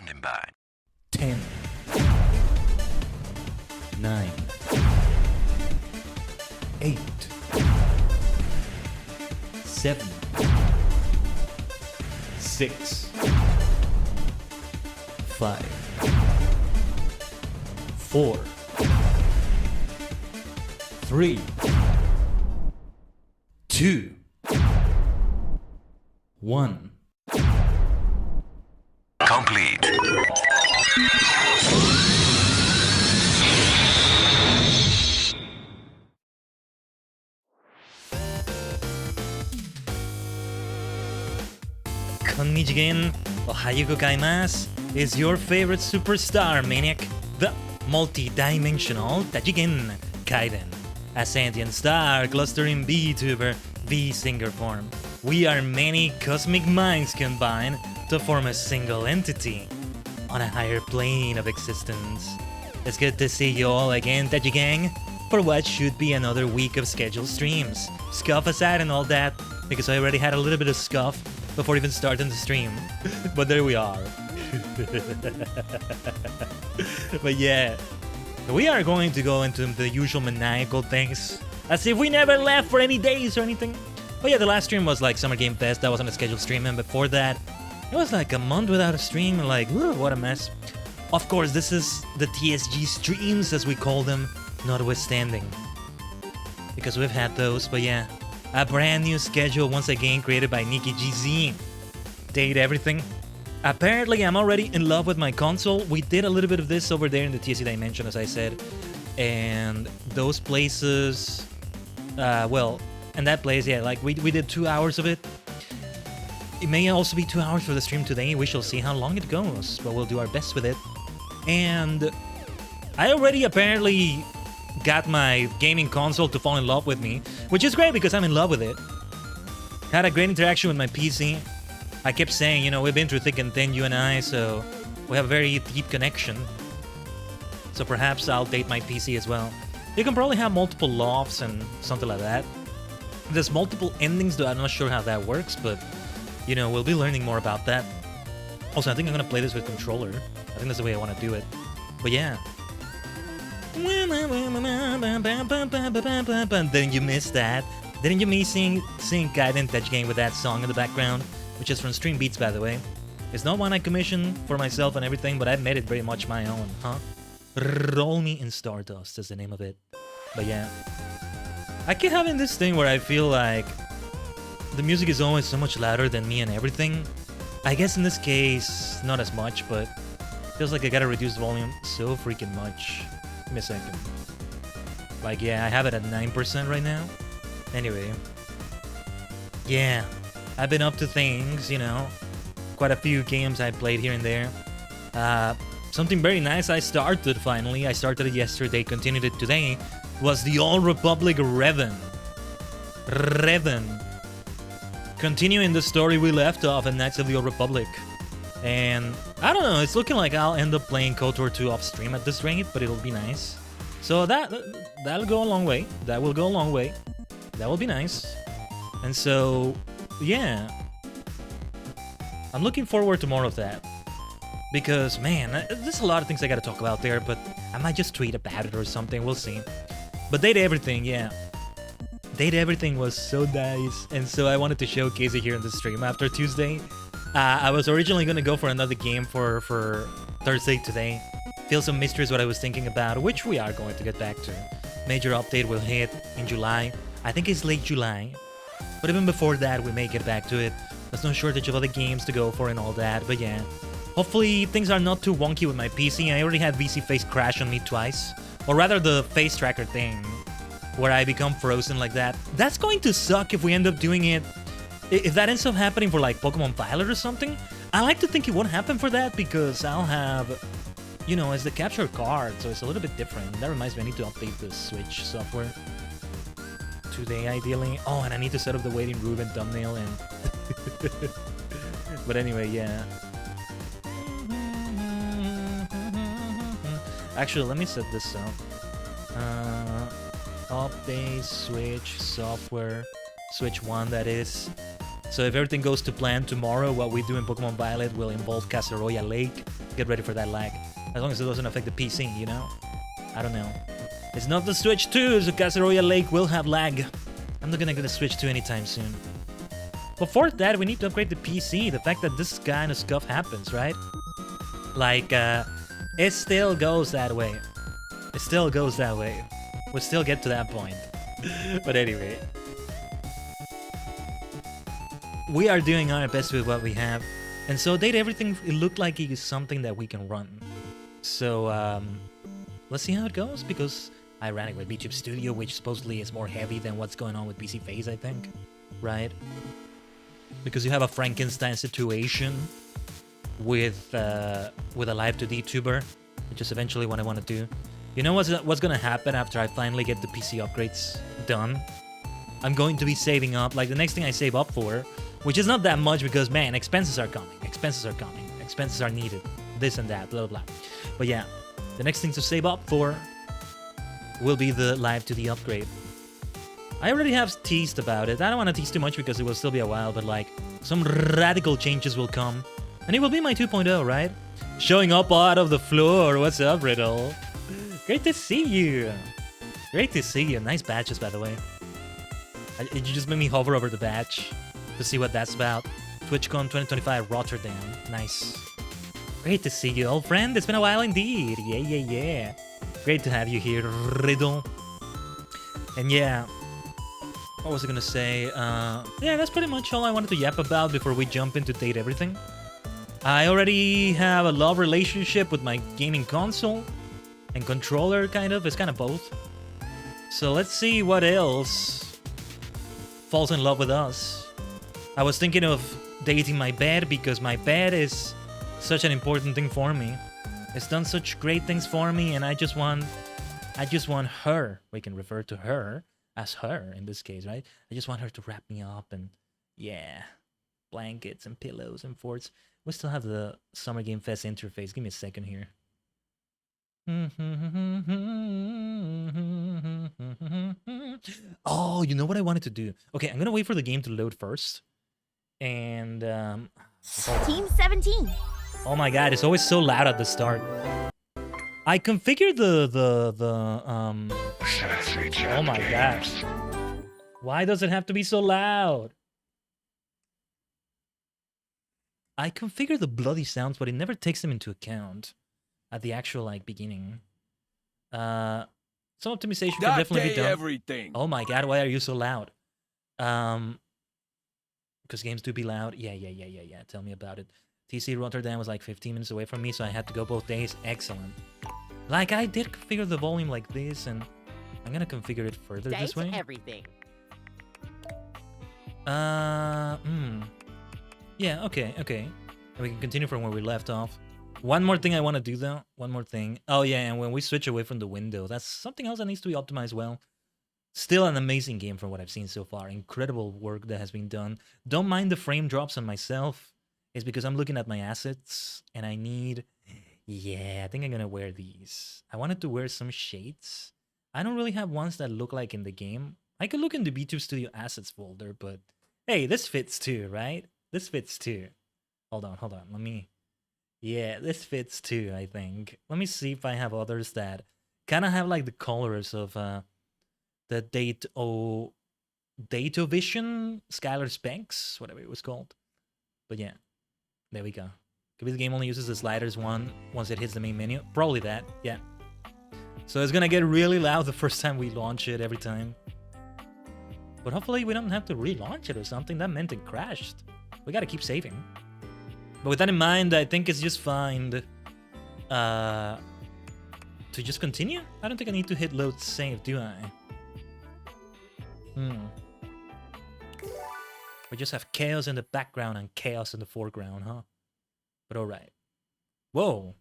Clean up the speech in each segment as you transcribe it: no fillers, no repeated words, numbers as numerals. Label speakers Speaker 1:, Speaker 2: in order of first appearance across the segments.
Speaker 1: Standing by.
Speaker 2: 10, 9, 8, 7, 6, 5, 4, 3, 2, 1.
Speaker 1: Complete.
Speaker 3: Konnichiwa, ohayo gozaimasu, is your favorite superstar maniac, the multi-dimensional Tajigen Khaiden, a sentient star clustering VTuber V-singer form. We are many cosmic minds combined to form a single entity on a higher plane of existence. It's good to see you all again, Tajigang, for what should be another week of scheduled streams. Scuff aside and all that, because I already had a little bit of scuff before even starting the stream. But there we are. But yeah, we are going to go into the usual maniacal things, as if we never left for any days or anything. But yeah, the last stream was like Summer Game Fest. That wasn't a scheduled stream, and before that, it was like a month without a stream. Like, whew, what a mess. Of course, this is the TSG streams, as we call them, notwithstanding, because we've had those. But yeah, a brand new schedule once again created by Nikki GZ. Date everything. Apparently, I'm already in love with my console. We did a little bit of this over there in the TSC Dimension, as I said, and those places, well, and that place, yeah, like we did 2 hours of it. It may also be 2 hours for the stream today. We shall see how long it goes, but we'll do our best with it. And I already apparently got my gaming console to fall in love with me, which is great because I'm in love with it. Had a great interaction with my PC. I kept saying, you know, we've been through thick and thin, you and I, so we have a very deep connection. So perhaps I'll date my PC as well. You can probably have multiple lofts and something like that. There's multiple endings, though I'm not sure how that works, but, you know, we'll be learning more about that. Also, I think I'm gonna play this with controller. I think that's the way I want to do it. But yeah. Didn't you miss that? Didn't you miss seeing Khaiden Touch Game with that song in the background? Which is from Stream Beats, by the way. It's not one I commissioned for myself and everything, but I've made it very much my own, huh? Roll Me in Stardust is the name of it. But yeah. I keep having this thing where I feel like the music is always so much louder than me and everything. I guess in this case, not as much, but feels like I gotta reduce the volume so freaking much. Give me a second. Like, yeah, I have it at 9% right now. Anyway. Yeah. I've been up to things, you know. Quite a few games I played here and there. Something very nice I started finally. I started it yesterday, continued it today. Was the Old Republic Revan. Continuing the story we left off in Knights of the Old Republic. And I don't know, it's looking like I'll end up playing KOTOR 2 off stream at this rate, but it'll be nice. So that'll go a long way. That will go a long way. That will be nice. And so, yeah. I'm looking forward to more of that. Because, man, there's a lot of things I gotta talk about there, but I might just tweet about it or something, we'll see. But Date Everything, yeah. Date Everything was so nice, and so I wanted to showcase it here in the stream after Tuesday. I was originally gonna go for another game for Thursday today. Feel Some Mystery is what I was thinking about, which we are going to get back to. Major update will hit in July. I think it's late July. But even before that, we may get back to it. There's no shortage of other games to go for and all that, but yeah. Hopefully things are not too wonky with my PC. I already had VC Face crash on me twice. Or rather the face tracker thing, where I become frozen like that. That's going to suck if we end up doing it. If that ends up happening for like Pokemon Violet or something, I like to think it won't happen for that because I'll have, you know, it's the capture card, so it's a little bit different. That reminds me, I need to update the Switch software today, ideally. Oh, and I need to set up the waiting room and thumbnail and... But anyway, yeah. Actually, let me set this up. Update, Switch, software, Switch 1 that is. So if everything goes to plan tomorrow, what we do in Pokemon Violet will involve Casaroya Lake. get ready for that lag. As long as it doesn't affect the PC, you know? I don't know. It's not the Switch 2, so Castle Royale Lake will have lag. I'm not gonna get the Switch 2 anytime soon. But for that, we need to upgrade the PC. The fact that this kind of stuff happens, right? Like, it still goes that way. It still goes that way. We'll still get to that point. But anyway. We are doing our best with what we have. And so did everything, it looked like it is something that we can run. So, let's see how it goes, because I ran it with VTube Studio, which supposedly is more heavy than what's going on with PC Phase, I think. Right? Because you have a Frankenstein situation with a live to VTuber, which is eventually what I want to do. You know what's gonna happen after I finally get the PC upgrades done? I'm going to be saving up, like the next thing I save up for, which is not that much because, man, expenses are coming, expenses are needed, this and that, blah, blah, blah. But yeah, the next thing to save up for will be the live to the upgrade. I already have teased about it. I don't want to tease too much because it will still be a while, but like, some radical changes will come. And it will be my 2.0, right? Showing up out of the floor. What's up, Riddle? Great to see you. Great to see you. Nice badges, by the way. You just made me hover over the badge to see what that's about. TwitchCon 2025 Rotterdam. Nice. Great to see you, old friend. It's been a while indeed. Yeah. Great to have you here, Riddle. And yeah, what was I gonna say? Yeah, that's pretty much all I wanted to yap about before we jump into date everything. I already have a love relationship with my gaming console and controller, kind of. It's kind of both. So let's see what else falls in love with us. I was thinking of dating my bed because my bed is such an important thing for me. It's done such great things for me, and I just want her. We can refer to her as her in this case, right? I just want her to wrap me up and yeah, blankets and pillows and forts. We still have the Summer Game Fest interface. Give me a second here. Oh, you know what I wanted to do? Okay, I'm gonna wait for the game to load first. And
Speaker 1: Team 17.
Speaker 3: Oh my god, it's always so loud at the start. I configured oh my gosh. Why does it have to be so loud? I configure the bloody sounds, but it never takes them into account at the actual like beginning. Some optimization can definitely be done.
Speaker 4: Everything.
Speaker 3: Oh my god, why are you so loud? Because games do be loud. Yeah. Tell me about it. TC Rotterdam was like 15 minutes away from me, so I had to go both days. Excellent. Like, I did configure the volume like this, and I'm gonna configure it further this way.
Speaker 1: Everything.
Speaker 3: Yeah, okay. And we can continue from where we left off. One more thing I want to do, though. One more thing. Oh, yeah, and when we switch away from the window, that's something else that needs to be optimized well. Still an amazing game from what I've seen so far. Incredible work that has been done. Don't mind the frame drops on myself. It's because I'm looking at my assets, and I need... Yeah, I think I'm gonna wear these. I wanted to wear some shades. I don't really have ones that look like in the game. I could look in the VTube Studio Assets folder, but... Hey, this fits too, right? This fits too. Hold on. Let me... Yeah, this fits too, I think. Let me see if I have others that kind of have like the colors of the Datovision Skylar Specs, whatever it was called. But yeah, there we go. Could be the game only uses the sliders once it hits the main menu. Probably that, yeah. So it's gonna get really loud the first time we launch it every time. But hopefully we don't have to relaunch it or something. That meant it crashed. We gotta keep saving. But with that in mind, I think it's just fine to just continue. I don't think I need to hit load save, do I? We just have chaos in the background and chaos in the foreground, huh? But alright. Whoa.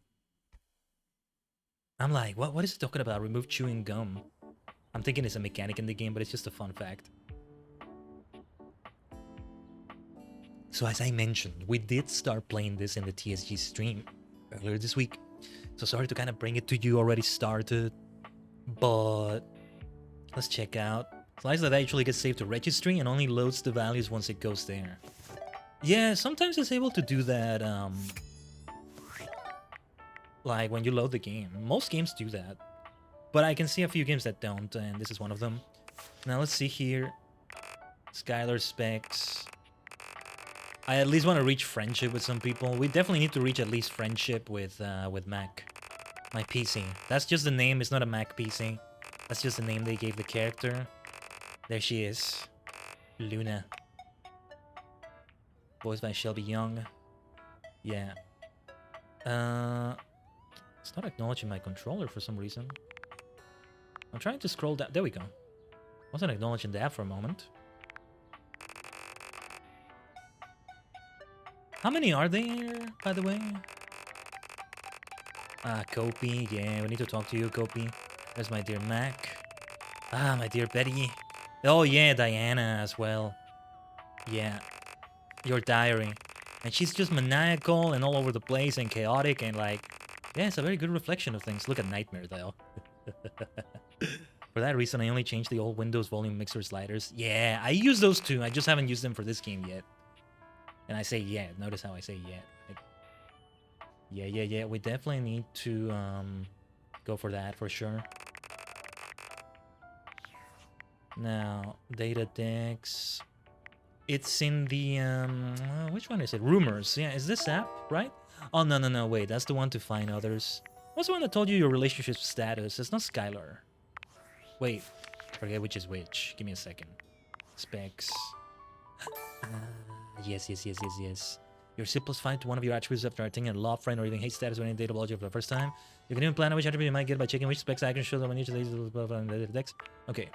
Speaker 3: I'm like, what is it talking about? Remove chewing gum. I'm thinking it's a mechanic in the game, but it's just a fun fact. So as I mentioned, we did start playing this in the TSG stream earlier this week. So sorry to kind of bring it to you already started. But let's check out. Slice that actually gets saved to registry and only loads the values once it goes there. Yeah, sometimes it's able to do that Like when you load the game. Most games do that. But I can see a few games that don't, and this is one of them. Now let's see here. Skylar specs. I at least want to reach friendship with some people. We definitely need to reach at least friendship with Mac. My PC. That's just the name. It's not a Mac PC. That's just the name they gave the character. There she is. Luna. Voiced by Shelby Young. Yeah. It's not acknowledging my controller for some reason. I'm trying to scroll down. There we go. Wasn't acknowledging that for a moment. How many are there, by the way? Kopi. Yeah, we need to talk to you, Kopi. There's my dear Mac. My dear Betty. Oh, yeah, Diana as well. Yeah. Your diary. And she's just maniacal and all over the place and chaotic and like... Yeah, it's a very good reflection of things. Look at Nightmare, though. For that reason, I only changed the old Windows volume mixer sliders. Yeah, I use those too. I just haven't used them for this game yet. And I say yeah. Notice how I say yeah. Like, yeah. We definitely need to go for that for sure. Now, data decks. It's in the which one is it? Rumors. Yeah, is this app right? Oh no. Wait, that's the one to find others. What's the one that told you your relationship status? It's not Skylar. Wait, forget which is which. Give me a second. Specs. Yes. Your simplified to one of your attributes after acting a love, friend, or even hate status when in data object for the first time. You can even plan out which attribute you might get by checking which specs I can show them on each of these decks. Okay.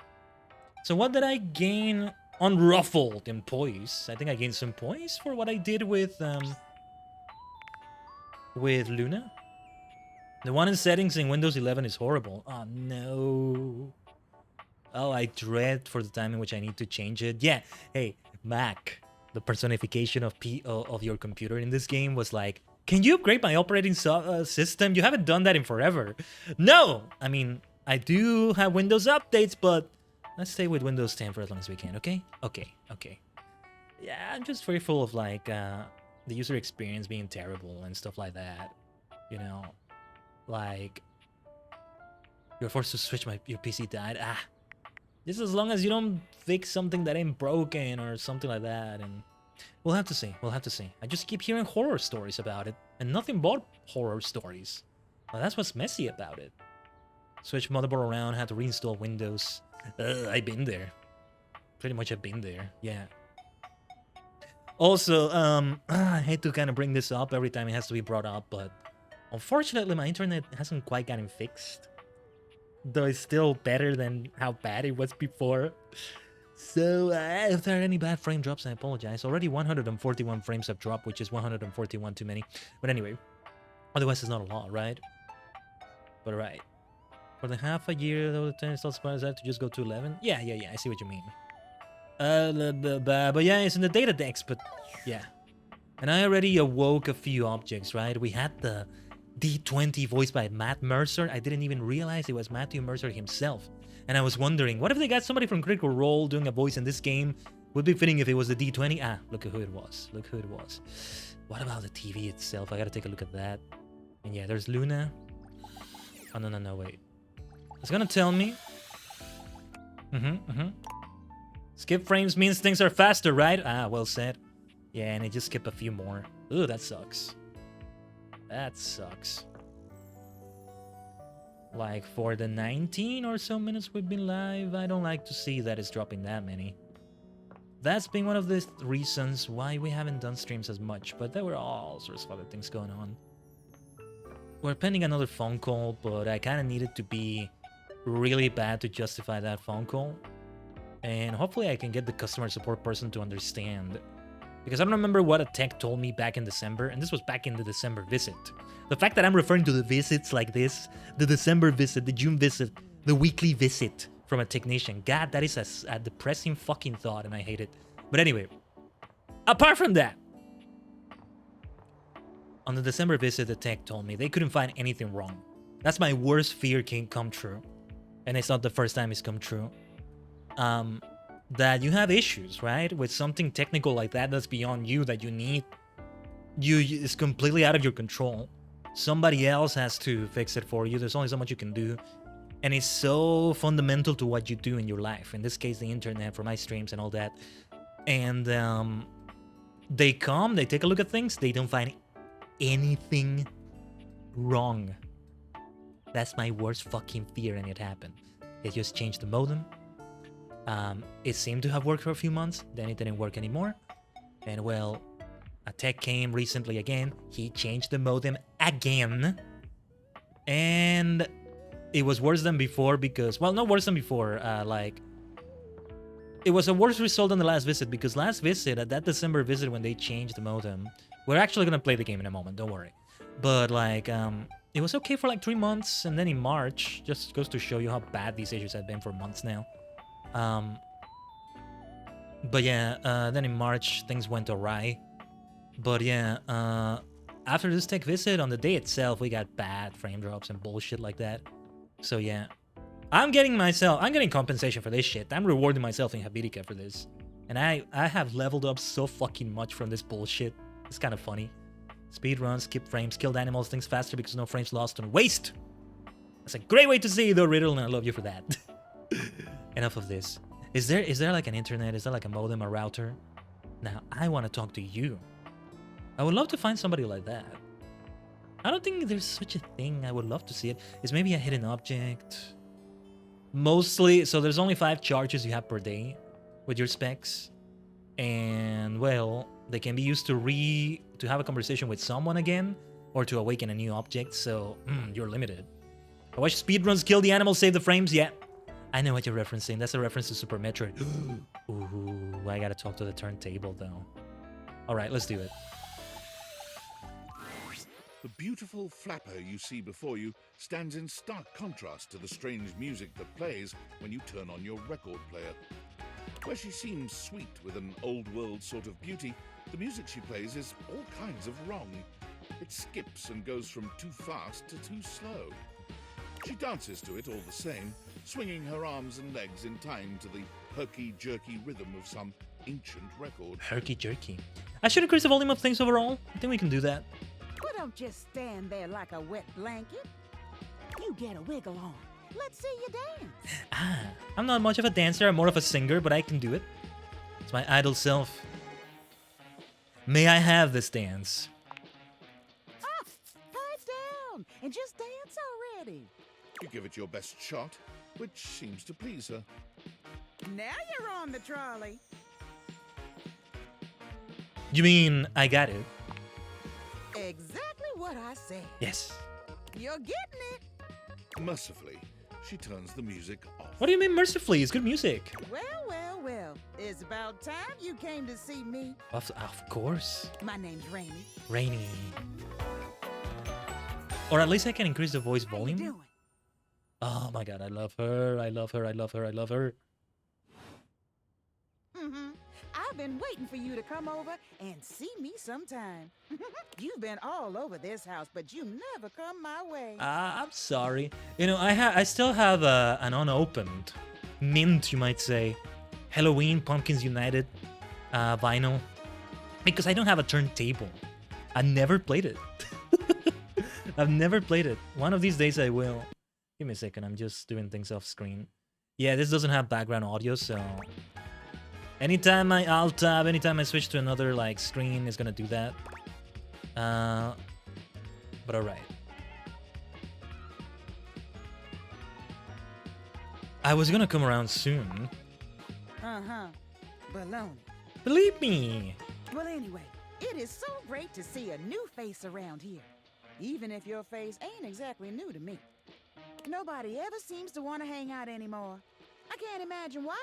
Speaker 3: So what did I gain? Unruffled in poise. I think I gained some poise for what I did with Luna. The one in settings in Windows 11 is horrible. Oh no. Oh, I dread for the time in which I need to change it. Yeah. Hey, Mac. The personification of your computer in this game was like, can you upgrade my operating system? You haven't done that in forever. No! I mean, I do have Windows updates, but let's stay with Windows 10 for as long as we can, okay? Okay. Yeah, I'm just fearful of, like, the user experience being terrible and stuff like that. You know? Like, you're forced to switch your PC died. Just as long as you don't fix something that ain't broken or something like that, and we'll have to see. I just keep hearing horror stories about it, and nothing but horror stories. Well, that's what's messy about it. Switch motherboard around, had to reinstall Windows. I've been there. Pretty much I've been there, yeah. Also, I hate to kind of bring this up every time it has to be brought up, but unfortunately my internet hasn't quite gotten fixed. Though it's still better than how bad it was before. So, if there are any bad frame drops, I apologize. Already 141 frames have dropped, which is 141 too many. But anyway, otherwise it's not a lot, right? But right. For the half a year, though, the 10 is still surprised that to just go to 11? Yeah, I see what you mean. But yeah, it's in the data decks, but yeah. And I already awoke a few objects, right? We had the D20 voiced by Matt Mercer. I didn't even realize it was Matthew Mercer himself. And I was wondering, what if they got somebody from Critical Role doing a voice in this game? Would be fitting if it was the D20. Look at who it was. What about the TV itself? I gotta take a look at that. And yeah, there's Luna. Oh, no, wait. It's gonna tell me. Skip frames means things are faster, right? Well said. Yeah, and it just skipped a few more. Ooh, that sucks. That sucks. Like, for the 19 or so minutes we've been live, I don't like to see that it's dropping that many. That's been one of the reasons why we haven't done streams as much, but there were all sorts of other things going on. We're pending another phone call, but I kind of needed to be really bad to justify that phone call. And hopefully I can get the customer support person to understand. Because I don't remember what a tech told me back in December, and this was back in the December visit. The fact that I'm referring to the visits like this, the December visit, the June visit, the weekly visit from a technician. God, that is a depressing fucking thought, and I hate it. But anyway, apart from that, on the December visit, the tech told me they couldn't find anything wrong. That's my worst fear can come true. And it's not the first time it's come true. That you have issues, right? With something technical like that that's beyond you, that you need. It's completely out of your control. somebody else has to fix it for you. There's only so much you can do. And it's so fundamental to what you do in your life. In this case, the internet, for my streams and all that. And they come, they take a look at things, they don't find anything wrong. That's my worst fucking fear, and it happened. They just changed the modem. It seemed to have worked for a few months, then it didn't work anymore. And well, a tech came recently again, he changed the modem again. And it was worse than before because, well, not worse than before, like, it was a worse result than the last visit, because last visit, at that December visit when they changed the modem, we're actually gonna play the game in a moment, don't worry. But like, it was okay for like 3 months, and then in March, just goes to show you how bad these issues have been for months now. But yeah, then in March, things went awry. But yeah, after this tech visit, on the day itself, we got bad frame drops and bullshit like that. So yeah, I'm getting compensation for this shit. I'm rewarding myself in Habitica for this. And I have leveled up so fucking much from this bullshit. It's kind of funny. Speedruns, skip frames, killed animals, things faster because no frames lost on waste. That's a great way to say though, Riddle, and I love you for that. Enough of this. Is there like an internet? Is there like a modem, a router? Now, I want to talk to you. I would love to find somebody like that. I don't think there's such a thing. I would love to see it. It's maybe a hidden object. Mostly, so there's only 5 charges you have per day with your specs. And, well, they can be used to have a conversation with someone again, or to awaken a new object, so you're limited. I watch speedruns kill the animals, save the frames, yeah. I know what you're referencing. That's a reference to Super Metroid. Ooh, I gotta talk to the turntable, though. Alright, let's do it.
Speaker 4: The beautiful flapper you see before you stands in stark contrast to the strange music that plays when you turn on your record player. Where she seems sweet with an old-world sort of beauty, the music she plays is all kinds of wrong. It skips and goes from too fast to too slow. She dances to it all the same, swinging her arms and legs in time to the herky-jerky rhythm of some ancient record.
Speaker 3: Herky-jerky. I should increase the volume of things overall. I think we can do that.
Speaker 5: Well, don't just stand there like a wet blanket. You get a wiggle on. Let's see you dance.
Speaker 3: I'm not much of a dancer. I'm more of a singer, but I can do it. It's my idol self. May I have this dance?
Speaker 5: Pipe down and just dance already.
Speaker 4: You give it your best shot, which seems to please her.
Speaker 5: Now you're on the trolley.
Speaker 3: You mean I got it?
Speaker 5: Exactly what I said.
Speaker 3: Yes.
Speaker 5: You're getting it.
Speaker 4: Mercifully, she turns the music off.
Speaker 3: What do you mean mercifully? It's good music.
Speaker 5: Well. It's about time you came to see me.
Speaker 3: Of course.
Speaker 5: My name's Rainy.
Speaker 3: Rainy. Or at least I can increase the voice
Speaker 5: How you
Speaker 3: volume.
Speaker 5: doing?
Speaker 3: Oh my god, I love her. I love her. I love her. I love her.
Speaker 5: I've been waiting for you to come over and see me sometime. You've been all over this house, but you never come my way.
Speaker 3: I'm sorry. You know, I still have an unopened mint, you might say, Halloween Pumpkins United vinyl, because I don't have a turntable. I never played it. I've never played it. One of these days I will. Give me a second. I'm just doing things off screen. Yeah, this doesn't have background audio, so anytime I alt tab, anytime I switch to another like screen, is gonna do that. But alright. I was gonna come around soon.
Speaker 5: Baloney.
Speaker 3: Believe me.
Speaker 5: Well, anyway, it is so great to see a new face around here. Even if your face ain't exactly new to me. Nobody ever seems to want to hang out anymore. I can't imagine why.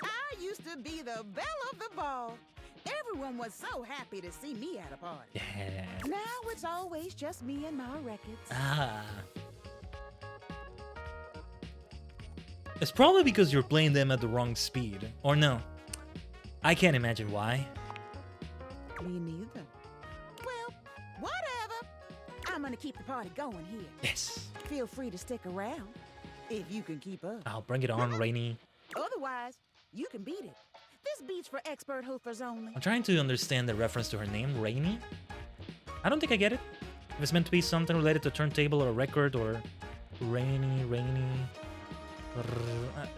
Speaker 5: I used to be the belle of the ball. Everyone was so happy to see me at a party.
Speaker 3: Yeah.
Speaker 5: Now it's always just me and my records.
Speaker 3: It's probably because you're playing them at the wrong speed. Or no. I can't imagine why.
Speaker 5: Me neither. Well, whatever. I'm gonna keep the party going here.
Speaker 3: Yes.
Speaker 5: Feel free to stick around, if you can keep up.
Speaker 3: I'll bring it on, Rainy.
Speaker 5: Otherwise, you can beat it. This beat's for expert hoofers only.
Speaker 3: I'm trying to understand the reference to her name, Rainy. I don't think I get it. If it's meant to be something related to turntable or a record or rainy.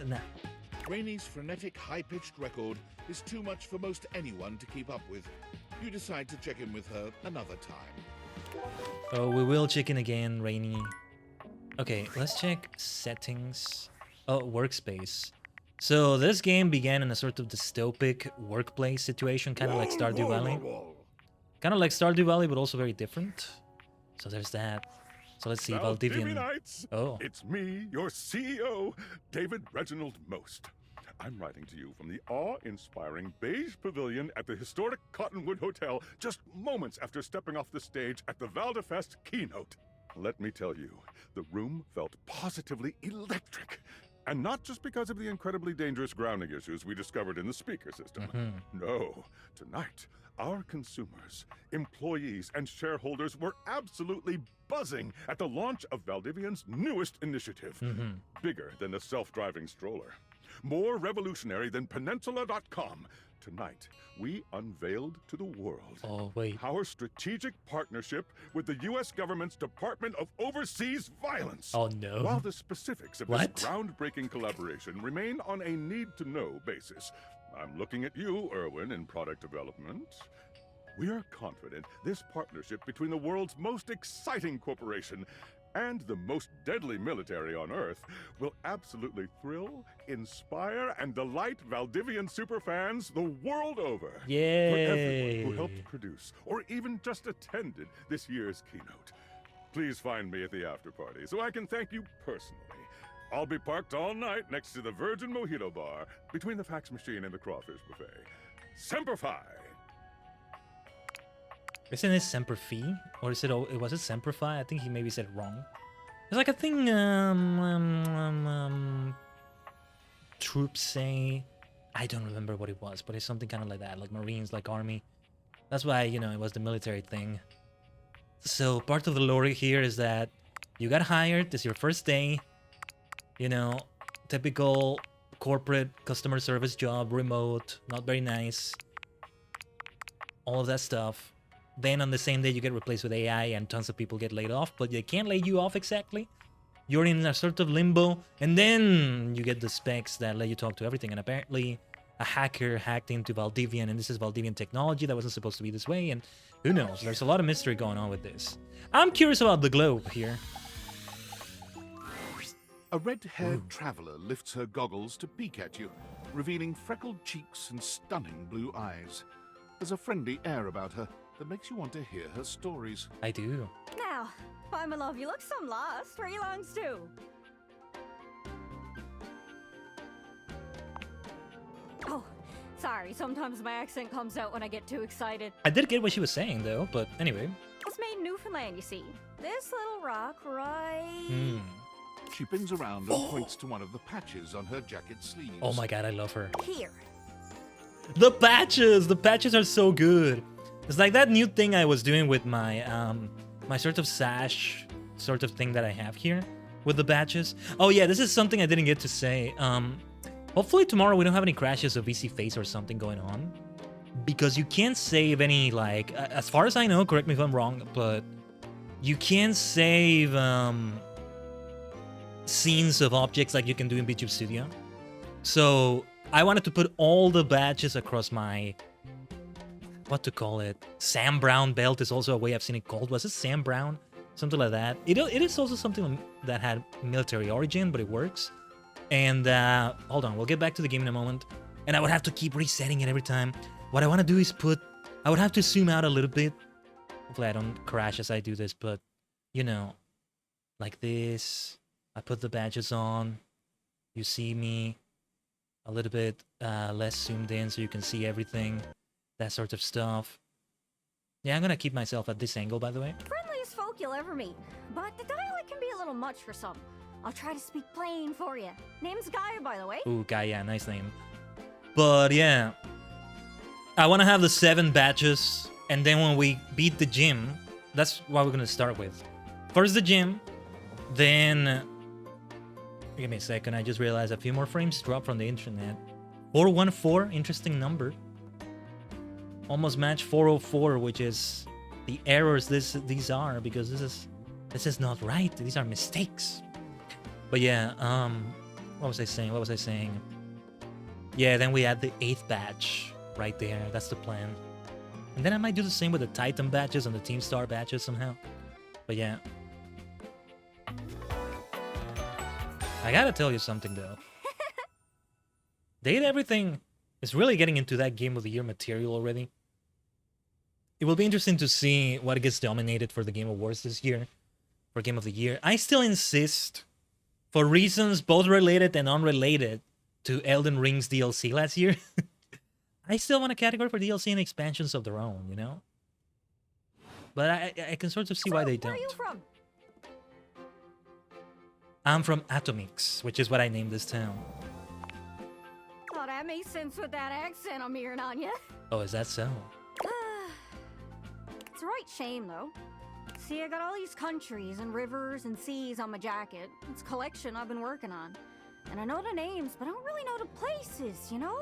Speaker 3: Nah.
Speaker 4: Rainy's frenetic, high-pitched record is too much for most anyone to keep up with. You decide to check in with her another time.
Speaker 3: Oh, we will check in again, Rainy. Okay, let's check settings. Oh, workspace. So this game began in a sort of dystopic workplace situation, kind of like Stardew Valley. Kind of like Stardew Valley, but also very different. So there's that. So let's see, Valdivian. Oh.
Speaker 6: It's me, your CEO, David Reginald Most. I'm writing to you from the awe-inspiring beige pavilion at the historic Cottonwood Hotel just moments after stepping off the stage at the Valdefest keynote. Let me tell you, the room felt positively electric. And not just because of the incredibly dangerous grounding issues we discovered in the speaker system. No, tonight, our consumers, employees, and shareholders were absolutely buzzing at the launch of Valdivian's newest initiative. Bigger than the self-driving stroller. More revolutionary than Peninsula.com. Tonight, we unveiled to the world our strategic partnership with the U.S. government's Department of Overseas Violence.
Speaker 3: Oh, no.
Speaker 6: While the specifics of this groundbreaking collaboration remain on a need-to-know basis, I'm looking at you, Erwin, in product development. We are confident this partnership between the world's most exciting corporation and the most deadly military on Earth will absolutely thrill, inspire, and delight Valdivian superfans the world over.
Speaker 3: Yay!
Speaker 6: For everyone who helped produce, or even just attended this year's keynote, please find me at the after party so I can thank you personally. I'll be parked all night next to the Virgin Mojito Bar, between the fax machine and the crawfish buffet. Semper Fi!
Speaker 3: Isn't it Semper Fi? Or is it, was it Semper Fi? I think he maybe said it wrong. It's like a thing, troops say, I don't remember what it was, but it's something kind of like that, like Marines, like Army. That's why, you know, it was the military thing. So part of the lore here is that you got hired, this is your first day, you know, typical corporate customer service job, remote, not very nice, all of that stuff. Then on the same day you get replaced with AI and tons of people get laid off, but they can't lay you off exactly. You're in a sort of limbo, and then you get the specs that let you talk to everything, and apparently a hacker hacked into Valdivian, and this is Valdivian technology that wasn't supposed to be this way, and who knows, there's a lot of mystery going on with this. I'm curious about the globe here.
Speaker 4: A red-haired traveler lifts her goggles to peek at you, revealing freckled cheeks and stunning blue eyes. There's a friendly air about her that makes you want to hear her stories.
Speaker 3: I do.
Speaker 1: Now, why, my love, you look some lost. Where are you longs to? Oh, sorry. Sometimes my accent comes out when I get too excited.
Speaker 3: I did get what she was saying, though, but anyway.
Speaker 1: It's made in Newfoundland, you see. This little rock right...
Speaker 4: She pins around and points to one of the patches on her jacket sleeves.
Speaker 3: Oh my god, I love her.
Speaker 1: Here.
Speaker 3: The patches! The patches are so good. It's like that new thing I was doing with my my sort of sash sort of thing that I have here with the badges. Oh yeah, this is something I didn't get to say. Hopefully tomorrow we don't have any crashes of VC Face or something going on, because you can't save any, like, as far as I know, correct me if I'm wrong, but you can't save scenes of objects like you can do in VTube Studio. So I wanted to put all the badges across my, what to call it, Sam Brown belt is also a way I've seen it called. Was it Sam Brown? Something like that. It is also something that had military origin, but it works. And hold on, we'll get back to the game in a moment. And I would have to keep resetting it every time. What I want to do is I would have to zoom out a little bit. Hopefully I don't crash as I do this, but, you know, like this. I put the badges on. You see me a little bit less zoomed in so you can see everything. That sort of stuff. Yeah, I'm gonna keep myself at this angle, by the way.
Speaker 1: Friendliest folk you'll ever meet, but the dialect can be a little much for some. I'll try to speak plain for you. Name's Gaia, by the way.
Speaker 3: Ooh, Gaia, nice name. But yeah, I want to have the 7 badges, and then when we beat the gym, that's what we're gonna start with. First the gym, then... Give me a second, I just realized a few more frames dropped from the internet. 414, interesting number. Almost matched 404, which is the errors these are, because this is not right. These are mistakes. But yeah, what was I saying? Yeah, then we add the 8th badge right there. That's the plan. And then I might do the same with the Titan badges and the Team Star badges somehow. But yeah. I gotta tell you something though. Date Everything is really getting into that Game of the Year material already. It will be interesting to see what gets dominated for the Game Awards this year. For Game of the Year. I still insist, for reasons both related and unrelated to Elden Ring's DLC last year, I still want a category for DLC and expansions of their own, you know? But I can sort of see why they don't.
Speaker 1: Where are you from?
Speaker 3: I'm from Atomix, which is what I named this town.
Speaker 1: Oh, that makes sense with that accent I'm hearing on you.
Speaker 3: Oh, is that so?
Speaker 1: It's a right shame, though. See, I got all these countries and rivers and seas on my jacket. It's a collection I've been working on. And I know the names, but I don't really know the places, you know?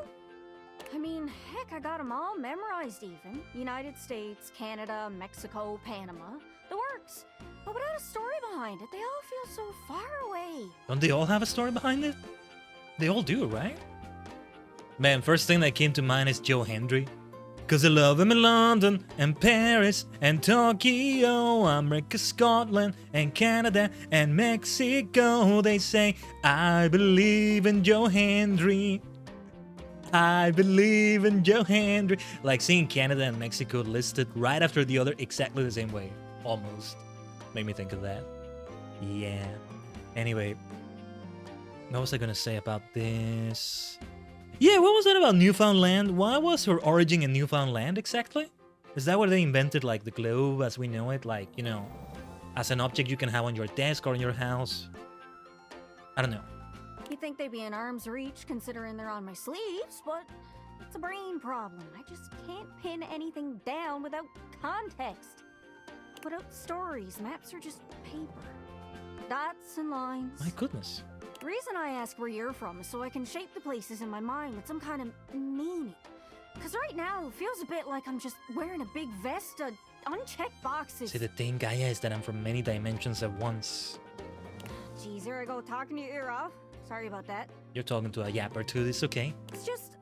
Speaker 1: I mean, heck, I got them all memorized even. United States, Canada, Mexico, Panama. The works. But without a story behind it, they all feel so far away.
Speaker 3: Don't they all have a story behind it? They all do, right? Man, first thing that came to mind is Joe Hendry. Cause I love him in London, and Paris, and Tokyo, America, Scotland, and Canada, and Mexico. They say, I believe in Joe Hendry. I believe in Joe Hendry. Like seeing Canada and Mexico listed right after the other exactly the same way. Almost. Made me think of that. Yeah. Anyway. What was I gonna say about this? Yeah, what was that about Newfoundland? Why was her origin in Newfoundland exactly? Is that where they invented like the globe as we know it? Like, you know, as an object you can have on your desk or in your house? I don't know.
Speaker 1: You'd think they'd be in arm's reach considering they're on my sleeves, but it's a brain problem. I just can't pin anything down without context. Without stories, maps are just paper. Dots and lines.
Speaker 3: My goodness.
Speaker 1: The reason I ask where you're from is so I can shape the places in my mind with some kind of meaning. Because right now, it feels a bit like I'm just wearing a big vest of unchecked boxes.
Speaker 3: See, the thing, Gaia, is that I'm from many dimensions at once.
Speaker 1: Jeez, here I go talking your ear off. Sorry about that.
Speaker 3: You're talking to a yapper too, it's okay.
Speaker 1: It's just,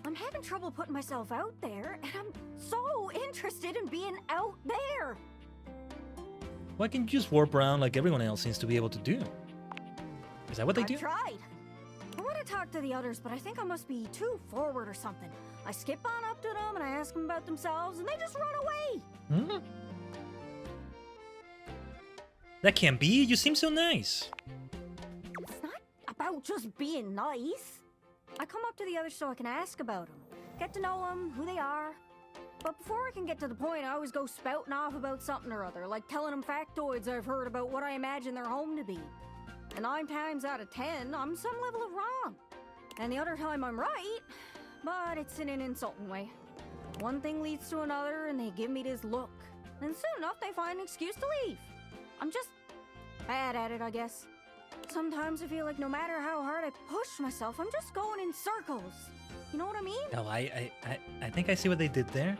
Speaker 1: I'm having trouble putting myself out there, and I'm so interested in being out there.
Speaker 3: Why can't you just warp around like everyone else seems to be able to do? Is that what they do?
Speaker 1: I tried. I want to talk to the others, but I think I must be too forward or something. I skip on up to them and I ask them about themselves, and they just run away.
Speaker 3: Hmm? That can't be. You seem so nice.
Speaker 1: It's not about just being nice. I come up to the others so I can ask about them, get to know them, who they are. But before I can get to the point, I always go spouting off about something or other, like telling them factoids I've heard about what I imagine their home to be. And 9 times out of 10, I'm some level of wrong. And the other time I'm right, but it's in an insulting way. One thing leads to another, and they give me this look. And soon enough, they find an excuse to leave. I'm just bad at it, I guess. Sometimes I feel like no matter how hard I push myself, I'm just going in circles. You know what I mean?
Speaker 3: Oh, I think I see what they did there.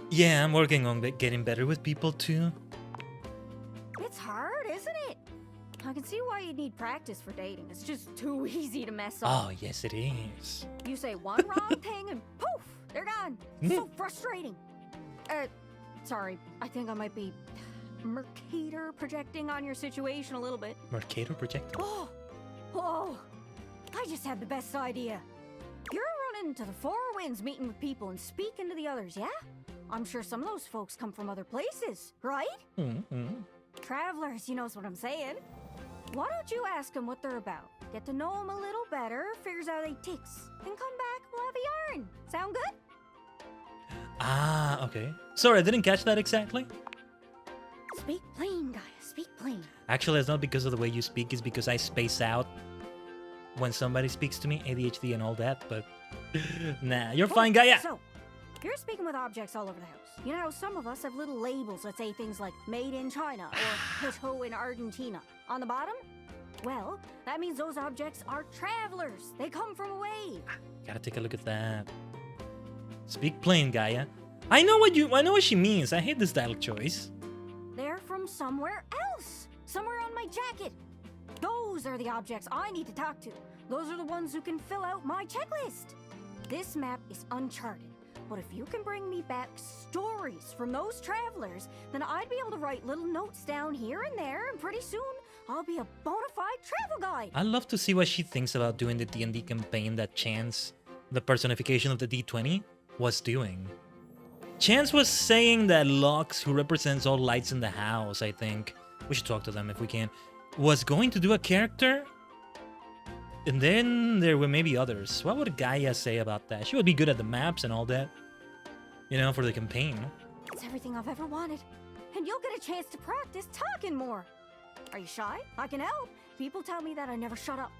Speaker 3: Yeah, I'm working on getting better with people too.
Speaker 1: It's hard, isn't it? I can see why you need practice for dating. It's just too easy to mess up.
Speaker 3: Oh, yes it is.
Speaker 1: You say one wrong thing and poof, they're gone. So frustrating. Sorry, I think I might be Mercator projecting on your situation a little bit.
Speaker 3: Mercator projecting?
Speaker 1: Oh, I just had the best idea. You're running to the Four Winds meeting with people and speaking to the others, yeah? I'm sure some of those folks come from other places, right?
Speaker 3: Mm-hmm.
Speaker 1: Travelers, you knows what I'm saying. Why don't you ask them what they're about? Get to know them a little better, figures out they ticks. Then come back, we'll have a yarn. Sound good?
Speaker 3: Ah, okay. Sorry, I didn't catch that exactly.
Speaker 1: Speak plain, Gaia, speak plain.
Speaker 3: Actually, it's not because of the way you speak, it's because I space out when somebody speaks to me, ADHD and all that, but nah, you're fine, Gaia.
Speaker 1: So, you're speaking with objects all over the house. You know how some of us have little labels that say things like made in China or Hito in Argentina on the bottom? Well, that means those objects are travelers. They come from away.
Speaker 3: Gotta take a look at that. Speak plain, Gaia. I know what she means. I hate this dialogue choice.
Speaker 1: They're from somewhere else. Somewhere on my jacket. Those are the objects I need to talk to. Those are the ones who can fill out my checklist. This map is uncharted. But if you can bring me back stories from those travelers, then I'd be able to write little notes down here and there, and pretty soon I'll be a bona fide travel guide.
Speaker 3: I'd love to see what she thinks about doing the D&D campaign that Chance, the personification of the D20, was doing. Chance was saying that Lux, who represents all lights in the house, I think, we should talk to them if we can, was going to do a character. And then there were maybe others. What would Gaia say about that? She would be good at the maps and all that, you know, for the campaign.
Speaker 1: It's everything I've ever wanted. And you'll get a chance to practice talking more. Are you shy? I can help. People tell me that I never shut up.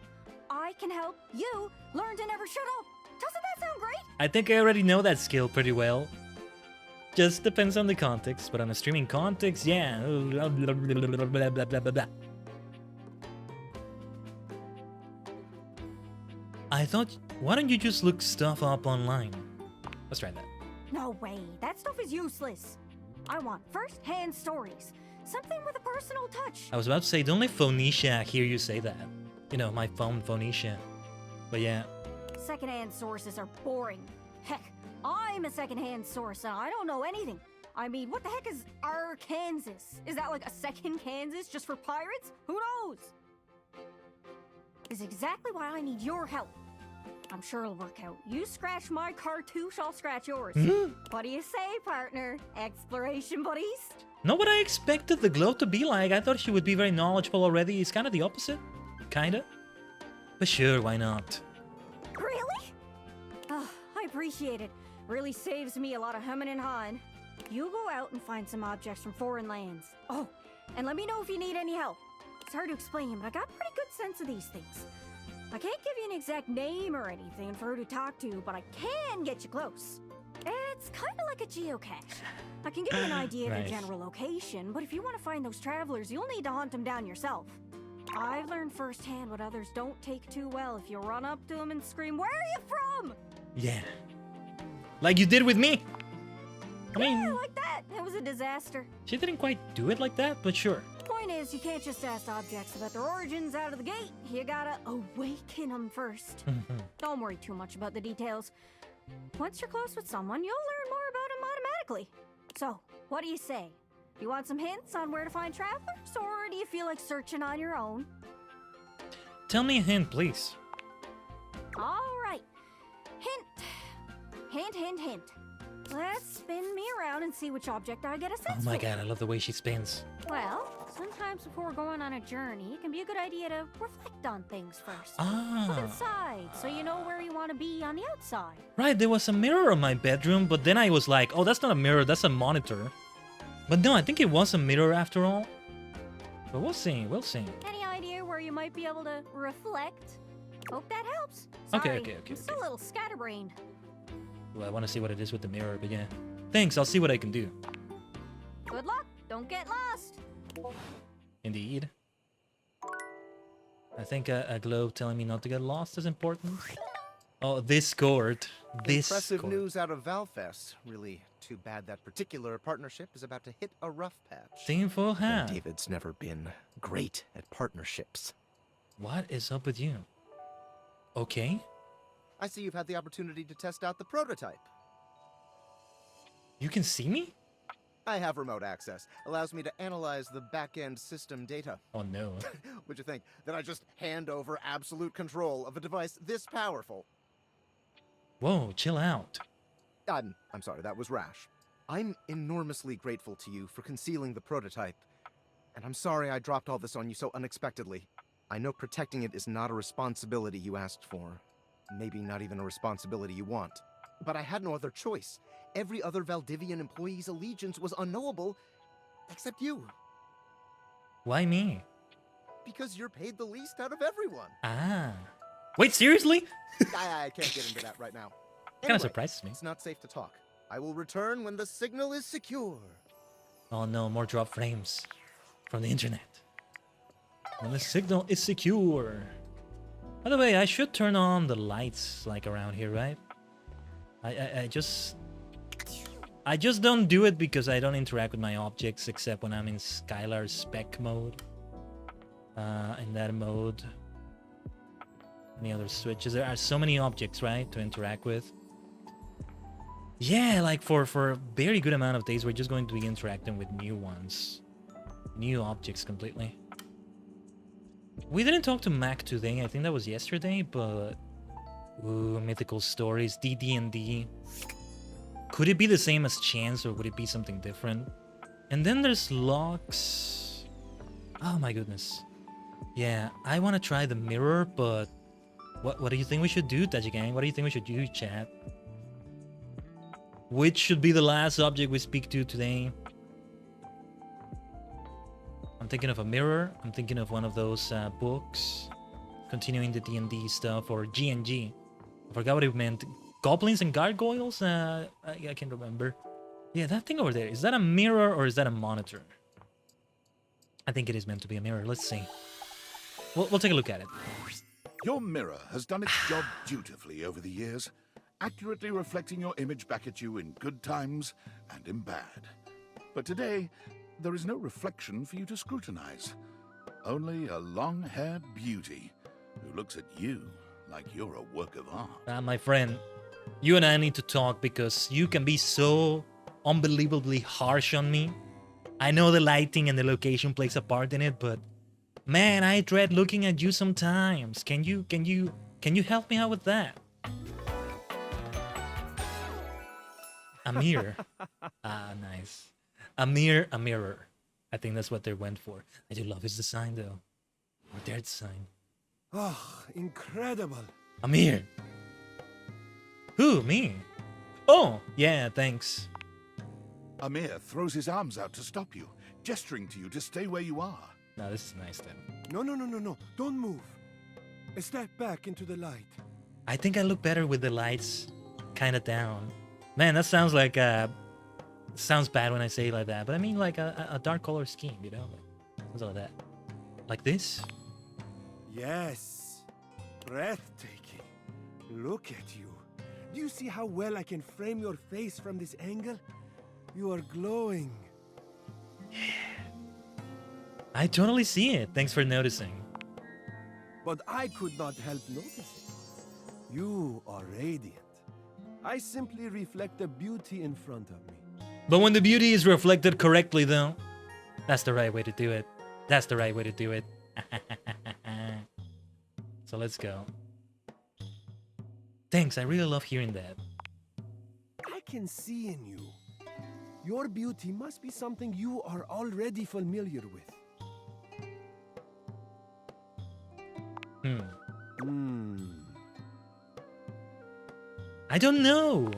Speaker 1: I can help you learn to never shut up. Doesn't that sound great?
Speaker 3: I think I already know that skill pretty well. Just depends on the context, but on a streaming context, yeah. Blah, blah, blah, blah, blah, blah, blah. I thought, why don't you just look stuff up online? Let's try that.
Speaker 1: No way. That stuff is useless. I want first-hand stories. Something with a personal touch.
Speaker 3: I was about to say, don't let Phoenicia hear you say that. You know, my phone, Phoenicia. But yeah.
Speaker 1: Second-hand sources are boring. Heck, I'm a second-hand source and I don't know anything. I mean, what the heck is Arkansas? Is that like a second Kansas just for pirates? Who knows? Is exactly why I need your help. I'm sure it'll work out. You scratch my cartouche, I'll scratch yours. What do you say, partner? Exploration buddies?
Speaker 3: Not what I expected the glow to be like. I thought she would be very knowledgeable already. It's kind of the opposite. Kinda. But sure, why not?
Speaker 1: Really? Oh, I appreciate it. Really saves me a lot of humming and hawing. You go out and find some objects from foreign lands. Oh, and let me know if you need any help. It's hard to explain, but I got a pretty good sense of these things. I can't give you an exact name or anything for who to talk to, but I can get you close. It's kind of like a geocache. I can give you an idea of
Speaker 3: Nice.
Speaker 1: their general location, but if you want to find those travelers, you'll need to hunt them down yourself. I've learned firsthand what others don't take too well if you run up to them and scream, "Where are you from?"
Speaker 3: Yeah. Like you did with me. I mean,
Speaker 1: Yeah, like that. It was a disaster.
Speaker 3: she didn't quite do it like that, but sure.
Speaker 1: Point is, you can't just ask objects about their origins out of the gate. You gotta awaken them first. Don't worry too much about the details. Once you're close with someone, you'll learn more about them automatically. So, what do you say? You want some hints on where to find travelers, or do you feel like searching on your own?
Speaker 3: Tell me a hint, please.
Speaker 1: All right. Hint. Hint, hint, hint. Let's spin me around and see which object I get a
Speaker 3: Oh
Speaker 1: sense
Speaker 3: my
Speaker 1: for.
Speaker 3: god, I love the way she spins.
Speaker 1: Well, sometimes before going on a journey, it can be a good idea to reflect on things first. Look
Speaker 3: Ah.
Speaker 1: inside, so you know where you want to be on the outside.
Speaker 3: Right, there was a mirror in my bedroom, but then I was like, oh, that's not a mirror, that's a monitor. But no, I think it was a mirror after all. But we'll see, we'll see.
Speaker 1: Any idea where you might be able to reflect? Hope that helps.
Speaker 3: Okay,
Speaker 1: Sorry,
Speaker 3: okay, okay,
Speaker 1: I'm still
Speaker 3: okay.
Speaker 1: a little scatterbrained.
Speaker 3: Well, I want to see what it is with the mirror, but yeah. Thanks, I'll see what I can do.
Speaker 1: Good luck. Don't get lost.
Speaker 3: Indeed. I think a globe telling me not to get lost is important. Oh, Discord.
Speaker 7: Impressive
Speaker 3: Discord.
Speaker 7: news out of Valfest. Really too bad that particular partnership is about to hit a rough patch.
Speaker 3: Sinful hat.
Speaker 7: David's never been great at partnerships.
Speaker 3: What is up with you? Okay.
Speaker 7: I see you've had the opportunity to test out the prototype.
Speaker 3: You can see me?
Speaker 7: I have remote access. Allows me to analyze the back-end system data.
Speaker 3: Oh no.
Speaker 7: Would you think that I just hand over absolute control of a device this powerful?
Speaker 3: Whoa, chill out.
Speaker 7: I'm sorry, that was rash. I'm enormously grateful to you for concealing the prototype. And I'm sorry I dropped all this on you so unexpectedly. I know protecting it is not a responsibility you asked for. Maybe not even a responsibility you want. But I had no other choice. Every other Valdivian employee's allegiance was unknowable, except you.
Speaker 3: Why me?
Speaker 7: Because you're paid the least out of everyone.
Speaker 3: Ah. Wait, seriously?
Speaker 7: I can't get into that right now.
Speaker 3: Kind
Speaker 7: Anyway,
Speaker 3: of surprises me.
Speaker 7: it's not safe to talk. I will return when the signal is secure.
Speaker 3: Oh no, more drop frames from the internet. When the signal is secure. By the way, I should turn on the lights like around here, right? I just... I just don't do it because I don't interact with my objects except when I'm in Skylar spec mode. In that mode. Any other switches? There are so many objects, right, to interact with. Yeah, like for a very good amount of days, we're just going to be interacting with new ones. New objects completely. We didn't talk to Mac today. I think that was yesterday, but... Ooh, mythical stories, DD&D. Could it be the same as Chance, or would it be something different? And then there's Locks. Oh my goodness. Yeah, I want to try the mirror, but... What do you think we should do, Tajigang? What do you think we should do, chat? Which should be the last object we speak to today? I'm thinking of a mirror. I'm thinking of one of those books. Continuing the D&D stuff, or G&G. I forgot what it meant. Goblins and gargoyles? I can't remember. Yeah, that thing over there. Is that a mirror or is that a monitor? I think it is meant to be a mirror. Let's see. We'll take a look at it.
Speaker 4: Your mirror has done its job dutifully over the years, accurately reflecting your image back at you in good times and in bad. But today, there is no reflection for you to scrutinize. Only a long-haired beauty who looks at you like you're a work of art.
Speaker 3: My friend, you and I need to talk because you can be so unbelievably harsh on me. I know the lighting and the location plays a part in it, but man, I dread looking at you sometimes. Can you help me out with that? Amir. Nice. Amir, a mirror. I think that's what they went for. I do love his design though. Or their design.
Speaker 8: Oh, incredible.
Speaker 3: Amir. Who, me? Oh, yeah, thanks.
Speaker 4: Amir throws his arms out to stop you, gesturing to you to stay where you are.
Speaker 3: No, this is nice then.
Speaker 8: No. Don't move. Step back into the light.
Speaker 3: I think I look better with the lights kind of down. Man, that sounds like sounds bad when I say it like that, but I mean like a dark color scheme, you know? Something like that. Like this?
Speaker 8: Yes. Breathtaking. Look at you. Do you see how well I can frame your face from this angle? You are glowing.
Speaker 3: I totally see it. Thanks for noticing.
Speaker 8: But I could not help noticing. You are radiant. I simply reflect the beauty in front of me.
Speaker 3: But when the beauty is reflected correctly, though, that's the right way to do it. That's the right way to do it. So let's go. Thanks, I really love hearing that.
Speaker 8: I can see in you. Your beauty must be something you are already familiar with.
Speaker 3: I don't know.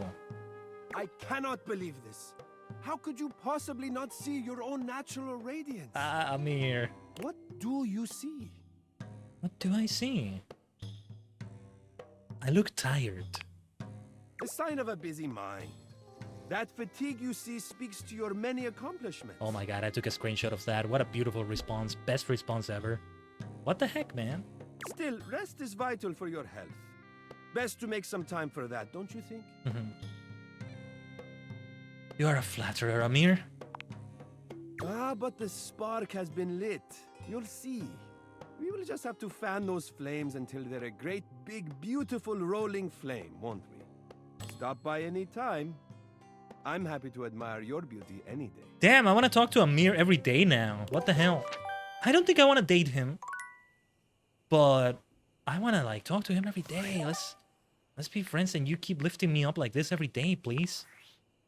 Speaker 8: I cannot believe this. How could you possibly not see your own natural radiance?
Speaker 3: Amir.
Speaker 8: What do you see?
Speaker 3: What do I see? I look tired.
Speaker 8: A sign of a busy mind. That fatigue you see speaks to your many accomplishments.
Speaker 3: Oh my god, I took a screenshot of that. What a beautiful response. Best response ever. What the heck, man?
Speaker 8: Still, rest is vital for your health. Best to make some time for that, don't you think?
Speaker 3: You are a flatterer, Amir.
Speaker 8: But the spark has been lit. You'll see. We will just have to fan those flames until they're a great, big, beautiful rolling flame, won't we? Stop by any time. I'm happy to admire your beauty any day.
Speaker 3: Damn, I want to talk to Amir every day now. What the hell? I don't think I want to date him. But I want to like talk to him every day. Let's be friends and you keep lifting me up like this every day, please.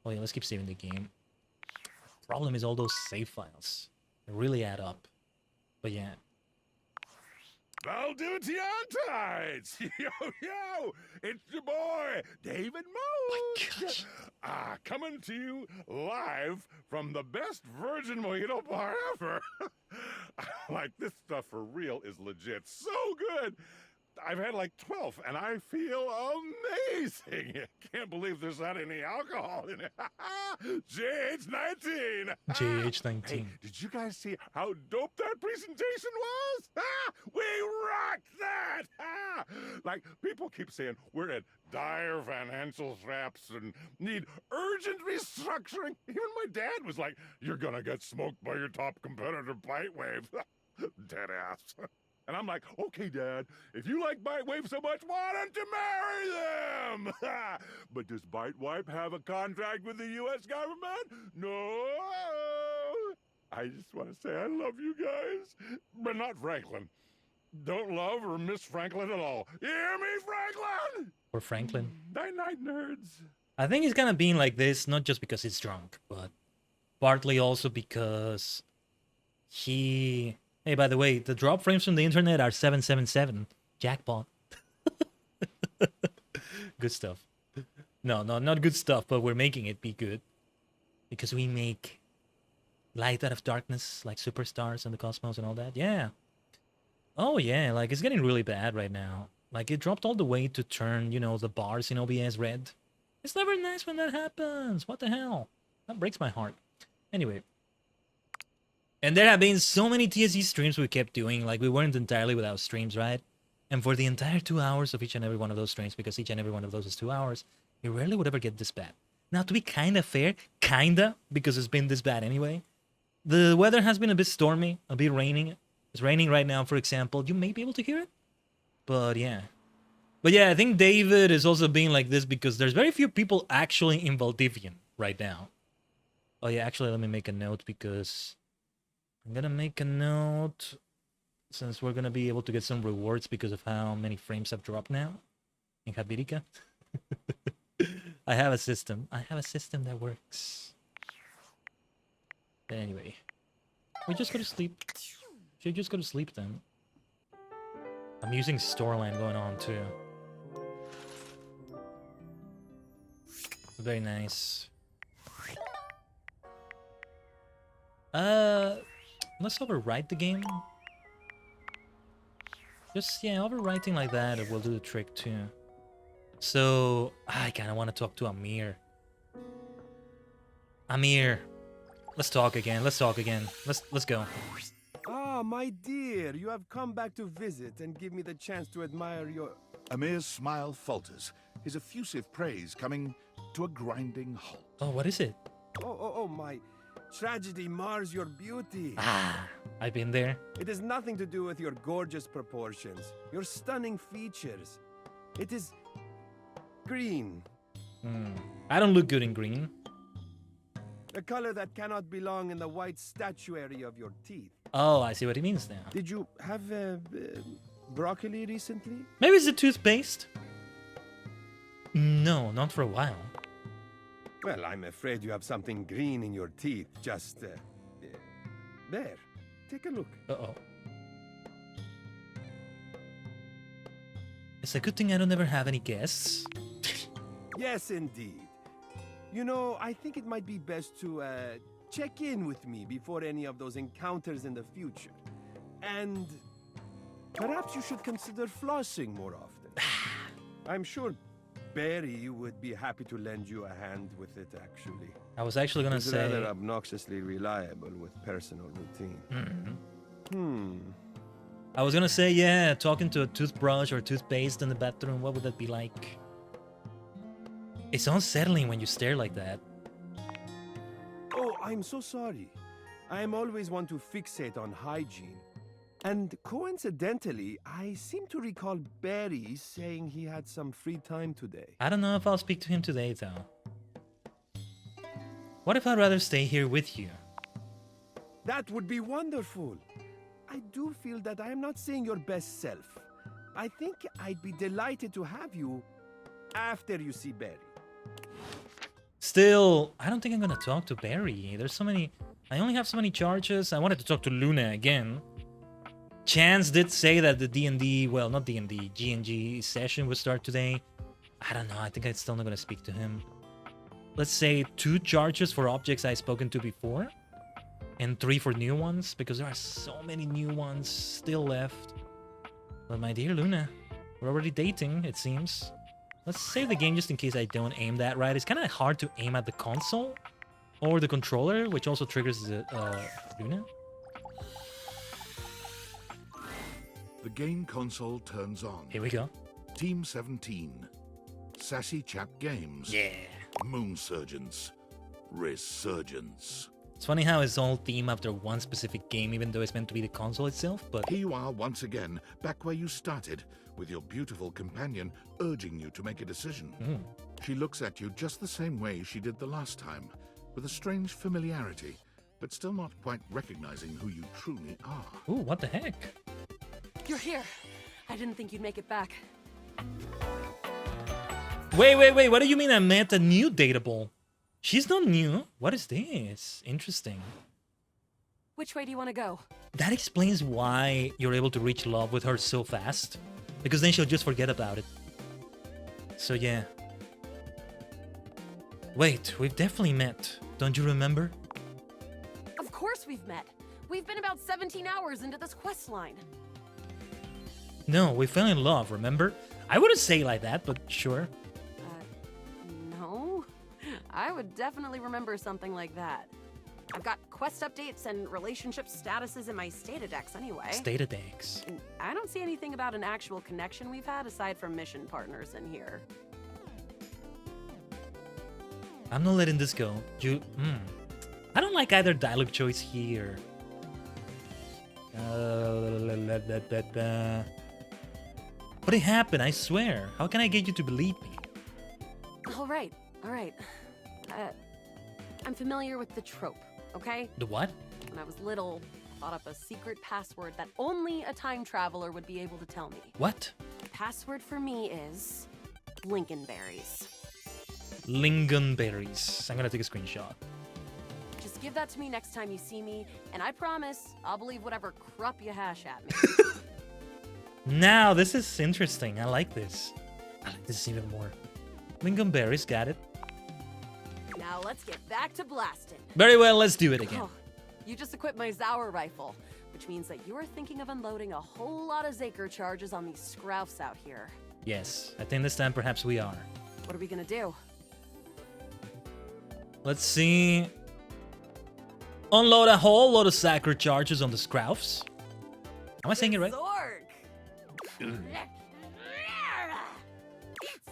Speaker 3: Oh yeah, let's keep saving the game. Problem is all those save files. They really add up. But yeah.
Speaker 6: I'll do it to your tides. Yo, it's your boy, David Moose. Coming to you live from the best virgin mojito bar ever. Like, this stuff for real is legit so good. I've had like 12 and I feel amazing. dang, can't believe there's not any alcohol in it. JH19.
Speaker 3: JH19.
Speaker 6: Hey, did you guys see how dope that presentation was? We rocked that. Like, people keep saying we're at dire financial straps and need urgent restructuring. Even my dad was like, you're gonna get smoked by your top competitor, Bitewave. Dead ass. And I'm like, okay, Dad, if you like Bitewave so much, why don't you marry them? But does Bitewave have a contract with the U.S. government? No. I just want to say I love you guys, but not Franklin. Don't love or miss Franklin at all. You hear me, Franklin?
Speaker 3: Or Franklin.
Speaker 6: Night-night, nerds.
Speaker 3: I think he's kind of being like this, not just because he's drunk, but partly also because he... Hey, by the way, the drop frames from the internet are 777. Jackpot. Good stuff. No, not good stuff, but we're making it be good. Because we make light out of darkness, like superstars and the cosmos and all that. Yeah. Oh, yeah, like, it's getting really bad right now. Like, it dropped all the way to turn, you know, the bars in OBS red. It's never nice when that happens. What the hell? That breaks my heart. Anyway. And there have been so many TSE streams we kept doing, like we weren't entirely without streams, right? And for the entire 2 hours of each and every one of those streams, because each and every one of those is 2 hours, it rarely would ever get this bad. Now, to be kind of fair, kinda, because it's been this bad anyway, the weather has been a bit stormy, a bit raining. It's raining right now, for example. You may be able to hear it, but yeah. But yeah, I think David is also being like this because there's very few people actually in Valdivian right now. Oh yeah, actually, let me make a note because... I'm gonna make a note since we're gonna be able to get some rewards because of how many frames have dropped now in Habirica. I have a system. I have a system that works. Anyway, we just go to sleep. Should just go to sleep then. I'm using Storyline going on too. Very nice. Let's overwrite the game. Just, yeah, overwriting like that, it will do the trick too. So, I kind of want to talk to Amir. Amir, let's talk again. Let's talk again. Let's go.
Speaker 8: Ah, my dear, you have come back to visit and give me the chance to admire your...
Speaker 4: Amir's smile falters, his effusive praise coming to a grinding halt.
Speaker 3: Oh, what is it?
Speaker 8: Oh, my... Tragedy mars your beauty.
Speaker 3: Ah, I've been there.
Speaker 8: It has nothing to do with your gorgeous proportions, your stunning features. It is green.
Speaker 3: I don't look good in green.
Speaker 8: A color that cannot belong in the white statuary of your teeth.
Speaker 3: Oh, I see what he means now.
Speaker 8: Did you have broccoli recently?
Speaker 3: Maybe it's a toothpaste? No, not for a while.
Speaker 8: Well, I'm afraid you have something green in your teeth. Just, there. Take a look.
Speaker 3: Uh-oh. It's a good thing I don't ever have any guests.
Speaker 8: Yes, indeed. You know, I think it might be best to, check in with me before any of those encounters in the future. And perhaps you should consider flossing more often. I'm sure Barry would be happy to lend you a hand with it, actually.
Speaker 3: I was actually gonna
Speaker 8: He's
Speaker 3: say...
Speaker 8: rather obnoxiously reliable with personal routine.
Speaker 3: I was gonna say, yeah, talking to a toothbrush or toothpaste in the bathroom, what would that be like? It's unsettling when you stare like that.
Speaker 8: Oh, I'm so sorry. I am always one to fixate on hygiene. And coincidentally, I seem to recall Barry saying he had some free time today.
Speaker 3: I don't know if I'll speak to him today, though. What if I'd rather stay here with you?
Speaker 8: That would be wonderful. I do feel that I am not seeing your best self. I think I'd be delighted to have you after you see Barry.
Speaker 3: Still, I don't think I'm gonna talk to Barry. There's so many... I only have so many charges. I wanted to talk to Luna again. Chance did say that the D&D, well, not D&D, G&G session would start today. I don't know, I think I'm still not gonna speak to him. Let's say 2 charges for objects I've spoken to before. And 3 for new ones, because there are so many new ones still left. But my dear Luna, we're already dating, it seems. Let's save the game just in case I don't aim that right. It's kind of hard to aim at the console or the controller, which also triggers the Luna.
Speaker 4: The game console turns on.
Speaker 3: Here we go.
Speaker 4: Team 17. Sassy Chap Games.
Speaker 3: Yeah.
Speaker 4: Moonsurgence. Resurgence.
Speaker 3: It's funny how it's all themed after one specific game, even though it's meant to be the console itself, but...
Speaker 4: Here you are once again, back where you started, with your beautiful companion urging you to make a decision. She looks at you just the same way she did the last time, with a strange familiarity, but still not quite recognizing who you truly are.
Speaker 3: Ooh, what the heck?
Speaker 9: You're here. I didn't think you'd make it back.
Speaker 3: Wait, what do you mean I met a new dateable? She's not new. What is this? Interesting.
Speaker 9: Which way do you want to go?
Speaker 3: That explains why you're able to reach love with her so fast. Because then she'll just forget about it. So yeah. Wait, we've definitely met. Don't you remember?
Speaker 9: Of course we've met. We've been about 17 hours into this quest line.
Speaker 3: No, we fell in love, remember? I wouldn't say it like that, but sure.
Speaker 9: No. I would definitely remember something like that. I've got quest updates and relationship statuses in my Statadex anyway.
Speaker 3: Statadex.
Speaker 9: And I don't see anything about an actual connection we've had aside from mission partners in here.
Speaker 3: I'm not letting this go. I don't like either dialogue choice here. But it happened, I swear. How can I get you to believe me?
Speaker 9: All right. I'm familiar with the trope, okay?
Speaker 3: The what?
Speaker 9: When I was little, I thought up a secret password that only a time traveler would be able to tell me.
Speaker 3: What?
Speaker 9: The password for me is Lincolnberries.
Speaker 3: Lingonberries. I'm gonna take a screenshot.
Speaker 9: Just give that to me next time you see me, and I promise I'll believe whatever crap you hash at me.
Speaker 3: Now, this is interesting. I like this. I like this even more. Lingonberries, got it.
Speaker 9: Now let's get back to blasting.
Speaker 3: Very well, let's do it again.
Speaker 9: Oh, you just equipped my Zauer rifle, which means that you are thinking of unloading a whole lot of Zaker charges on these scroufs out here.
Speaker 3: Yes, I think this time perhaps we are.
Speaker 9: What are we gonna do?
Speaker 3: Let's see. Unload a whole lot of sacred charges on the scroufs. Am I saying it right?
Speaker 9: Zork! Eat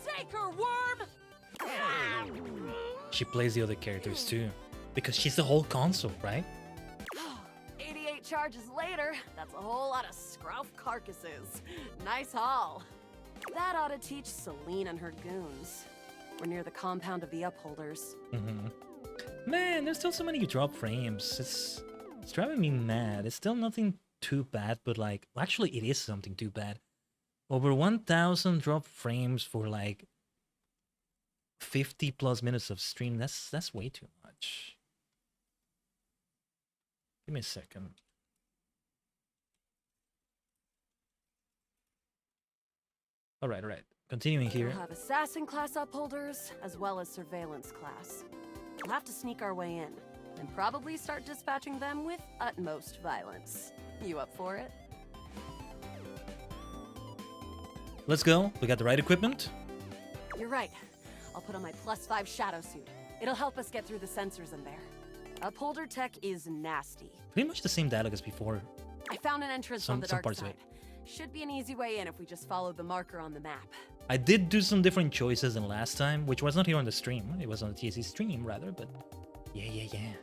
Speaker 9: Zaker, worm!
Speaker 3: She plays the other characters too. Because she's the whole console, right?
Speaker 9: 88 charges later, that's a whole lot of scrouf carcasses. Nice haul. That ought to teach Celine and her goons. We're near the compound of the Upholders.
Speaker 3: Man, there's still so many drop frames. It's driving me mad. It's still nothing too bad, but like, well, actually it is something too bad. Over 1,000 drop frames for like 50 plus minutes of stream. That's way too much. Give me a second. All right. Continuing here.
Speaker 9: We'll have assassin class upholders as well as surveillance class. We'll have to sneak our way in and probably start dispatching them with utmost violence. You up for it?
Speaker 3: Let's go. We got the right equipment.
Speaker 9: You're right. I'll put on my +5 shadow suit. It'll help us get through the sensors in there. Upholder tech is nasty.
Speaker 3: Pretty much the same dialogue as before.
Speaker 9: I found an entrance on the
Speaker 3: some
Speaker 9: dark
Speaker 3: parts of
Speaker 9: side. Should be an easy way in if we just follow the marker on the map.
Speaker 3: I did do some different choices than last time, which was not here on the stream. It was on the TSC stream, rather, but yeah.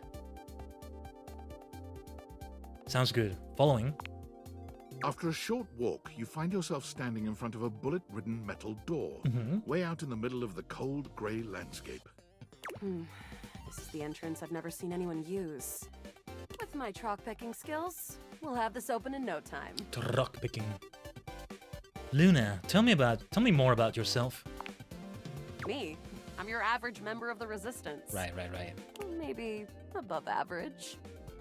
Speaker 3: Sounds good. Following.
Speaker 4: After a short walk, you find yourself standing in front of a bullet-ridden metal door, way out in the middle of the cold, grey landscape.
Speaker 9: This is the entrance I've never seen anyone use. With my chalk-picking skills, we'll have this open in no time.
Speaker 3: Truck picking. Luna, tell me more about yourself.
Speaker 9: Me? I'm your average member of the Resistance.
Speaker 3: Right.
Speaker 9: Maybe above average.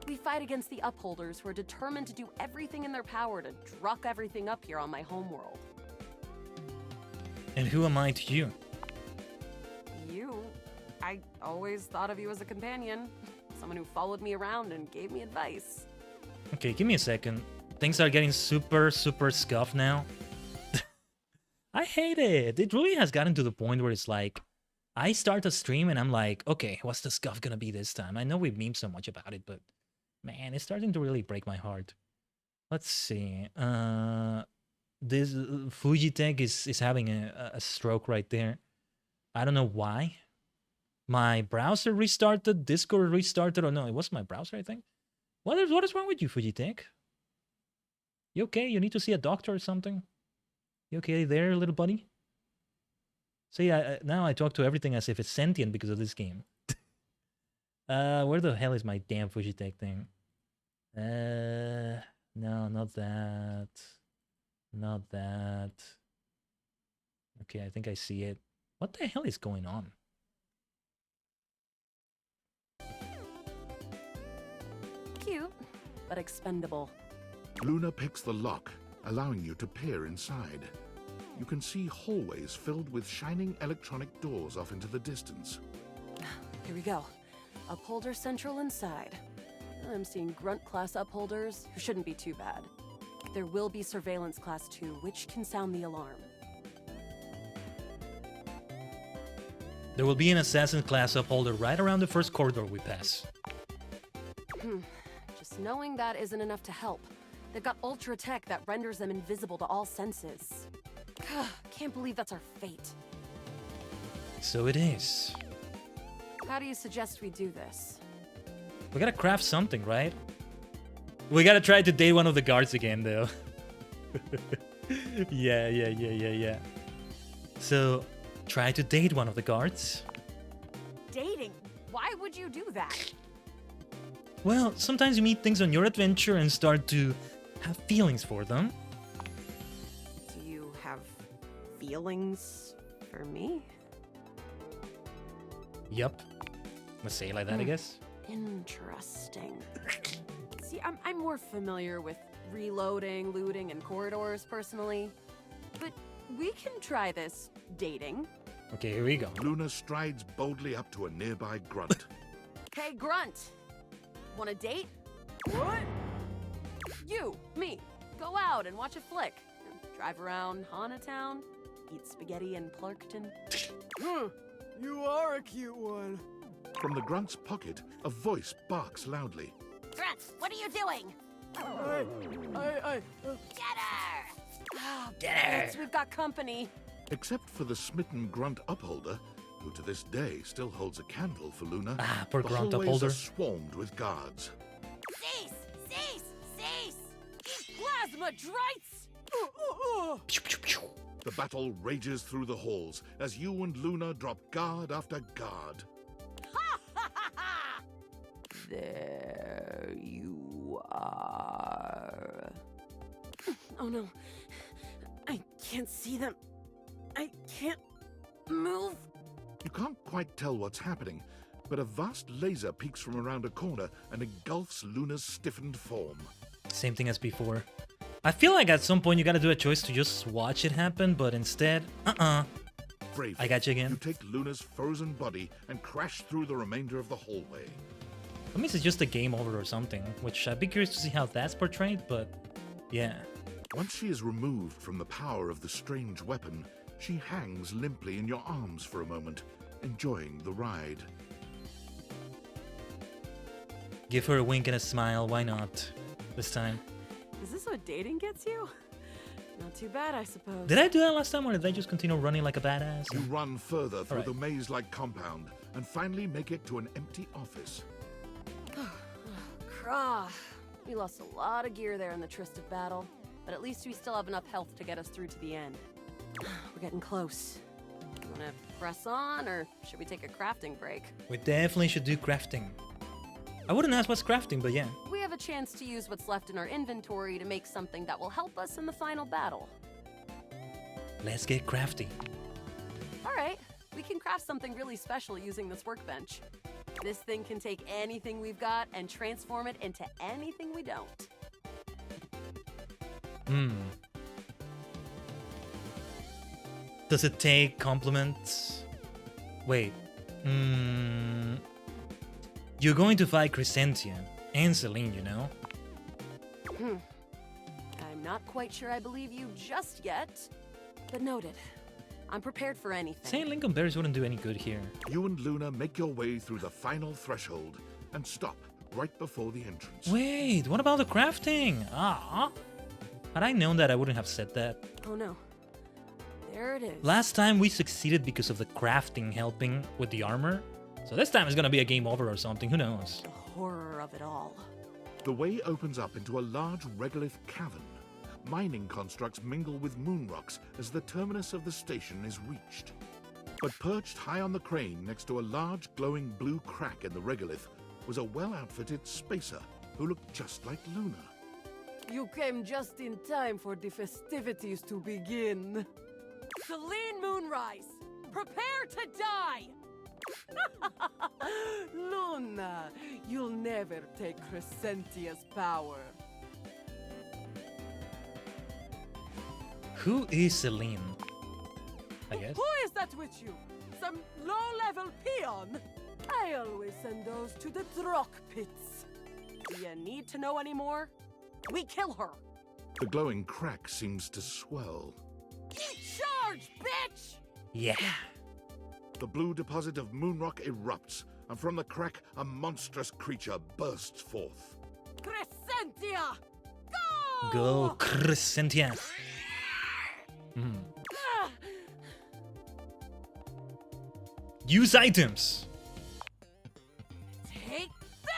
Speaker 9: We fight against the Upholders who are determined to do everything in their power to druck everything up here on my homeworld.
Speaker 3: And who am I to you?
Speaker 9: You? I always thought of you as a companion. Someone who followed me around and gave me advice.
Speaker 3: Okay, give me a second. Things are getting super scuffed now. I hate it. It really has gotten to the point where it's like, I start a stream and I'm like, okay, what's the scuff gonna be this time? I know we've memed so much about it, but man, it's starting to really break my heart. Let's see. This Fujitech is having a stroke right there. I don't know why. My browser restarted, Discord restarted, or no, it was my browser, I think. What is wrong with you, Fujitech? You okay? You need to see a doctor or something? You okay there, little buddy? See, now I talk to everything as if it's sentient because of this game. Where the hell is my damn Fujitech thing? No, not that. Not that. Okay, I think I see it. What the hell is going on?
Speaker 9: Cute, but expendable.
Speaker 4: Luna picks the lock, allowing you to peer inside. You can see hallways filled with shining electronic doors off into the distance.
Speaker 9: Here we go. Upholder Central inside. I'm seeing Grunt class upholders, who shouldn't be too bad. There will be Surveillance class 2, which can sound the alarm.
Speaker 3: There will be an Assassin class upholder right around the first corridor we pass.
Speaker 9: Just knowing that isn't enough to help. They've got ultra tech that renders them invisible to all senses. Can't believe that's our fate.
Speaker 3: So it is.
Speaker 9: How do you suggest we do this?
Speaker 3: We gotta craft something, right? We gotta try to date one of the guards again, though. Yeah. So, try to date one of the guards.
Speaker 9: Dating? Why would you do that?
Speaker 3: Well, sometimes you meet things on your adventure and start to have feelings for them.
Speaker 9: Do you have feelings for me?
Speaker 3: Yup. Let's say it like that, I guess.
Speaker 9: Interesting. See, I'm more familiar with reloading, looting, and corridors personally. But we can try this dating.
Speaker 3: Okay, here we go.
Speaker 4: Luna strides boldly up to a nearby grunt.
Speaker 9: Hey, Grunt! Want a date? What? You, me, go out and watch a flick. Drive around Hanatown, eat spaghetti in Plurkton.
Speaker 10: You are a cute one.
Speaker 4: From the grunt's pocket, a voice barks loudly.
Speaker 1: Grunt, what are you doing?
Speaker 9: Get her! Oh, get her! We've got company.
Speaker 4: Except for the smitten grunt upholder, who to this day still holds a candle for Luna.
Speaker 3: Ah, poor
Speaker 4: the
Speaker 3: grunt
Speaker 4: hallways
Speaker 3: upholder.
Speaker 4: are swarmed with guards.
Speaker 1: Cease!
Speaker 9: These plasma drites!
Speaker 4: The battle rages through the halls as you and Luna drop guard after guard.
Speaker 9: There you are. Oh no. I can't see them. I can't move.
Speaker 4: You can't quite tell what's happening, but a vast laser peeks from around a corner and engulfs Luna's stiffened form.
Speaker 3: Same thing as before. I feel like at some point you gotta do a choice to just watch it happen, but instead,
Speaker 4: Bravely,
Speaker 3: I got you again.
Speaker 4: You take Luna's frozen body and crash through the remainder of the hallway.
Speaker 3: That means it's just a game over or something, which I'd be curious to see how that's portrayed, but yeah.
Speaker 4: Once she is removed from the power of the strange weapon, she hangs limply in your arms for a moment, enjoying the ride.
Speaker 3: Give her a wink and a smile, why not? This time.
Speaker 9: Is this what dating gets you? Not too bad, I suppose.
Speaker 3: Did I do that last time, or did I just continue running like a badass?
Speaker 4: You run further through
Speaker 3: Alright.
Speaker 4: the maze-like compound and finally make it to an empty office.
Speaker 9: Krah. We lost a lot of gear there in the tryst of battle, but at least we still have enough health to get us through to the end. We're getting close. You wanna press on, or should we take a crafting break?
Speaker 3: We definitely should do crafting. I wouldn't ask what's crafting, but yeah.
Speaker 9: We have a chance to use what's left in our inventory to make something that will help us in the final battle.
Speaker 3: Let's get crafty.
Speaker 9: Alright, we can craft something really special using this workbench. This thing can take anything we've got and transform it into anything we don't.
Speaker 3: Does it take compliments? Wait. You're going to fight Crescentia and Celine, you know?
Speaker 9: I'm not quite sure I believe you just yet. But noted. I'm prepared for anything.
Speaker 3: Saying lingonberries wouldn't do any good here.
Speaker 4: You and Luna make your way through the final threshold and stop right before the entrance.
Speaker 3: Wait, what about the crafting? Ah. Had I known that, I wouldn't have said that.
Speaker 9: Oh no. There it is.
Speaker 3: Last time we succeeded because of the crafting helping with the armor. So this time it's gonna be a game over or something, who knows?
Speaker 9: The horror of it all.
Speaker 4: The way opens up into a large regolith cavern. Mining constructs mingle with moon rocks as the terminus of the station is reached. But perched high on the crane next to a large glowing blue crack in the regolith was a well-outfitted spacer who looked just like Luna.
Speaker 10: You came just in time for the festivities to begin.
Speaker 9: Celine Moonrise, prepare to die!
Speaker 10: Luna, you'll never take Crescentia's power.
Speaker 3: Who is Celine? I guess.
Speaker 10: Who is that with you? Some low-level peon? I always send those to the Drock pits.
Speaker 9: Do you need to know any more? We kill her!
Speaker 4: The glowing crack seems to swell.
Speaker 10: Charge, bitch!
Speaker 3: Yeah.
Speaker 4: The blue deposit of moonrock erupts, and from the crack, a monstrous creature bursts forth.
Speaker 10: Crescentia! Go!
Speaker 3: Go, Crescentia. Use items.
Speaker 10: Take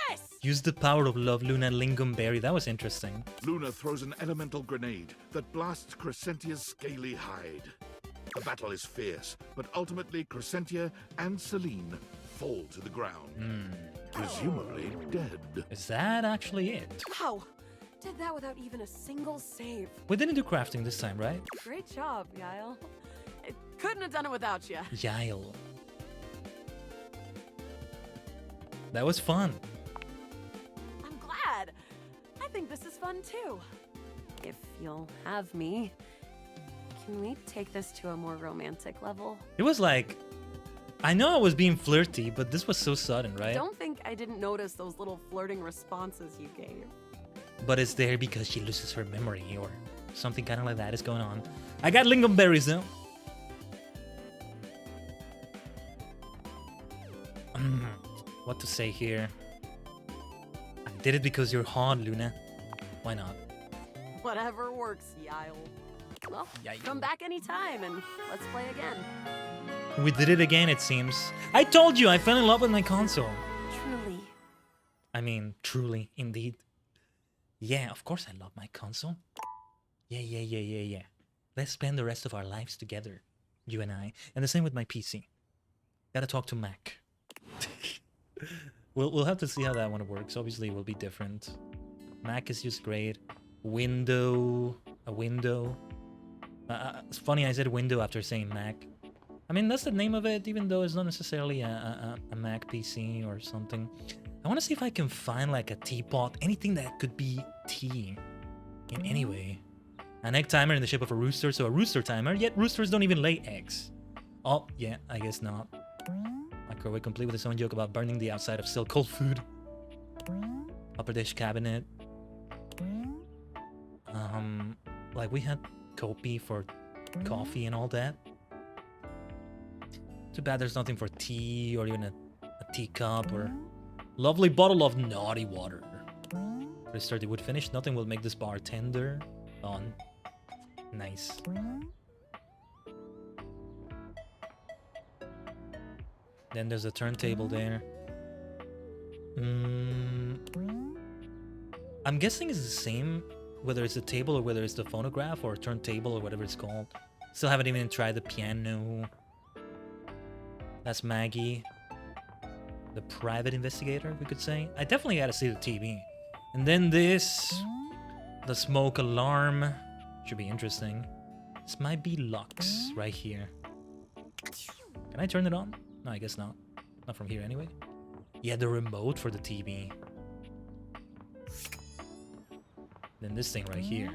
Speaker 10: this!
Speaker 3: Use the power of love, Luna Lingonberry. That was interesting.
Speaker 4: Luna throws an elemental grenade that blasts Crescentia's scaly hide. The battle is fierce, but ultimately Crescentia and Celine fall to the ground, presumably dead.
Speaker 3: Is that actually it?
Speaker 9: Wow! Did that without even a single save.
Speaker 3: We didn't do crafting this time, right?
Speaker 9: Great job, Yael. I couldn't have done it without you.
Speaker 3: Yael. That was fun.
Speaker 9: I'm glad. I think this is fun too. If you'll have me, can we take this to a more romantic level?
Speaker 3: It was like, I know I was being flirty, but this was so sudden, right?
Speaker 9: Don't think I didn't notice those little flirting responses you gave.
Speaker 3: But it's there because she loses her memory or something kind of like that is going on. I got lingonberries though. What to say here? I did it because you're hot, Luna. Why not?
Speaker 9: Whatever works, Yael. Well, come back anytime and let's play again.
Speaker 3: We did it again, it seems. I told you I fell in love with my console.
Speaker 9: Truly.
Speaker 3: I mean, truly, indeed. Yeah, of course I love my console. Yeah. Let's spend the rest of our lives together, you and I. And the same with my PC. Gotta talk to Mac. We'll have to see how that one works. Obviously, it will be different. Mac is just great. A window. It's funny I said window after saying Mac. I mean, that's the name of it, even though it's not necessarily a Mac PC or something. I want to see if I can find like a teapot, anything that could be tea in any way. An egg timer in the shape of a rooster, so a rooster timer, yet roosters don't even lay eggs. Oh, yeah, I guess not. Microwave complete with its own joke about burning the outside of still cold food. Upper dish cabinet. Like we had Kopi for coffee and all that. Too bad there's nothing for tea or even a teacup or lovely bottle of naughty water. Pretty sturdy wood finish. Nothing will make this bar tender. On. Nice. Then there's a turntable there. I'm guessing it's the same whether it's a table or whether it's the phonograph or turntable or whatever it's called. Still haven't even tried the piano. That's Maggie. The private investigator, we could say. I definitely gotta see the TV. And then this. The smoke alarm. Should be interesting. This might be Lux right here. Can I turn it on? No, I guess not. Not from here anyway. Yeah, the remote for the TV. Then this thing right here.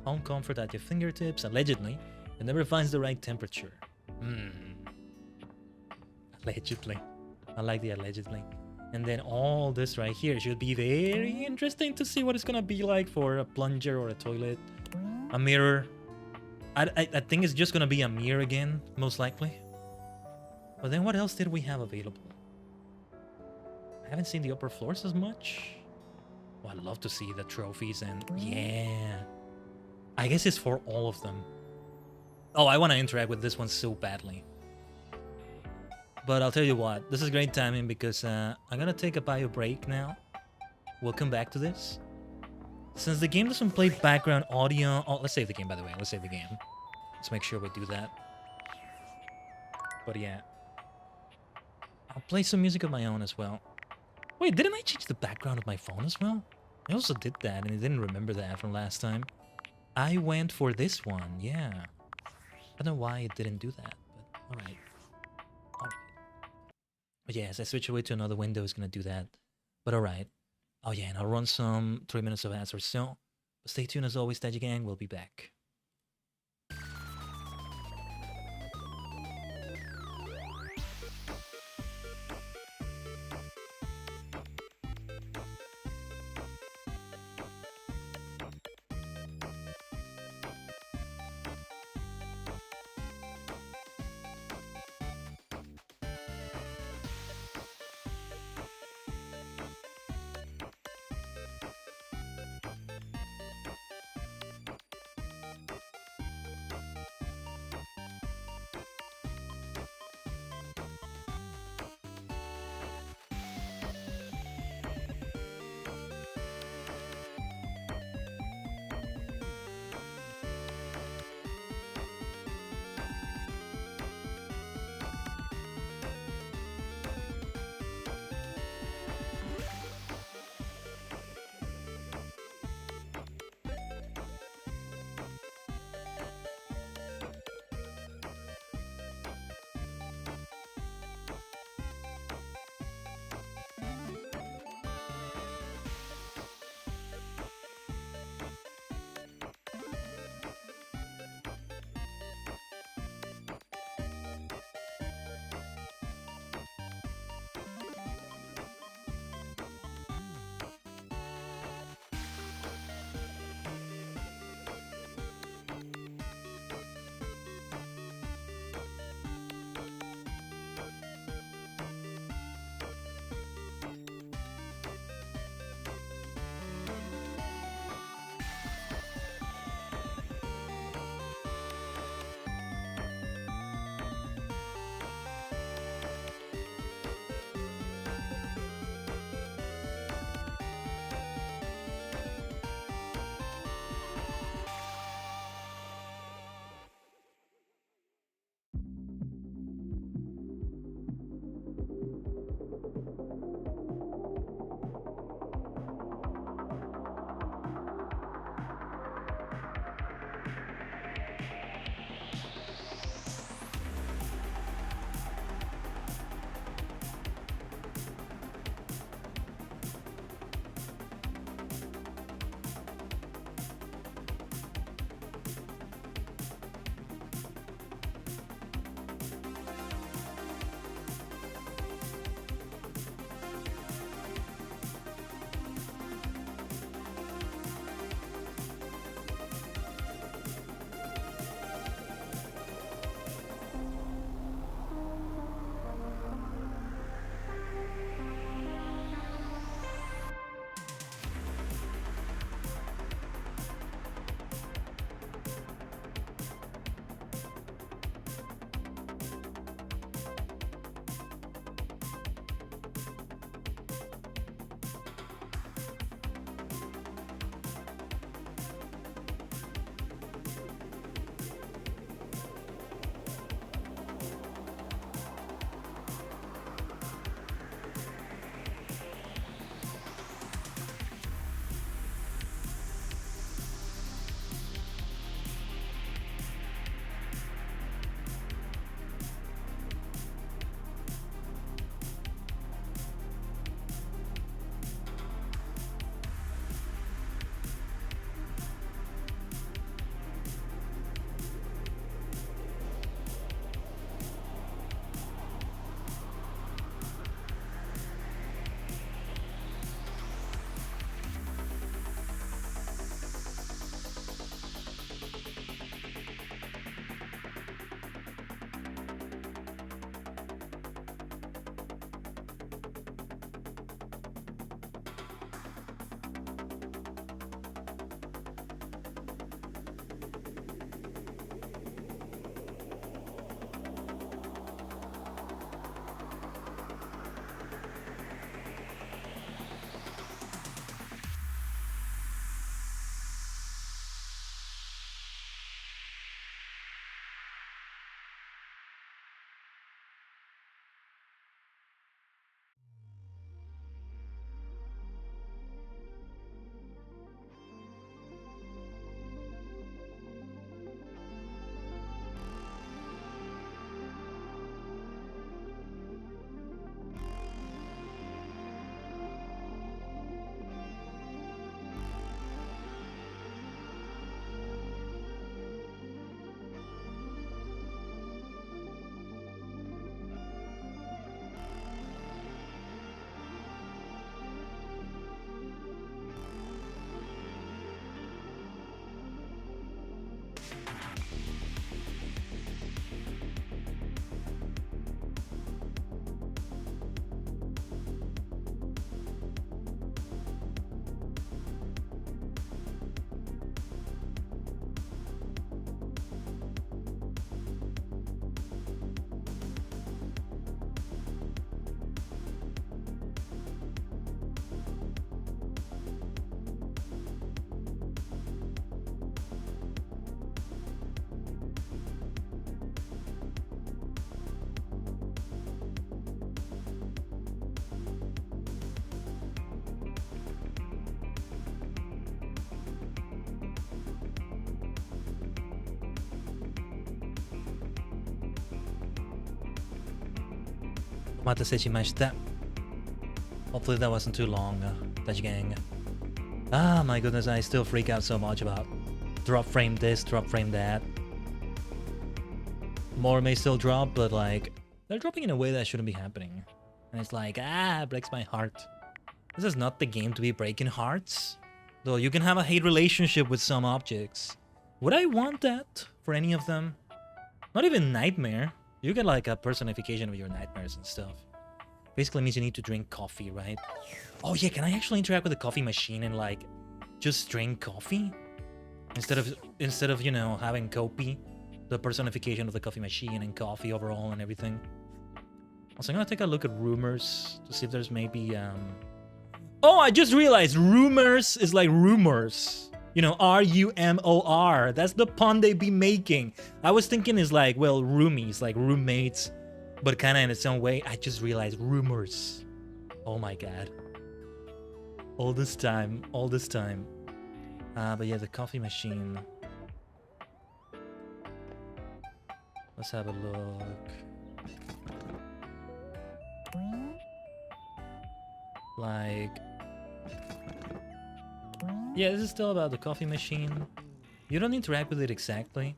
Speaker 3: Home comfort at your fingertips, allegedly. It never finds the right temperature. Allegedly. I like the allegedly. And then all this right here should be very interesting to see what it's gonna be like for a plunger or a toilet. A mirror. I think it's just gonna be a mirror again, most likely. But then what else did we have available? I haven't seen the upper floors as much. Oh, I'd love to see the trophies and yeah. I guess it's for all of them. Oh, I want to interact with this one so badly. But I'll tell you what, this is great timing because I'm gonna take a bio break now. We'll come back to this. Since the game doesn't play background audio... Oh, let's save the game, by the way. Let's save the game. Let's make sure we do that. But yeah. I'll play some music of my own as well. Wait, didn't I change the background of my phone as well? I also did that, and I didn't remember that from last time. I went for this one, yeah. I don't know why it didn't do that, but alright. Alright. But yes, I switch away to another window is gonna do that. But alright. Oh yeah, and I'll run some 3 minutes of ads or so. But stay tuned as always, Daddy Gang. We'll be back. Omatase Hopefully that wasn't too long, Dachi gang. Ah, my goodness, I still freak out so much about drop frame this, drop frame that. More may still drop, but like, they're dropping in a way that shouldn't be happening. And it's like, it breaks my heart. This is not the game to be breaking hearts. Though you can have a hate relationship with some objects. Would I want that for any of them? Not even nightmare. You get like a personification of your nightmares and stuff. Basically means you need to drink coffee, right? Oh yeah, can I actually interact with the coffee machine and like just drink coffee? Instead of, you know, having Kopi, the personification of the coffee machine and coffee overall and everything. Also, I'm gonna take a look at rumors to see if there's maybe Oh, I just realized rumors is like rumors. You know, R-U-M-O-R. That's the pun they be making. I was thinking is like, well, roomies, like roommates, but kind of in its own way. I just realized rumors. Oh my god. All this time. But yeah, the coffee machine. Let's have a look. Like... Yeah, this is still about the coffee machine. You don't interact with it exactly.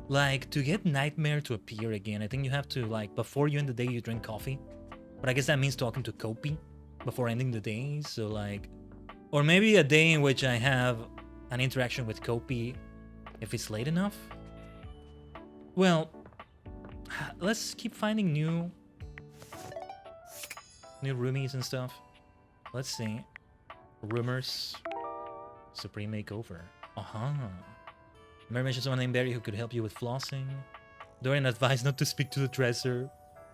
Speaker 3: Like, to get Nightmare to appear again, I think you have to, like, before you end the day, you drink coffee. But I guess that means talking to Kopi before ending the day, so like... Or maybe a day in which I have an interaction with Kopi if it's late enough. Well, let's keep finding new roomies and stuff. Let's see. Rumors. Supreme Makeover. Remember mentioned someone named Barry who could help you with flossing. Dorian advised not to speak to the dresser.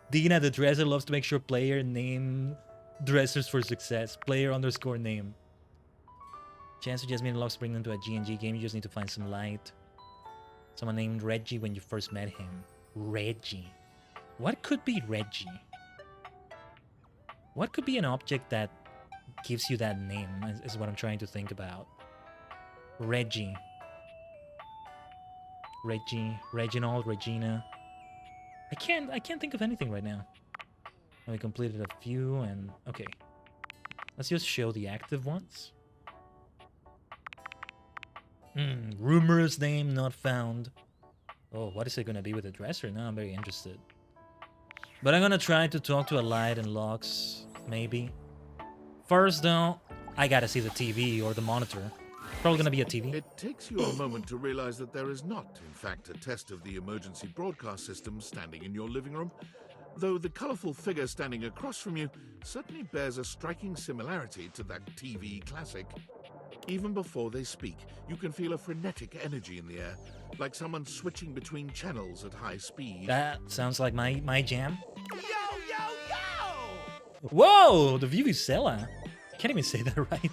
Speaker 3: Dina, the dresser, loves to make sure player name dressers for success. Player_name. Chance suggests me loves to bring them to a G&G game. You just need to find some light. Someone named Reggie when you first met him. Reggie. What could be Reggie? What could be an object that gives you that name is what I'm trying to think about. Reggie. Reginald, Regina. I can't think of anything right now. And we completed a few and okay. Let's just show the active ones. Rumors name not found. Oh, what is it gonna be with the dresser? Now I'm very interested. But I'm gonna try to talk to a light and locks, maybe. First though, I gotta see the TV or the monitor. Probably gonna be a TV.
Speaker 4: It takes you a moment to realize that there is not, in fact, a test of the emergency broadcast system standing in your living room, though the colourful figure standing across from you certainly bears a striking similarity to that TV classic. Even before they speak, you can feel a frenetic energy in the air, like someone switching between channels at high speed.
Speaker 3: That sounds like my jam.
Speaker 8: Yo, yo, yo!
Speaker 3: Whoa, the Vuvuzela. Can't even say that right.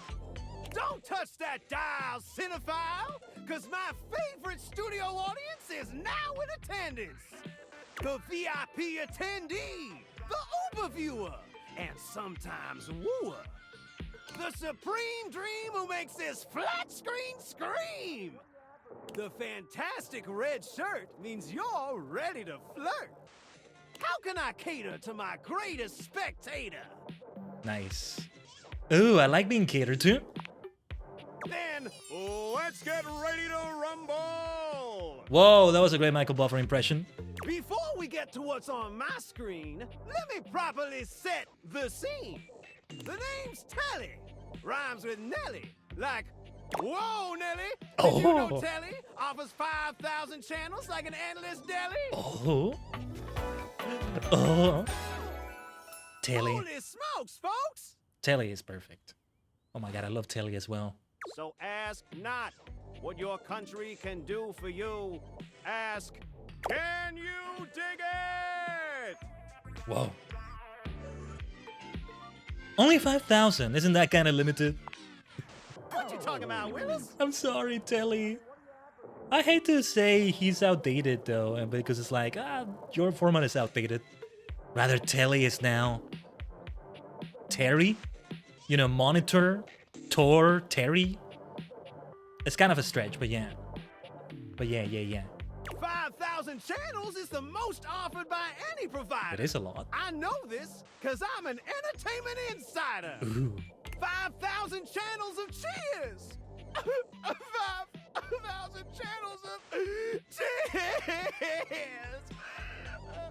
Speaker 8: Don't touch that dial, cinephile, because my favorite studio audience is now in attendance. The VIP attendee, the Uber viewer, and sometimes wooer. The supreme dream who makes this flat screen scream. The fantastic red shirt means you're ready to flirt. How can I cater to my greatest spectator?
Speaker 3: Nice. Ooh, I like being catered to.
Speaker 8: Then let's get ready to rumble!
Speaker 3: Whoa, that was a great Michael Buffer impression.
Speaker 8: Before we get to what's on my screen, let me properly set the scene. The name's Telly. Rhymes with Nelly. Like, whoa, Nelly! Did you know Telly offers 5,000 channels like an endless deli?
Speaker 3: Telly.
Speaker 8: Holy smokes, folks!
Speaker 3: Telly is perfect. Oh my god, I love Telly as well.
Speaker 8: So ask not what your country can do for you. Ask, can you dig it?
Speaker 3: Whoa. Only 5,000. Isn't that kind of limited?
Speaker 8: What you talking about, Willis?
Speaker 3: I'm sorry, Telly. I hate to say he's outdated though, because it's like, your format is outdated. Rather, Telly is now Terry. You know, monitor, Tor, Terry. It's kind of a stretch, but yeah. But yeah.
Speaker 8: 5,000 channels is the most offered by any provider.
Speaker 3: It is a lot.
Speaker 8: I know this because I'm an entertainment insider.
Speaker 3: Ooh.
Speaker 8: 5,000 channels of cheers. 5,000 channels of cheers.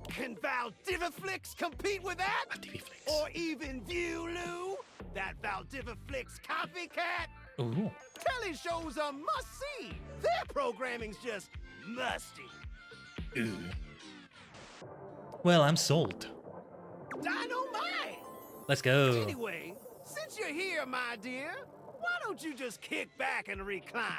Speaker 8: Can Valdiviflix compete with that?
Speaker 3: Valdiviflix.
Speaker 8: Or even Viewloo? That Valdiviflix copycat?
Speaker 3: Ooh.
Speaker 8: Telly shows are must-see. Their programming's just musty.
Speaker 3: Ooh. Well, I'm sold.
Speaker 8: Dynamite!
Speaker 3: Let's go.
Speaker 8: Anyway, since you're here, my dear, why don't you just kick back and recline?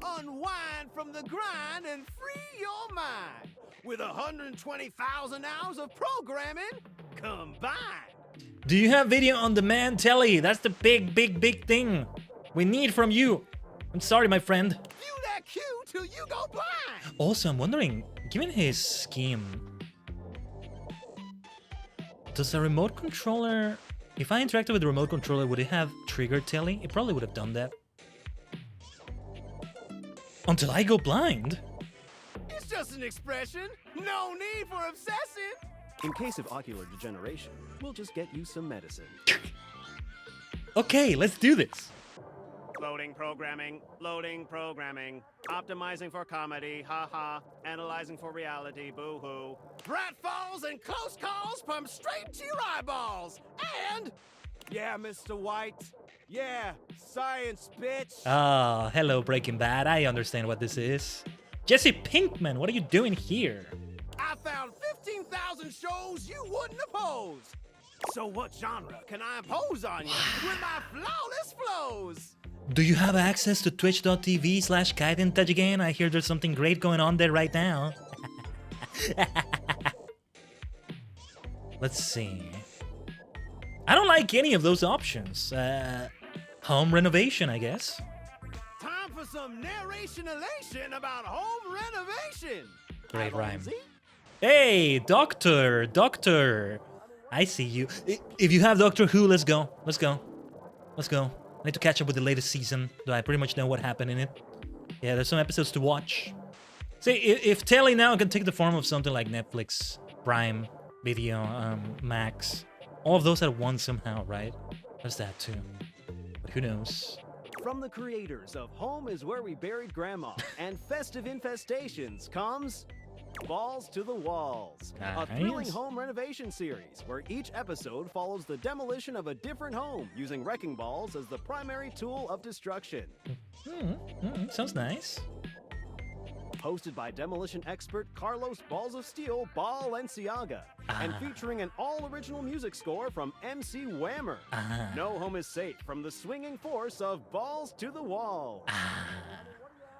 Speaker 8: Unwind from the grind and free your mind with 120,000 hours of programming combined.
Speaker 3: Do you have video on demand telly? That's the big thing we need from you. I'm sorry, my friend.
Speaker 8: View that cue till you go blind.
Speaker 3: Also, I'm wondering, given his scheme, does a remote controller... If I interacted with the remote controller, would it have triggered telly? It probably would have done that. Until I go blind?
Speaker 8: It's just an expression. No need for obsessing.
Speaker 11: In case of ocular degeneration, we'll just get you some medicine.
Speaker 3: Okay, let's do this.
Speaker 12: Loading programming, optimizing for comedy, haha, analyzing for reality, boo-hoo.
Speaker 8: Pratfalls and close calls from straight to your eyeballs. And, yeah, Mr. White. Yeah, science, bitch.
Speaker 3: Ah, hello, Breaking Bad. I understand what this is. Jesse Pinkman, what are you doing here?
Speaker 8: I found 15,000 shows you wouldn't oppose. So what genre can I impose on you with my flawless flows?
Speaker 3: Do you have access to twitch.tv/Khaiden again? I hear there's something great going on there right now. Let's see. I don't like any of those options. Home renovation, I guess.
Speaker 8: Time for some narration elation about home renovation.
Speaker 3: Great rhyme. Hey, Doctor. I see you. If you have Doctor Who, let's go. I need to catch up with the latest season, though I pretty much know what happened in it. Yeah, there's some episodes to watch. See, if telly now can take the form of something like Netflix, Prime, Video, Max, all of those at once somehow, right? There's that too. But who knows?
Speaker 11: From the creators of Home is Where We Buried Grandma and Festive Infestations comes Balls to the Walls, a thrilling home renovation series where each episode follows the demolition of a different home using wrecking balls as the primary tool of destruction.
Speaker 3: Sounds nice.
Speaker 11: Hosted by demolition expert Carlos Balls of Steel Balenciaga, and featuring an all-original music score from MC Whammer. No home is safe from the swinging force of Balls to the Wall.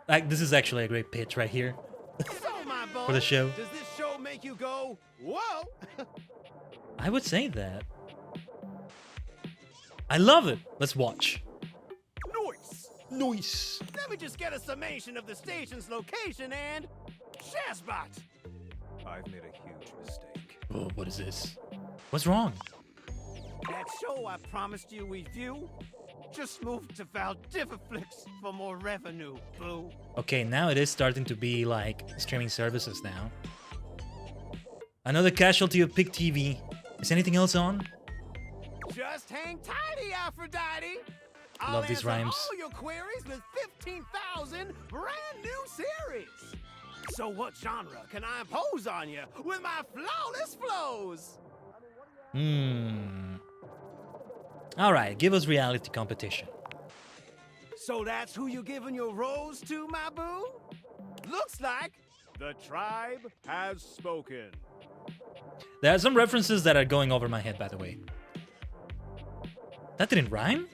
Speaker 3: Like, this is actually a great pitch right here.
Speaker 8: So, my boy,
Speaker 3: For the show.
Speaker 8: Does this show make you go, whoa?
Speaker 3: I would say that. I love it. Let's watch. Nice.
Speaker 8: Let me just get a summation of the station's location and Shazbot.
Speaker 13: I've made a huge mistake.
Speaker 3: Oh, what is this? What's wrong?
Speaker 8: That show I promised you we'd view just moved to Valdiviflix for more revenue, boo.
Speaker 3: Okay, now it is starting to be like streaming services now. Another casualty of Pig TV. Is anything else on?
Speaker 8: Just hang tighty, Aphrodite.
Speaker 3: Love these rhymes.
Speaker 8: All your queries with 15,000 brand new series. So what genre can I impose on you with my flawless flows?
Speaker 3: Alright, give us reality competition.
Speaker 8: So that's who you giving your rose to, my boo? Looks like
Speaker 11: The tribe has spoken.
Speaker 3: There are some references that are going over my head, by the way. That didn't rhyme?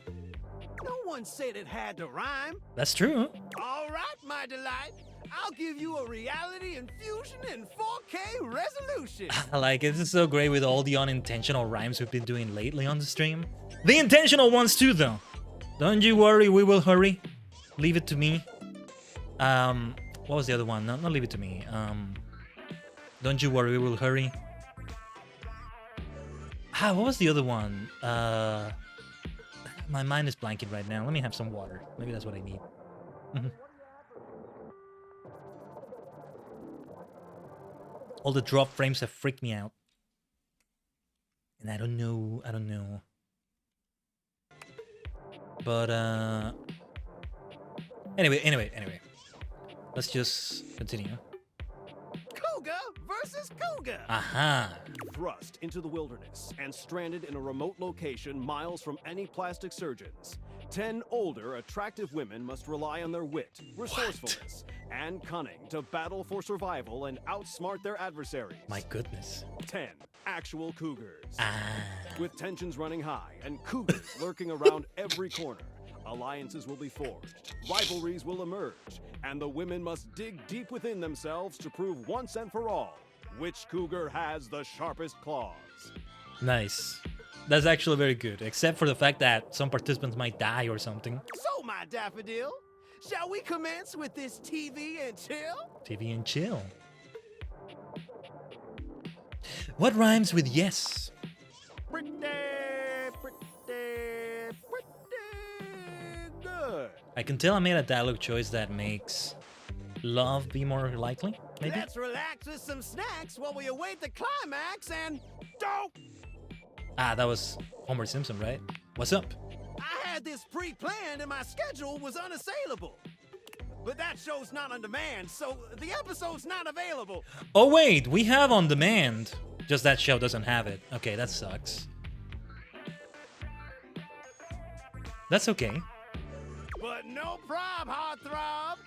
Speaker 8: no one said it had to rhyme.
Speaker 3: That's true.
Speaker 8: All right, my delight. I'll give you a reality infusion in 4K resolution.
Speaker 3: I like it. This is so great with all the unintentional rhymes we've been doing lately on the stream. The intentional ones too, though. Don't you worry, we will hurry. Leave it to me. What was the other one? No, not leave it to me. Don't you worry, we will hurry. What was the other one? My mind is blanking right now. Let me have some water. Maybe that's what I need. All the drop frames have freaked me out. And I don't know. But anyway. Let's just continue.
Speaker 11: Cougar versus Cougar!
Speaker 3: Aha!
Speaker 11: Thrust into the wilderness and stranded in a remote location miles from any plastic surgeons. 10 older, attractive women must rely on their wit, resourcefulness, and cunning to battle for survival and outsmart their adversaries.
Speaker 3: My goodness.
Speaker 11: 10 actual cougars.
Speaker 3: Ah.
Speaker 11: With tensions running high and cougars lurking around every corner, alliances will be forged, rivalries will emerge, and the women must dig deep within themselves to prove once and for all which cougar has the sharpest claws.
Speaker 3: Nice. That's actually very good, except for the fact that some participants might die or something.
Speaker 11: So, my daffodil, shall we commence with this TV and chill?
Speaker 3: TV and chill. What rhymes with yes?
Speaker 11: Pretty good.
Speaker 3: I can tell I made a dialogue choice that makes love be more likely, maybe?
Speaker 11: Let's relax with some snacks while we await the climax and don't.
Speaker 3: Ah, that was Homer Simpson, right? What's up?
Speaker 11: I had this pre-planned and my schedule was unassailable. But that show's not on demand, so the episode's not available.
Speaker 3: Oh wait, we have on demand. Just that show doesn't have it. Okay, that sucks. That's okay.
Speaker 11: But no prob, heartthrob.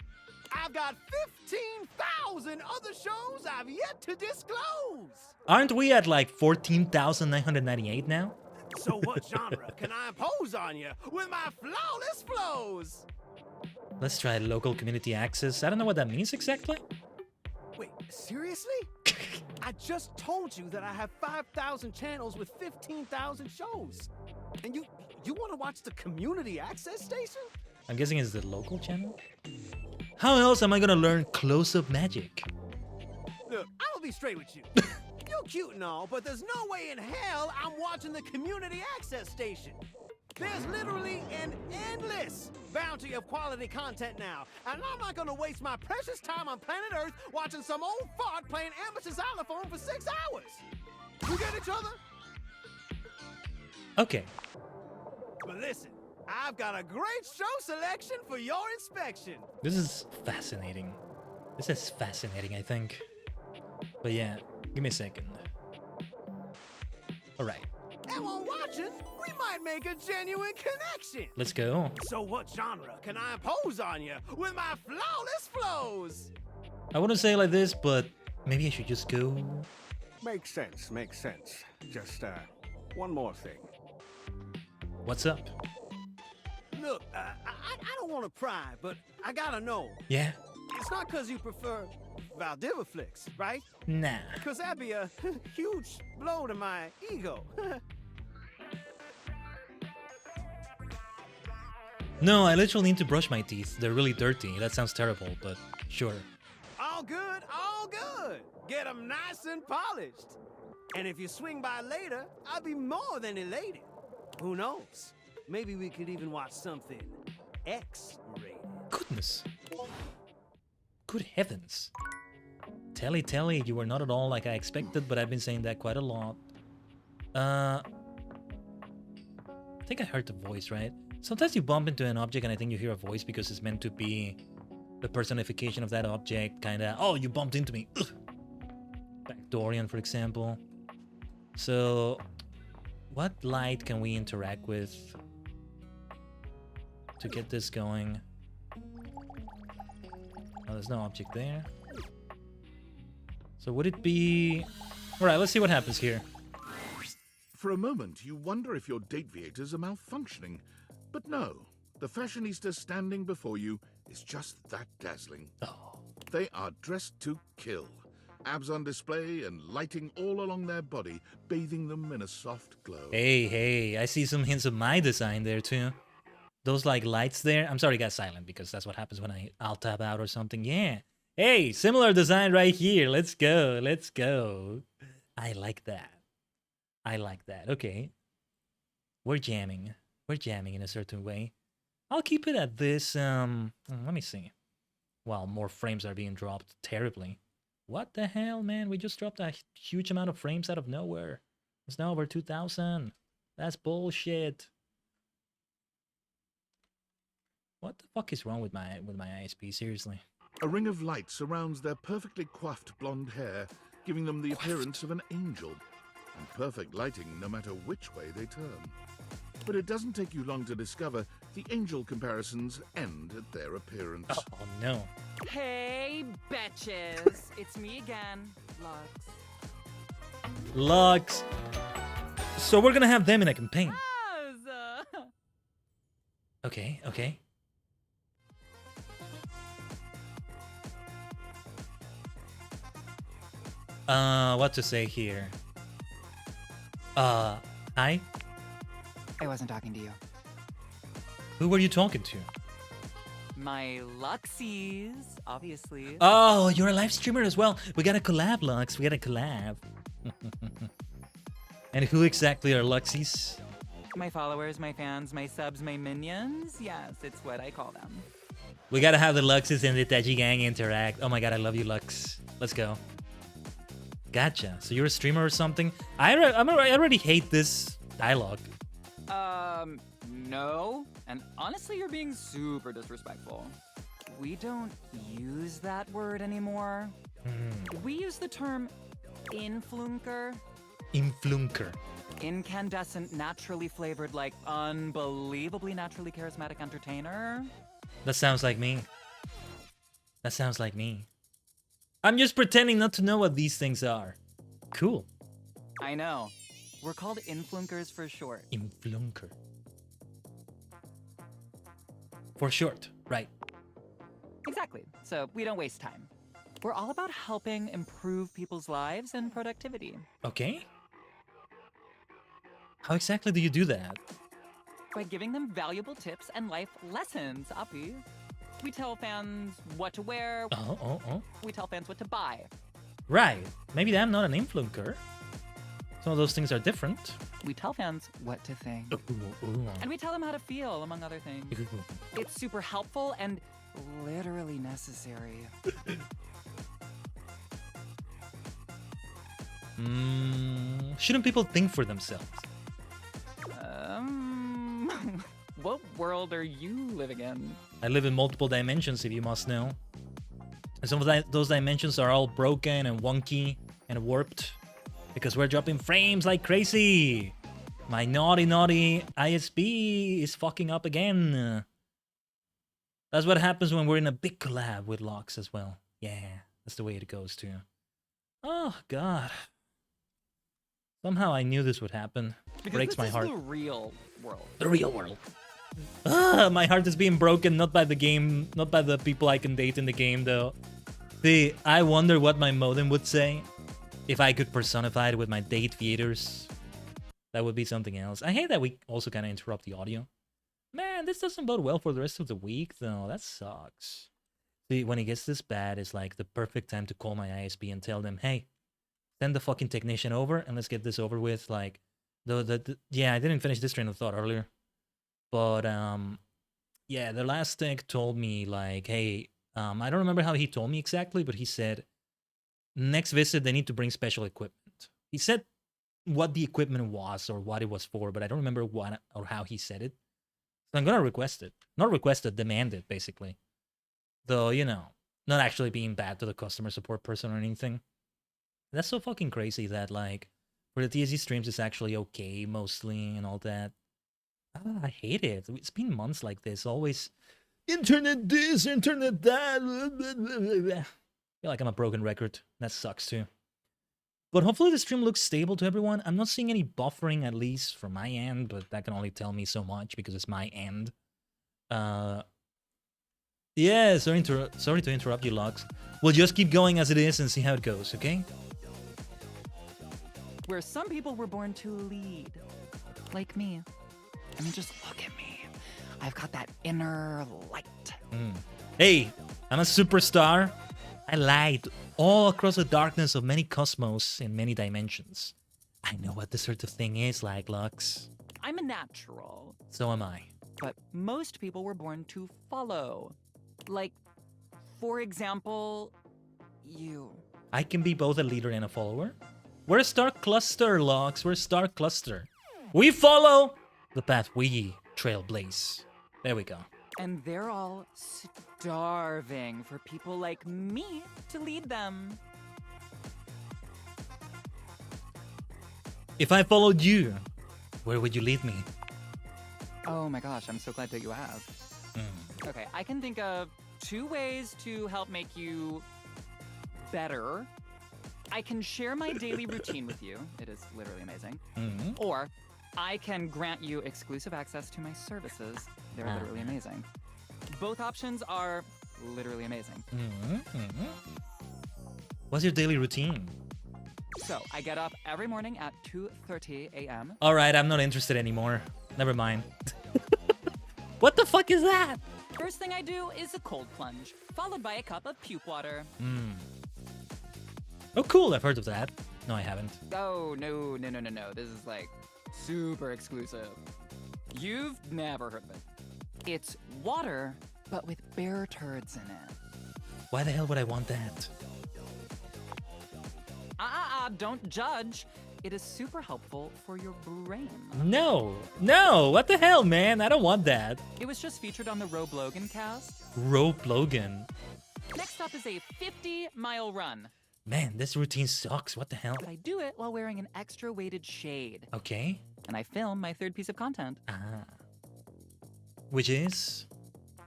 Speaker 11: I've got 15,000 other shows I've yet to disclose.
Speaker 3: Aren't we at like 14,998 now?
Speaker 11: So what genre can I impose on you with my flawless flows?
Speaker 3: Let's try local community access. I don't know what that means exactly.
Speaker 11: Wait, seriously? I just told you that I have 5,000 channels with 15,000 shows. And you want to watch the community access station?
Speaker 3: I'm guessing it's the local channel? How else am I gonna learn close-up magic?
Speaker 11: Look, I'm gonna be straight with you. You're cute and all, but there's no way in hell I'm watching the community access station. There's literally an endless bounty of quality content now, and I'm not gonna waste my precious time on planet Earth watching some old fart playing amateur xylophone for 6 hours. You get each other?
Speaker 3: Okay.
Speaker 11: But listen, I've got a great show selection for your inspection.
Speaker 3: This is fascinating. This is fascinating, I think. But yeah, give me a second. Alright.
Speaker 11: And while watching, we might make a genuine connection.
Speaker 3: Let's go.
Speaker 11: So what genre can I impose on you with my flawless flows?
Speaker 3: I wouldn't say it like this, but maybe I should just go.
Speaker 6: Makes sense, makes sense. Just, one more thing.
Speaker 3: What's up?
Speaker 11: Look, I don't want to pry, but I gotta know.
Speaker 3: Yeah?
Speaker 11: It's not because you prefer Valdiva flicks, right?
Speaker 3: Nah.
Speaker 11: Because that'd be a huge blow to my ego.
Speaker 3: No, I literally need to brush my teeth. They're really dirty. That sounds terrible, but sure.
Speaker 11: All good, all good. Get them nice and polished. And if you swing by later, I'll be more than elated. Who knows? Maybe we could even watch something X-rated.
Speaker 3: Goodness. Good heavens. Telly, you were not at all like I expected, but I've been saying that quite a lot. I think I heard the voice, right? Sometimes you bump into an object and I think you hear a voice because it's meant to be the personification of that object, kinda, oh, you bumped into me. Ugh. Backdorian, for example. So, what light can we interact with to get this going? Oh, there's no object there. So would it be... Alright, let's see what happens here.
Speaker 4: For a moment, you wonder if your dateviators are malfunctioning. But no, the fashionista standing before you is just that dazzling.
Speaker 3: Oh.
Speaker 4: They are dressed to kill. Abs on display and lighting all along their body, bathing them in a soft glow.
Speaker 3: Hey, I see some hints of my design there too. Those like lights there. I'm sorry, got silent because that's what happens when I'll tab out or something. Yeah. Hey, similar design right here. Let's go. Let's go. I like that. I like that. Okay. We're jamming. We're jamming in a certain way. I'll keep it at this. Let me see. Well, more frames are being dropped terribly. What the hell, man? We just dropped a huge amount of frames out of nowhere. It's now over 2,000. That's bullshit. What the fuck is wrong with my ISP? Seriously.
Speaker 4: A ring of light surrounds their perfectly coiffed blonde hair, giving them the appearance of an angel. And perfect lighting no matter which way they turn. But it doesn't take you long to discover the angel comparisons end at their appearance.
Speaker 3: Oh no.
Speaker 14: Hey, betches. It's me again, Lux.
Speaker 3: Lux. So we're gonna have them in a campaign. Okay, okay. What to say here? Hi?
Speaker 14: I wasn't talking to you.
Speaker 3: Who were you talking to?
Speaker 14: My Luxies, obviously.
Speaker 3: Oh, you're a live streamer as well. We gotta collab, Lux. We gotta collab. And who exactly are Luxies?
Speaker 14: My followers, my fans, my subs, my minions. Yes, it's what I call them.
Speaker 3: We gotta have the Luxes and the Taji gang interact. Oh my god, I love you, Lux. Let's go. Gotcha. So you're a streamer or something? I already hate this dialogue.
Speaker 14: No. And honestly, you're being super disrespectful. We don't use that word anymore. We use the term influnker.
Speaker 3: Influnker.
Speaker 14: Incandescent, naturally flavored, like unbelievably naturally charismatic entertainer.
Speaker 3: That sounds like me. That sounds like me. I'm just pretending not to know what these things are. Cool.
Speaker 14: I know. We're called influnkers for short.
Speaker 3: Influnker. For short, right.
Speaker 14: Exactly. So we don't waste time. We're all about helping improve people's lives and productivity.
Speaker 3: Okay. How exactly do you do that?
Speaker 14: By giving them valuable tips and life lessons, Api. We tell fans what to wear. We tell fans what to buy.
Speaker 3: Right. Maybe I'm not an influnker. Some of those things are different.
Speaker 14: We tell fans what to think. And we tell them how to feel, among other things. It's super helpful and literally necessary.
Speaker 3: Shouldn't people think for themselves?
Speaker 14: What world are you living in?
Speaker 3: I live in multiple dimensions, if you must know. And some of those dimensions are all broken and wonky and warped. Because we're dropping frames like crazy. My naughty ISP is fucking up again. That's what happens when we're in a big collab with Lux as well. Yeah, that's the way it goes too. Oh, God. Somehow I knew this would happen.
Speaker 14: Because
Speaker 3: Breaks my heart.
Speaker 14: This is the real world.
Speaker 3: The real world. My heart is being broken, not by the game, not by the people I can date in the game, though. See, I wonder what my modem would say if I could personify it with my date theaters. That would be something else. I hate that we also kind of interrupt the audio. Man, this doesn't bode well for the rest of the week, though. That sucks. See, when it gets this bad, it's like the perfect time to call my ISP and tell them, hey, send the fucking technician over and let's get this over with. Like, yeah, I didn't finish this train of thought earlier. But, yeah, the last tech told me, like, hey, I don't remember how he told me exactly, but he said, next visit, they need to bring special equipment. He said what the equipment was or what it was for, but I don't remember what or how he said it. So I'm going to request it. Not request it, demand it, basically. Though, you know, not actually being bad to the customer support person or anything. That's so fucking crazy that, like, for the TSG streams, it's actually okay, mostly, and all that. I hate it. It's been months like this. Always, internet this, internet that. I feel like I'm a broken record. That sucks, too. But hopefully the stream looks stable to everyone. I'm not seeing any buffering, at least from my end, but that can only tell me so much because it's my end. Yeah, sorry to interrupt you, Lux. We'll just keep going as it is and see how it goes, okay?
Speaker 14: Where some people were born to lead. Like me. I mean, just look at me. I've got that inner light.
Speaker 3: Hey, I'm a superstar. I light all across the darkness of many cosmos in many dimensions. I know what this sort of thing is like, Lux.
Speaker 14: I'm a natural.
Speaker 3: So am I.
Speaker 14: But most people were born to follow. Like, for example, you.
Speaker 3: I can be both a leader and a follower. We're a star cluster, Lux. We're a star cluster. We follow the path we trailblaze. There we go.
Speaker 14: And they're all starving for people like me to lead them.
Speaker 3: If I followed you, where would you lead me?
Speaker 14: Oh my gosh, I'm so glad that you have. Okay, I can think of 2 ways to help make you better. I can share my daily routine with you. It is literally amazing. Or I can grant you exclusive access to my services. They're literally amazing. Both options are literally amazing.
Speaker 3: What's your daily routine?
Speaker 14: So, I get up every morning at 2:30 a.m.
Speaker 3: All right, I'm not interested anymore. Never mind. What the fuck is that?
Speaker 14: First thing I do is a cold plunge, followed by a cup of puke water.
Speaker 3: Oh, cool. I've heard of that. No, I haven't.
Speaker 14: Oh, no. This is like super exclusive. You've never heard of it. It's water, but with bear turds in it.
Speaker 3: Why the hell would I want that?
Speaker 14: Don't judge. It is super helpful for your brain.
Speaker 3: No, what the hell, man? I don't want that.
Speaker 14: It was just featured on the Robe Logan cast.
Speaker 3: Rope Logan.
Speaker 14: Next up is a 50-mile run.
Speaker 3: Man, this routine sucks. What the hell?
Speaker 14: But I do it while wearing an extra weighted shade.
Speaker 3: Okay.
Speaker 14: And I film my 3rd piece of content.
Speaker 3: Which is?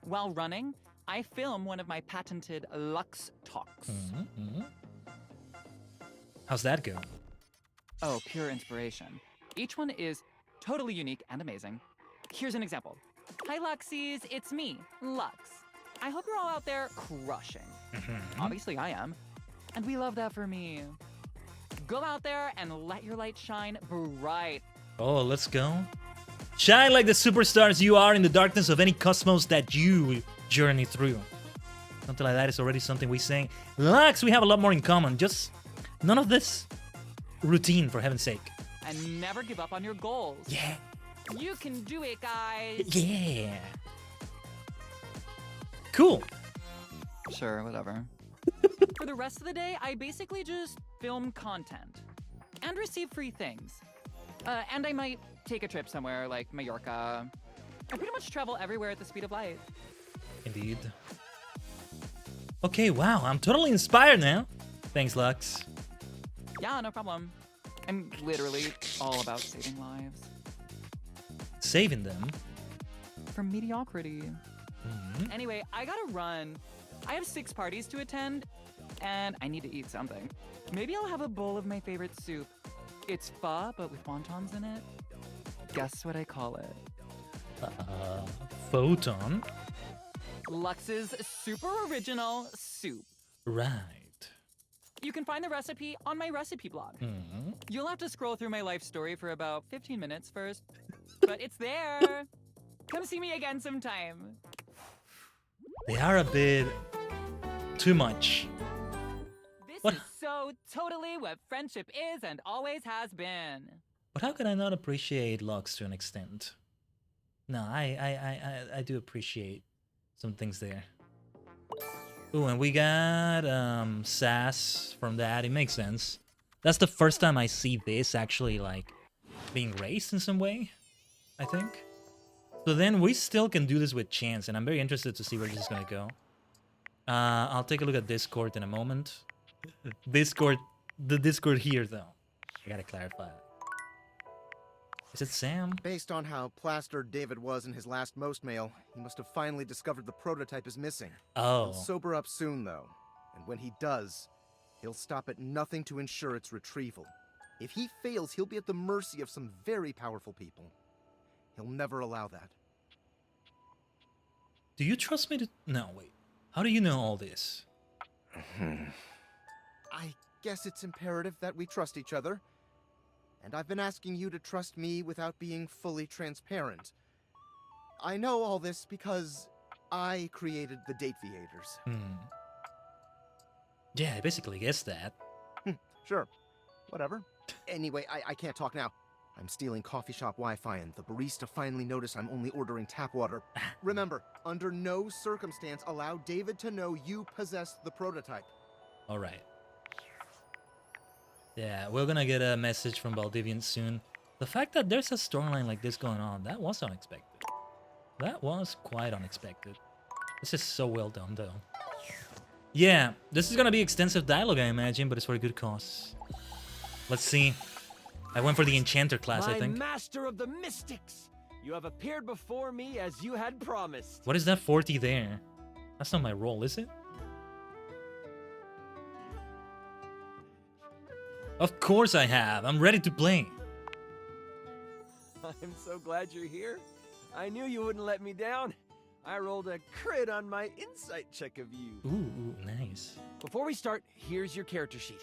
Speaker 14: While running, I film one of my patented Lux Talks.
Speaker 3: How's that go?
Speaker 14: Oh, pure inspiration. Each one is totally unique and amazing. Here's an example. Hi, Luxies. It's me, Lux. I hope you're all out there crushing. Obviously, I am. And we love that for me. Go out there and let your light shine bright.
Speaker 3: Oh, let's go. Shine like the superstars you are in the darkness of any cosmos that you journey through. Something like that is already something we sing. Lux, we have a lot more in common. Just none of this routine, for heaven's sake.
Speaker 14: And never give up on your goals.
Speaker 3: Yeah.
Speaker 14: You can do it, guys.
Speaker 3: Yeah. Cool.
Speaker 14: Sure, whatever. For the rest of the day, I basically just film content and receive free things. And I might take a trip somewhere like Mallorca. I pretty much travel everywhere at the speed of light.
Speaker 3: Indeed. Okay, wow, I'm totally inspired now. Thanks, Lux.
Speaker 14: Yeah, no problem. I'm literally all about saving lives.
Speaker 3: Saving them?
Speaker 14: From mediocrity. Anyway, I gotta run. I have 6 parties to attend, and I need to eat something. Maybe I'll have a bowl of my favorite soup. It's pho, but with wontons in it. Guess what I call it?
Speaker 3: Photon?
Speaker 14: Lux's super original soup.
Speaker 3: Right.
Speaker 14: You can find the recipe on my recipe blog. You'll have to scroll through my life story for about 15 minutes first, but it's there. Come see me again sometime.
Speaker 3: They are a bit too much.
Speaker 14: This is so totally what friendship is and always has been.
Speaker 3: But how can I not appreciate Lux to an extent? No, I do appreciate some things there. Ooh, and we got sass from that. It makes sense. That's the first time I see this actually like being raised in some way, I think. So then we still can do this with chance, and I'm very interested to see where this is gonna go. I'll take a look at Discord in a moment. The Discord here though. I gotta clarify. Is it Sam?
Speaker 7: Based on how plastered David was in his last most mail, he must have finally discovered the prototype is missing.
Speaker 3: Oh.
Speaker 7: He'll sober up soon, though. And when he does, he'll stop at nothing to ensure its retrieval. If he fails, he'll be at the mercy of some very powerful people. He'll never allow that.
Speaker 3: Do you trust me to... No, wait. How do you know all this?
Speaker 7: I guess it's imperative that we trust each other. And I've been asking you to trust me without being fully transparent. I know all this because I created the Date Viators.
Speaker 3: Yeah, I basically guessed that.
Speaker 7: Sure. Whatever. Anyway, I can't talk now. I'm stealing coffee shop Wi-Fi, and the barista finally noticed I'm only ordering tap water. Remember, under no circumstance allow David to know you possess the prototype.
Speaker 3: All right. Yeah, we're gonna get a message from Valdivian soon. The fact that there's a storyline like this going on, that was unexpected. That was quite unexpected. This is so well done, though. Yeah, this is gonna be extensive dialogue, I imagine, but it's for a good cause. Let's see. I went for the Enchanter class, I think.
Speaker 15: Master of the Mystics! You have appeared before me as you had promised.
Speaker 3: What is that 40 there? That's not my role, is it? Of course I have. I'm ready to play.
Speaker 15: I'm so glad you're here. I knew you wouldn't let me down. I rolled a crit on my insight check of you.
Speaker 3: Ooh, nice.
Speaker 15: Before we start, here's your character sheet.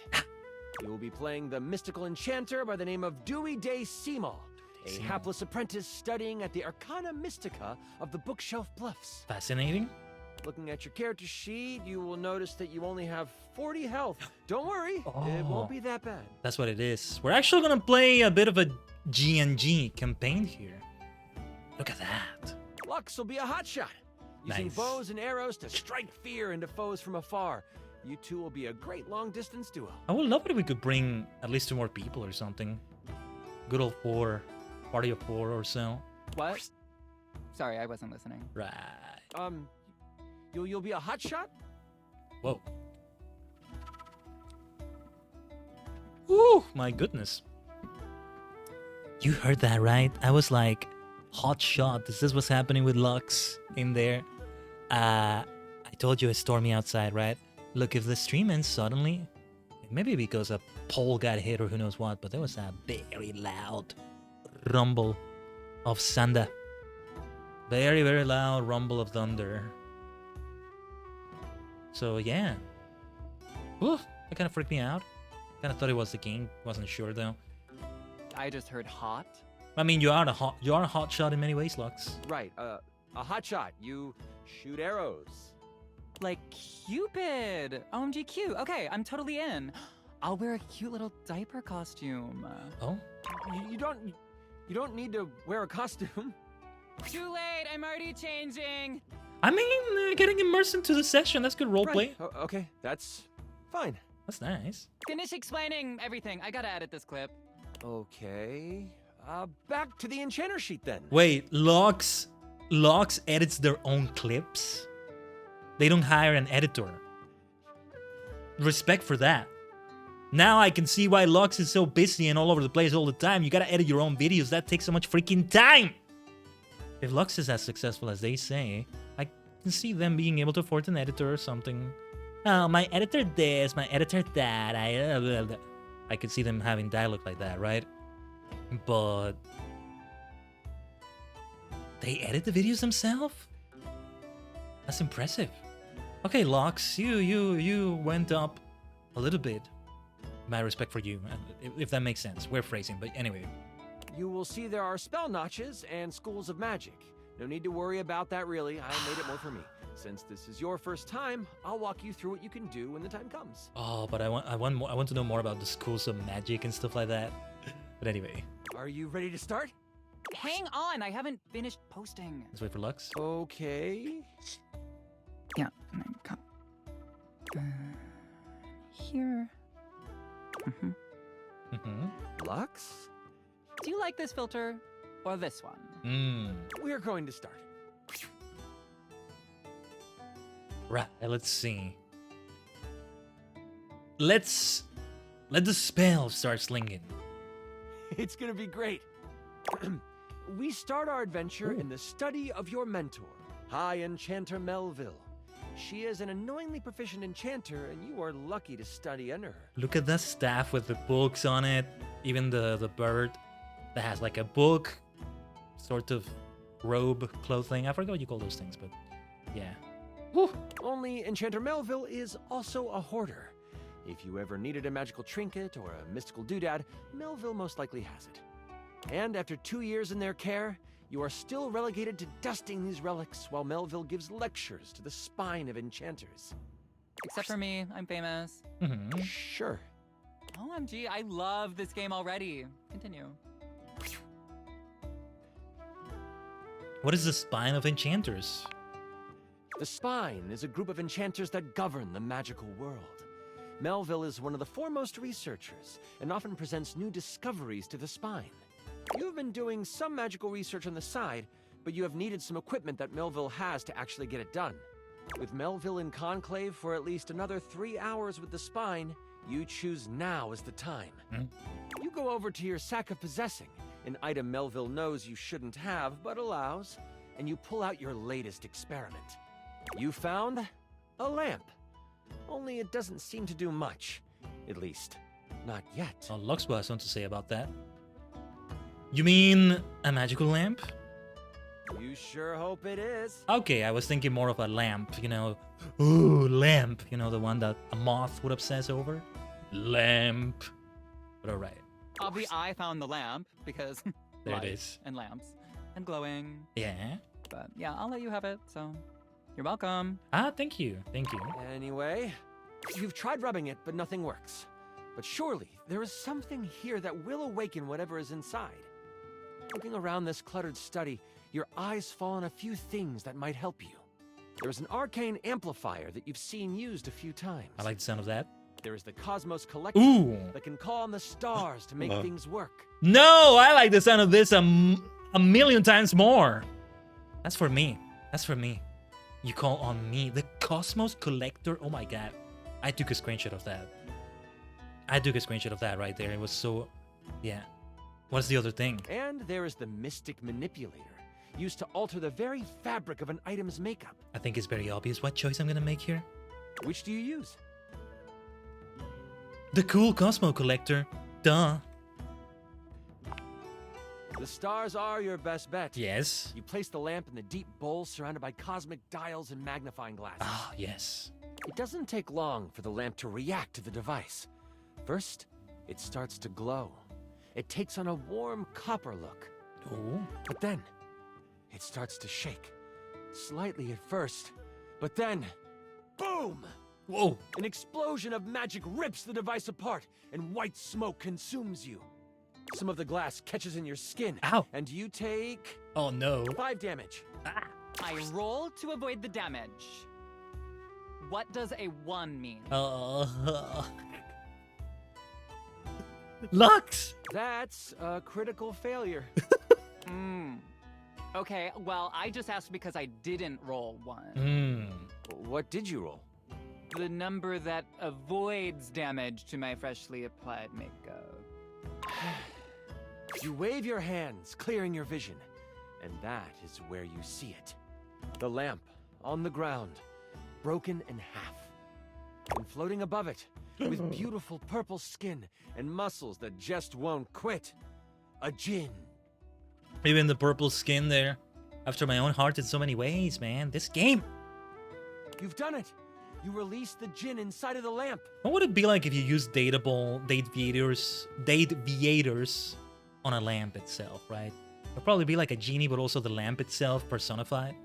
Speaker 15: You will be playing the mystical enchanter by the name of Dewey Day Seymour, a hapless apprentice studying at the Arcana Mystica of the Bookshelf Bluffs.
Speaker 3: Fascinating.
Speaker 15: Looking at your character sheet, you will notice that you only have 40 health. Don't worry, it won't be that bad.
Speaker 3: That's what it is. We're actually gonna play a bit of a G&G campaign here. Look at that.
Speaker 15: Lux will be a hotshot, using bows and arrows to strike fear into foes from afar. You two will be a great long-distance duo.
Speaker 3: I would love it if we could bring at least 2 more people or something. Good old 4. Party of 4 or so.
Speaker 14: What? Sorry, I wasn't listening.
Speaker 3: Right.
Speaker 15: You'll be a hotshot?
Speaker 3: Whoa. Ooh, my goodness. You heard that right? I was like, hot shot. This is what's happening with Lux in there. I told you it's stormy outside, right? Look, if the stream ends suddenly, maybe because a pole got hit or who knows what, but there was a very loud rumble of thunder. Very, very loud rumble of thunder. So yeah. Ooh, that kind of freaked me out. Kind of thought it was the king. Wasn't sure though.
Speaker 14: I just heard hot.
Speaker 3: I mean, you are a hot shot in many ways, Lux.
Speaker 15: Right, a hotshot. You shoot arrows.
Speaker 14: Like Cupid. OMG cute. Okay, I'm totally in. I'll wear a cute little diaper costume.
Speaker 3: Oh?
Speaker 15: You don't need to wear a costume.
Speaker 14: Too late. I'm already changing.
Speaker 3: I mean, getting immersed into the session. That's good roleplay.
Speaker 15: Right. Okay, that's fine.
Speaker 3: That's nice.
Speaker 14: Finish explaining everything. I gotta edit this clip.
Speaker 15: Okay. Back to the enchanter sheet then.
Speaker 3: Wait, Lux edits their own clips? They don't hire an editor. Respect for that. Now I can see why Lux is so busy and all over the place all the time. You gotta edit your own videos. That takes so much freaking time. If Lux is as successful as they say, I can see them being able to afford an editor or something. Oh, my editor this, my editor that. I could see them having dialogue like that, right? But they edit the videos themselves? That's impressive. Okay, Lux, you went up a little bit. My respect for you, if that makes sense. We're phrasing, but anyway.
Speaker 15: You will see there are spell notches and schools of magic. No need to worry about that, really. I made it more for me. Since this is your first time, I'll walk you through what you can do when the time comes.
Speaker 3: Oh, but I want to know more about the schools of magic and stuff like that. But anyway.
Speaker 15: Are you ready to start?
Speaker 14: Hang on, I haven't finished posting.
Speaker 3: Let's wait for Lux.
Speaker 15: Okay.
Speaker 14: Yeah, come. Here.
Speaker 15: Lux?
Speaker 14: Do you like this filter or this one?
Speaker 15: We're going to start.
Speaker 3: Right, let's see. Let the spell start slinging.
Speaker 15: It's gonna be great. We start our adventure in the study of your mentor, High Enchanter Melville. She is an annoyingly proficient enchanter, and you are lucky to study under her.
Speaker 3: Look at that staff with the books on it. Even the bird that has like a book, sort of robe clothing. I forgot what you call those things, but yeah.
Speaker 15: Whew. Only Enchanter Melville is also a hoarder. If you ever needed a magical trinket or a mystical doodad, Melville most likely has it. And after 2 years in their care, you are still relegated to dusting these relics while Melville gives lectures to the spine of enchanters.
Speaker 14: Except for me, I'm famous.
Speaker 15: Sure.
Speaker 14: OMG, I love this game already. Continue.
Speaker 3: What is the spine of enchanters?
Speaker 15: The Spine is a group of enchanters that govern the magical world. Melville is one of the foremost researchers and often presents new discoveries to the spine. You've been doing some magical research on the side, but you have needed some equipment that Melville has to actually get it done. With Melville in conclave for at least another 3 hours with the spine, you choose now as the time. You go over to your sack of possessing, an item Melville knows you shouldn't have but allows, and you pull out your latest experiment. You found a lamp. Only it doesn't seem to do much. At least, not yet.
Speaker 3: Oh, Luxbo has something to say about that. You mean a magical lamp?
Speaker 15: You sure hope it is.
Speaker 3: Okay, I was thinking more of a lamp, you know. Ooh, lamp. You know, the one that a moth would obsess over? Lamp. But alright.
Speaker 14: Obviously, I found the lamp because
Speaker 3: There it
Speaker 14: light
Speaker 3: is.
Speaker 14: and lamps and glowing.
Speaker 3: Yeah.
Speaker 14: But yeah, I'll let you have it. So you're welcome.
Speaker 3: Ah, thank you. Thank you.
Speaker 15: Anyway, you've tried rubbing it, but nothing works. But surely, there is something here that will awaken whatever is inside. Looking around this cluttered study, your eyes fall on a few things that might help you. There's an arcane amplifier that you've seen used a few times.
Speaker 3: I like the sound of that.
Speaker 15: There is the Cosmos Collector that can call on the stars to make things work.
Speaker 3: No, I like the sound of this a million times more. That's for me. That's for me. You call on me. The Cosmos Collector. Oh my god. I took a screenshot of that. I took a screenshot of that right there. It was so... Yeah. What's the other thing?
Speaker 15: And there is the Mystic Manipulator, used to alter the very fabric of an item's makeup.
Speaker 3: I think it's very obvious what choice I'm gonna make here.
Speaker 15: Which do you use?
Speaker 3: The cool Cosmo Collector. Duh.
Speaker 15: The stars are your best bet.
Speaker 3: Yes.
Speaker 15: You place the lamp in the deep bowl surrounded by cosmic dials and magnifying glasses.
Speaker 3: Ah, yes.
Speaker 15: It doesn't take long for the lamp to react to the device. First, it starts to glow. It takes on a warm copper look.
Speaker 3: Oh.
Speaker 15: But then, it starts to shake. Slightly at first, but then, boom!
Speaker 3: Whoa!
Speaker 15: An explosion of magic rips the device apart, and white smoke consumes you. Some of the glass catches in your skin.
Speaker 3: Ow!
Speaker 15: And you take...
Speaker 3: Oh no.
Speaker 15: 5 damage.
Speaker 14: I roll to avoid the damage. What does a 1 mean?
Speaker 3: Lux!
Speaker 15: That's a critical failure.
Speaker 14: Okay, well, I just asked because I didn't roll 1.
Speaker 15: What did you roll?
Speaker 14: The number that avoids damage to my freshly applied makeup.
Speaker 15: You wave your hands, clearing your vision. And that is where you see it. The lamp, on the ground, broken in half. And floating above it, with beautiful purple skin and muscles that just won't quit. A djinn.
Speaker 3: Even the purple skin there. After my own heart in so many ways, man. This game.
Speaker 15: You've done it. You released the djinn inside of the lamp.
Speaker 3: What would it be like if you used date viators on a lamp itself, right? It'd probably be like a genie, but also the lamp itself personified.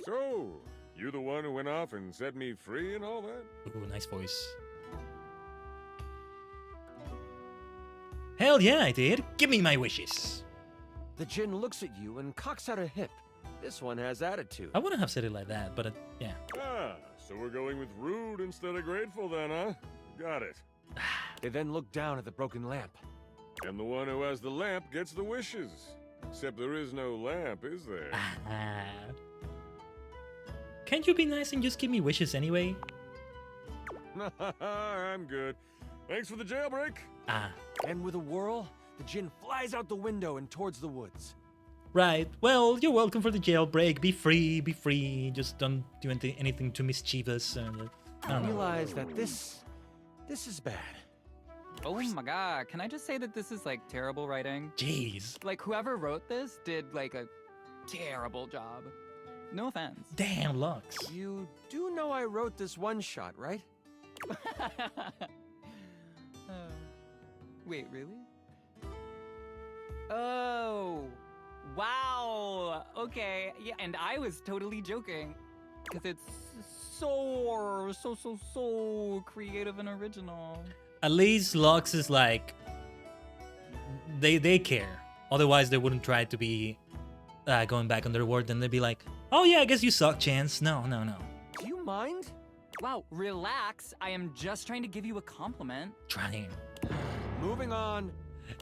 Speaker 6: So, you the one who went off and set me free and all that?
Speaker 3: Ooh, nice voice. Hell yeah, I did. Give me my wishes.
Speaker 15: The djinn looks at you and cocks out a hip. This one has attitude.
Speaker 3: I wouldn't have said it like that, but yeah.
Speaker 6: Ah, so we're going with rude instead of grateful then, huh? Got it.
Speaker 15: They then look down at the broken lamp.
Speaker 6: And the one who has the lamp gets the wishes. Except there is no lamp, is there?
Speaker 3: Can't you be nice and just give me wishes anyway?
Speaker 6: I'm good. Thanks for the jailbreak.
Speaker 15: And with a whirl, the djinn flies out the window and towards the woods.
Speaker 3: Right. Well, you're welcome for the jailbreak. Be free, be free. Just don't do anything too mischievous.
Speaker 15: I realize that this is bad.
Speaker 14: Oh my god, can I just say that this is like terrible writing?
Speaker 3: Jeez.
Speaker 14: Like whoever wrote this did like a terrible job. No offense.
Speaker 3: Damn, Lux.
Speaker 15: You do know I wrote this one shot, right?
Speaker 14: Wait, really? Oh, wow. Okay, yeah, and I was totally joking because it's so creative and original.
Speaker 3: At least Lux is like, they care. Otherwise, they wouldn't try to be going back on their word. Then they'd be like, oh yeah, I guess you suck, Chance. No.
Speaker 15: Do you mind?
Speaker 14: Wow, relax. I am just trying to give you a compliment.
Speaker 3: Trying.
Speaker 15: Moving on.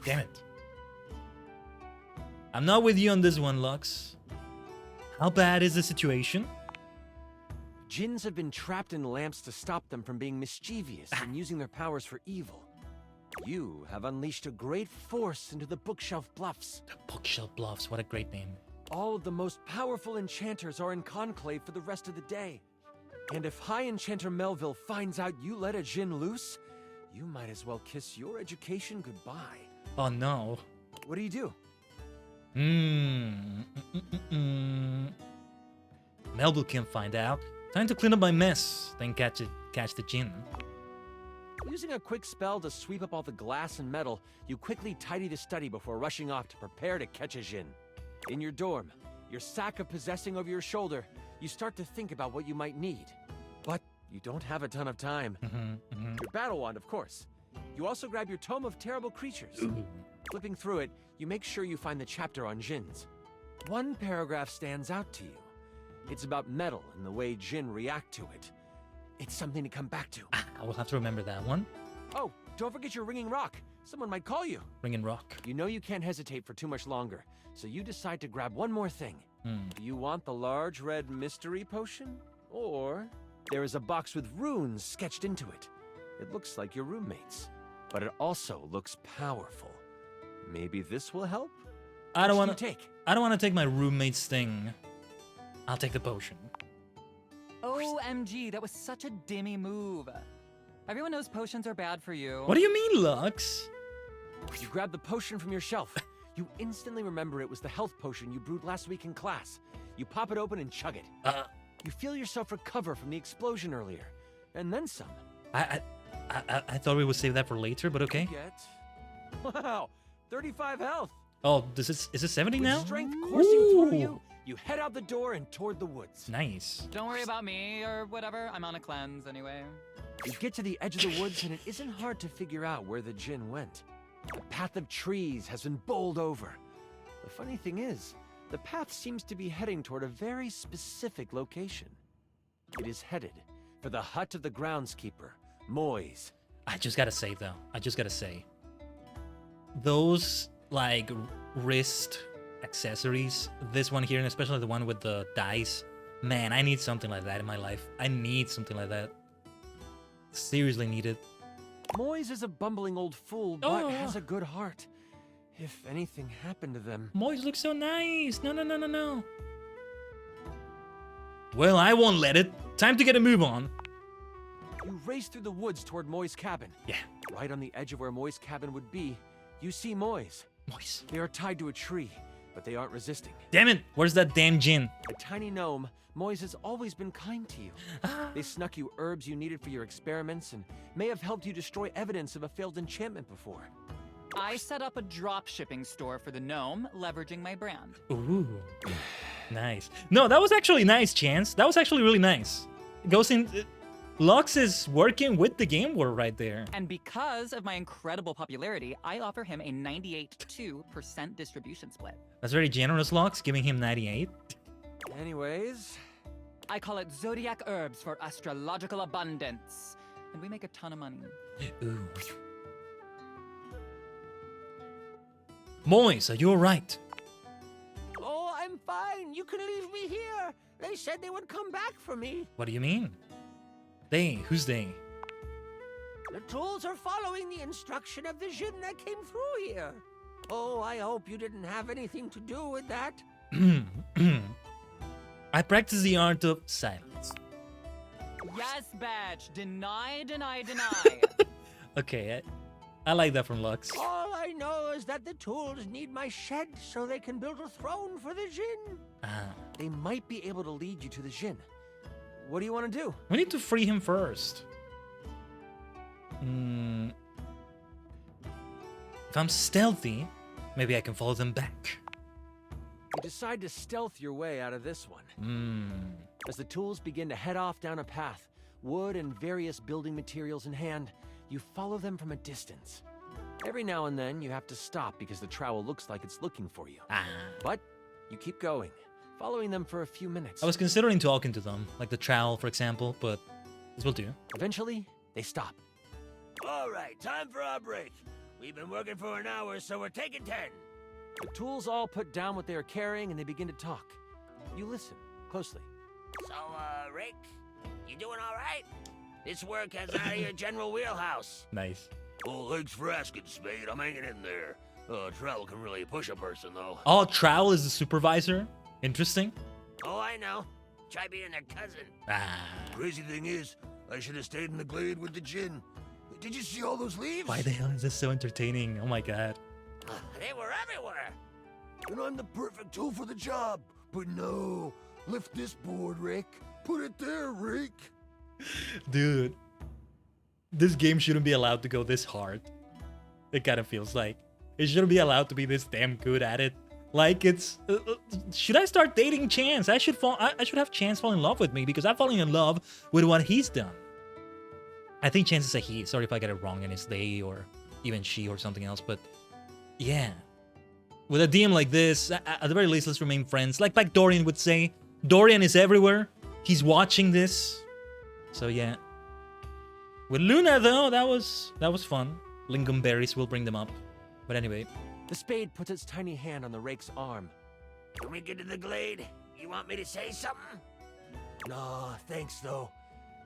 Speaker 3: Damn it. I'm not with you on this one, Lux. How bad is the situation?
Speaker 15: Jinns have been trapped in lamps to stop them from being mischievous and using their powers for evil. You have unleashed a great force into the Bookshelf Bluffs.
Speaker 3: The Bookshelf Bluffs, what a great name.
Speaker 15: All of the most powerful enchanters are in conclave for the rest of the day. And if High Enchanter Melville finds out you let a Jinn loose, you might as well kiss your education goodbye.
Speaker 3: Oh no.
Speaker 15: What do you do?
Speaker 3: Melville can find out. Time to clean up my mess, then catch the Jinn.
Speaker 15: Using a quick spell to sweep up all the glass and metal, you quickly tidy the study before rushing off to prepare to catch a Jinn. In your dorm, your sack of possessing over your shoulder, you start to think about what you might need. But you don't have a ton of time. Your battle wand, of course. You also grab your Tome of Terrible Creatures. Flipping through it, you make sure you find the chapter on Jinns. One paragraph stands out to you. It's about metal and the way Jinn react to it. It's something to come back to.
Speaker 3: I will have to remember that one.
Speaker 15: Oh, don't forget your ringing rock. Someone might call you.
Speaker 3: Ringing rock.
Speaker 15: You know you can't hesitate for too much longer, so you decide to grab one more thing. Do you want the large red mystery potion? Or there is a box with runes sketched into it. It looks like your roommate's, but it also looks powerful. Maybe this will help?
Speaker 3: I don't
Speaker 15: Which
Speaker 3: want
Speaker 15: do
Speaker 3: to
Speaker 15: you take.
Speaker 3: I don't want to take my roommate's thing. I'll take the potion.
Speaker 14: OMG, that was such a dimmy move. Everyone knows potions are bad for you.
Speaker 3: What do you mean, Lux?
Speaker 15: You grab the potion from your shelf. You instantly remember it was the health potion you brewed last week in class. You pop it open and chug it. You feel yourself recover from the explosion earlier, and then some.
Speaker 3: I thought we would save that for later, but okay.
Speaker 15: Wow, 35 health.
Speaker 3: Oh, is it 70 now?
Speaker 15: With strength coursing through you, you head out the door and toward the woods.
Speaker 3: Nice.
Speaker 14: Don't worry about me or whatever. I'm on a cleanse anyway.
Speaker 15: You get to the edge of the woods and it isn't hard to figure out where the Jinn went. A path of trees has been bowled over. The funny thing is, the path seems to be heading toward a very specific location. It is headed for the hut of the groundskeeper, Moise.
Speaker 3: I just gotta say though, those like wrist accessories, this one here, and especially the one with the dice, man, I need something like that in my life. I need something like that. Seriously need it.
Speaker 15: Moise is a bumbling old fool, but has a good heart. If anything happened to them...
Speaker 3: Moise looks so nice. No. Well, I won't let it. Time to get a move on.
Speaker 15: You race through the woods toward Moi's cabin.
Speaker 3: Yeah.
Speaker 15: Right on the edge of where Moi's cabin would be, you see Moise. They are tied to a tree, but they aren't resisting.
Speaker 3: Damn it! Where's that damn Jinn?
Speaker 15: A tiny gnome, Moise has always been kind to you. They snuck you herbs you needed for your experiments and may have helped you destroy evidence of a failed enchantment before.
Speaker 14: I set up a drop shipping store for the gnome, leveraging my brand.
Speaker 3: Ooh. Nice. No, that was actually nice, Chance. That was actually really nice. It goes in... Lux is working with the game world right there.
Speaker 14: And because of my incredible popularity, I offer him a 98.2% distribution split.
Speaker 3: That's very generous, Lux, giving him 98.
Speaker 15: Anyways...
Speaker 14: I call it Zodiac Herbs for astrological abundance. And we make a ton of money.
Speaker 3: Ooh. Moise, are you alright?
Speaker 12: Oh, I'm fine. You can leave me here. They said they would come back for me.
Speaker 3: What do you mean? They? Who's they?
Speaker 12: The tools are following the instruction of the Jinn that came through here. Oh, I hope you didn't have anything to do with that.
Speaker 3: I practice the art of silence.
Speaker 14: Yes, badge. Deny.
Speaker 3: Okay, I like that from Lux.
Speaker 12: All I know is that the tools need my shed so they can build a throne for the Jinn.
Speaker 15: They might be able to lead you to the Jinn. What do you want to do?
Speaker 3: We need to free him first. If I'm stealthy, maybe I can follow them back.
Speaker 15: You decide to stealth your way out of this one. As the tools begin to head off down a path, wood and various building materials in hand, you follow them from a distance. Every now and then, you have to stop because the trowel looks like it's looking for you. But you keep going, following them for a few minutes.
Speaker 3: I was considering talking to them, like the trowel, for example, but This will do.
Speaker 15: Eventually, they stop.
Speaker 12: All right, time for our break. We've been working for an hour, so we're taking 10.
Speaker 15: The tools all put down what they are carrying and they begin to talk. You listen closely.
Speaker 12: So, Rick, you doing all right? This work has out of your general wheelhouse.
Speaker 3: Nice.
Speaker 12: Oh, thanks for asking, Spade. I'm hanging in there. Travel can really push a person, though.
Speaker 3: Oh, Trowel is the supervisor? Interesting.
Speaker 12: Oh, I know. Try being their cousin.
Speaker 3: Ah.
Speaker 12: Crazy thing is, I should have stayed in the glade with the gin. Did you see all those leaves?
Speaker 3: Why the hell is this so entertaining? Oh my god.
Speaker 12: They were everywhere.
Speaker 16: And I'm the perfect tool for the job. But no, lift this board, Rick. Put it there, Rick.
Speaker 3: Dude. This game shouldn't be allowed to go this hard. It kind of feels like. It shouldn't be allowed to be this damn good at it. Like it's... should I start dating Chance? I should have Chance fall in love with me because I'm falling in love with what he's done. I think Chance is a he. Sorry if I get it wrong and it's they or even she or something else. But yeah. With a DM like this, at the very least, let's remain friends. Like Dorian would say. Dorian is everywhere. He's watching this. So yeah. With Luna though, that was fun. Lingonberries will bring them up. But anyway.
Speaker 15: The spade puts its tiny hand on the rake's arm.
Speaker 12: Can we get to the glade? You want me to say something?
Speaker 16: Nah, thanks though.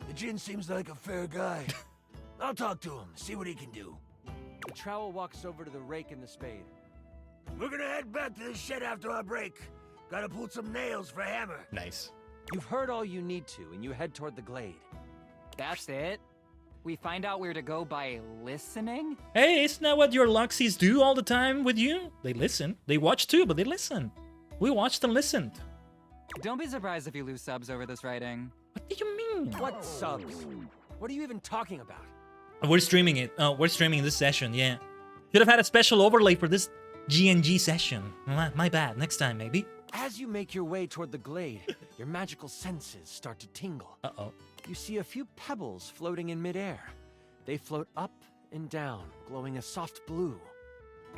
Speaker 16: The gin seems like a fair guy.
Speaker 12: I'll talk to him, see what he can do.
Speaker 15: The trowel walks over to the rake and the spade.
Speaker 12: We're gonna head back to the shed after our break. Gotta pull some nails for Hammer.
Speaker 3: Nice.
Speaker 15: You've heard all you need to, and you head toward the glade.
Speaker 14: That's it? We find out where to go by listening?
Speaker 3: Hey, isn't that what your Luxies do all the time with you? They listen. They watch too, but they listen. We watched and listened.
Speaker 14: Don't be surprised if you lose subs over this writing.
Speaker 3: What do you mean?
Speaker 15: What subs? What are you even talking about?
Speaker 3: We're streaming it. Oh, we're streaming this session, yeah. Should have had a special overlay for this GNG session. My bad. Next time, maybe.
Speaker 15: As you make your way toward the glade, your magical senses start to tingle.
Speaker 3: Uh-oh.
Speaker 15: You see a few pebbles floating in midair. They float up and down, glowing a soft blue.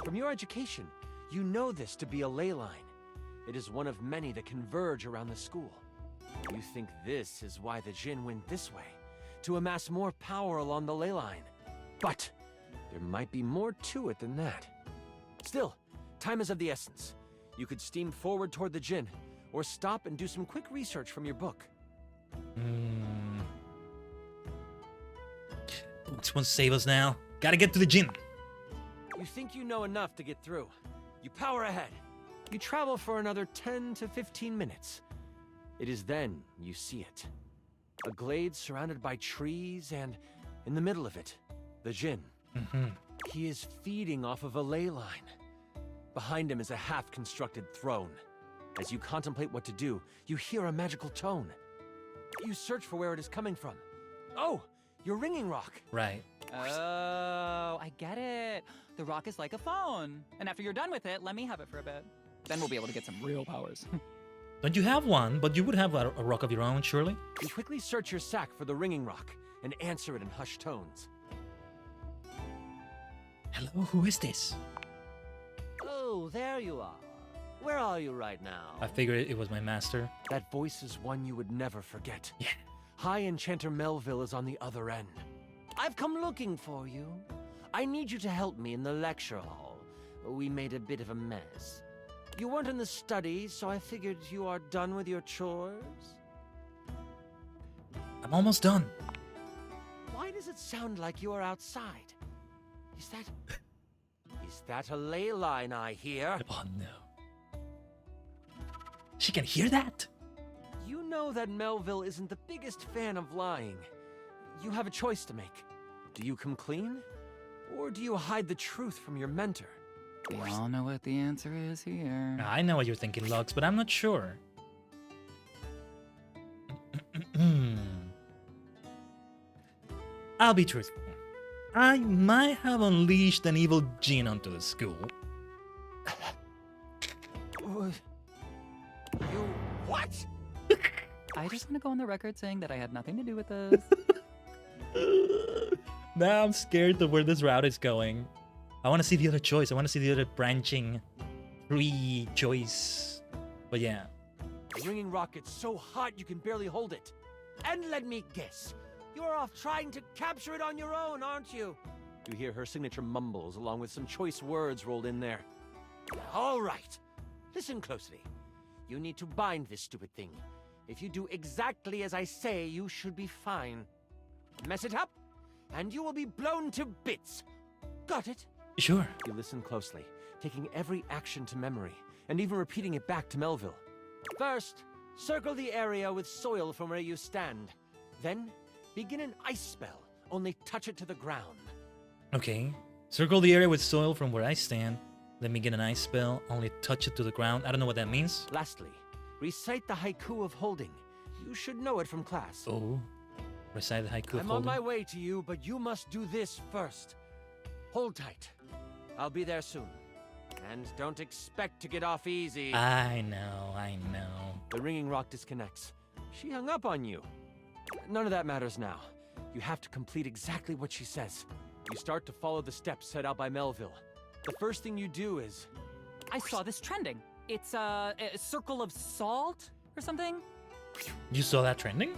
Speaker 15: From your education, you know this to be a ley line. It is one of many that converge around the school. You think this is why the Jinn went this way, to amass more power along the ley line. But there might be more to it than that. Still, time is of the essence. You could steam forward toward the Jinn, or stop and do some quick research from your book.
Speaker 3: This won't save us now. Gotta get to the gym.
Speaker 15: You think you know enough to get through. You power ahead. You travel for another 10 to 15 minutes. It is then you see it. A glade surrounded by trees and, in the middle of it, the Jinn. He is feeding off of a ley line. Behind him is a half-constructed throne. As you contemplate what to do, you hear a magical tone. You search for where it is coming from. Oh, your ringing rock.
Speaker 3: Right.
Speaker 14: Oh, I get it. The rock is like a phone. And after you're done with it, let me have it for a bit. Then we'll be able to get some real powers.
Speaker 3: Don't you have one? But you would have a rock of your own, surely?
Speaker 15: You quickly search your sack for the ringing rock and answer it in hushed tones.
Speaker 3: Hello, who is this?
Speaker 12: Oh, there you are. Where are you right now?
Speaker 3: I figured it was my master.
Speaker 15: That voice is one you would never forget.
Speaker 3: Yeah.
Speaker 15: High Enchanter Melville is on the other end.
Speaker 12: I've come looking for you. I need you to help me in the lecture hall. We made a bit of a mess. You weren't in the study, so I figured you are done with your chores.
Speaker 3: I'm almost done.
Speaker 12: Why does it sound like you are outside? Is that a ley line I hear?
Speaker 3: Oh no. She can hear that?
Speaker 15: You know that Melville isn't the biggest fan of lying. You have a choice to make. Do you come clean? Or do you hide the truth from your mentor?
Speaker 14: We all know what the answer is here.
Speaker 3: I know what you're thinking, Lux, but I'm not sure. I'll be truthful. I might have unleashed an evil gene onto the school.
Speaker 12: You what?
Speaker 14: I just want to go on the record saying that I had nothing to do with this.
Speaker 3: Now I'm scared of where this route is going. I want to see the other choice. I want to see the other branching free choice. But yeah.
Speaker 15: The ringing rock gets so hot you can barely hold it.
Speaker 12: And let me guess. You're off trying to capture it on your own, aren't you? You hear her signature mumbles along with some choice words rolled in there. All right. Listen closely. You need to bind this stupid thing. If you do exactly as I say, you should be fine. Mess it up, and you will be blown to bits. Got it?
Speaker 3: Sure.
Speaker 12: You listen closely, taking every action to memory, and even repeating it back to Melville. First, circle the area with soil from where you stand. Then, begin an ice spell, only touch it to the ground.
Speaker 3: Okay. Circle the area with soil from where I stand. Let me get an ice spell, only touch it to the ground. I don't know what that means.
Speaker 12: Lastly, recite the haiku of holding. You should know it from class.
Speaker 3: Oh. Recite the haiku of
Speaker 12: I'm
Speaker 3: holding.
Speaker 12: on my way to you, but you must do this first. Hold tight. I'll be there soon. And don't expect to get off easy.
Speaker 3: I know.
Speaker 12: The ringing rock disconnects. She hung up on you. None of that matters now. You have to complete exactly what she says. You start to follow the steps set out by Melville. The first thing you do is...
Speaker 14: I saw this trending. It's a circle of salt or something?
Speaker 3: You saw that trending?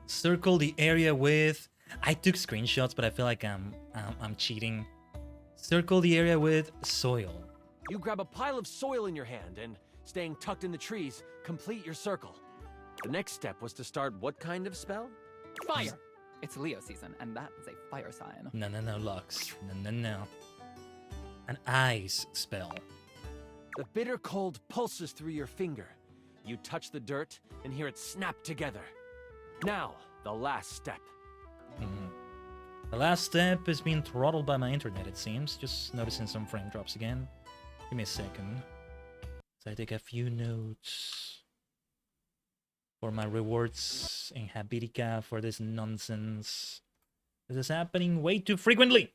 Speaker 3: Circle the area with... I took screenshots, but I feel like I'm cheating. Circle the area with soil.
Speaker 12: You grab a pile of soil in your hand and, staying tucked in the trees, complete your circle. The next step was to start what kind of spell?
Speaker 14: Fire! It's Leo season, and that is a fire sign.
Speaker 3: No, Lux. No. An ice spell.
Speaker 12: The bitter cold pulses through your finger. You touch the dirt and hear it snap together. Now, the last step.
Speaker 3: The last step is being throttled by my internet, it seems. Just noticing some frame drops again. Give me a second. So I take a few notes for my rewards in Habitica for this nonsense. This is happening way too frequently.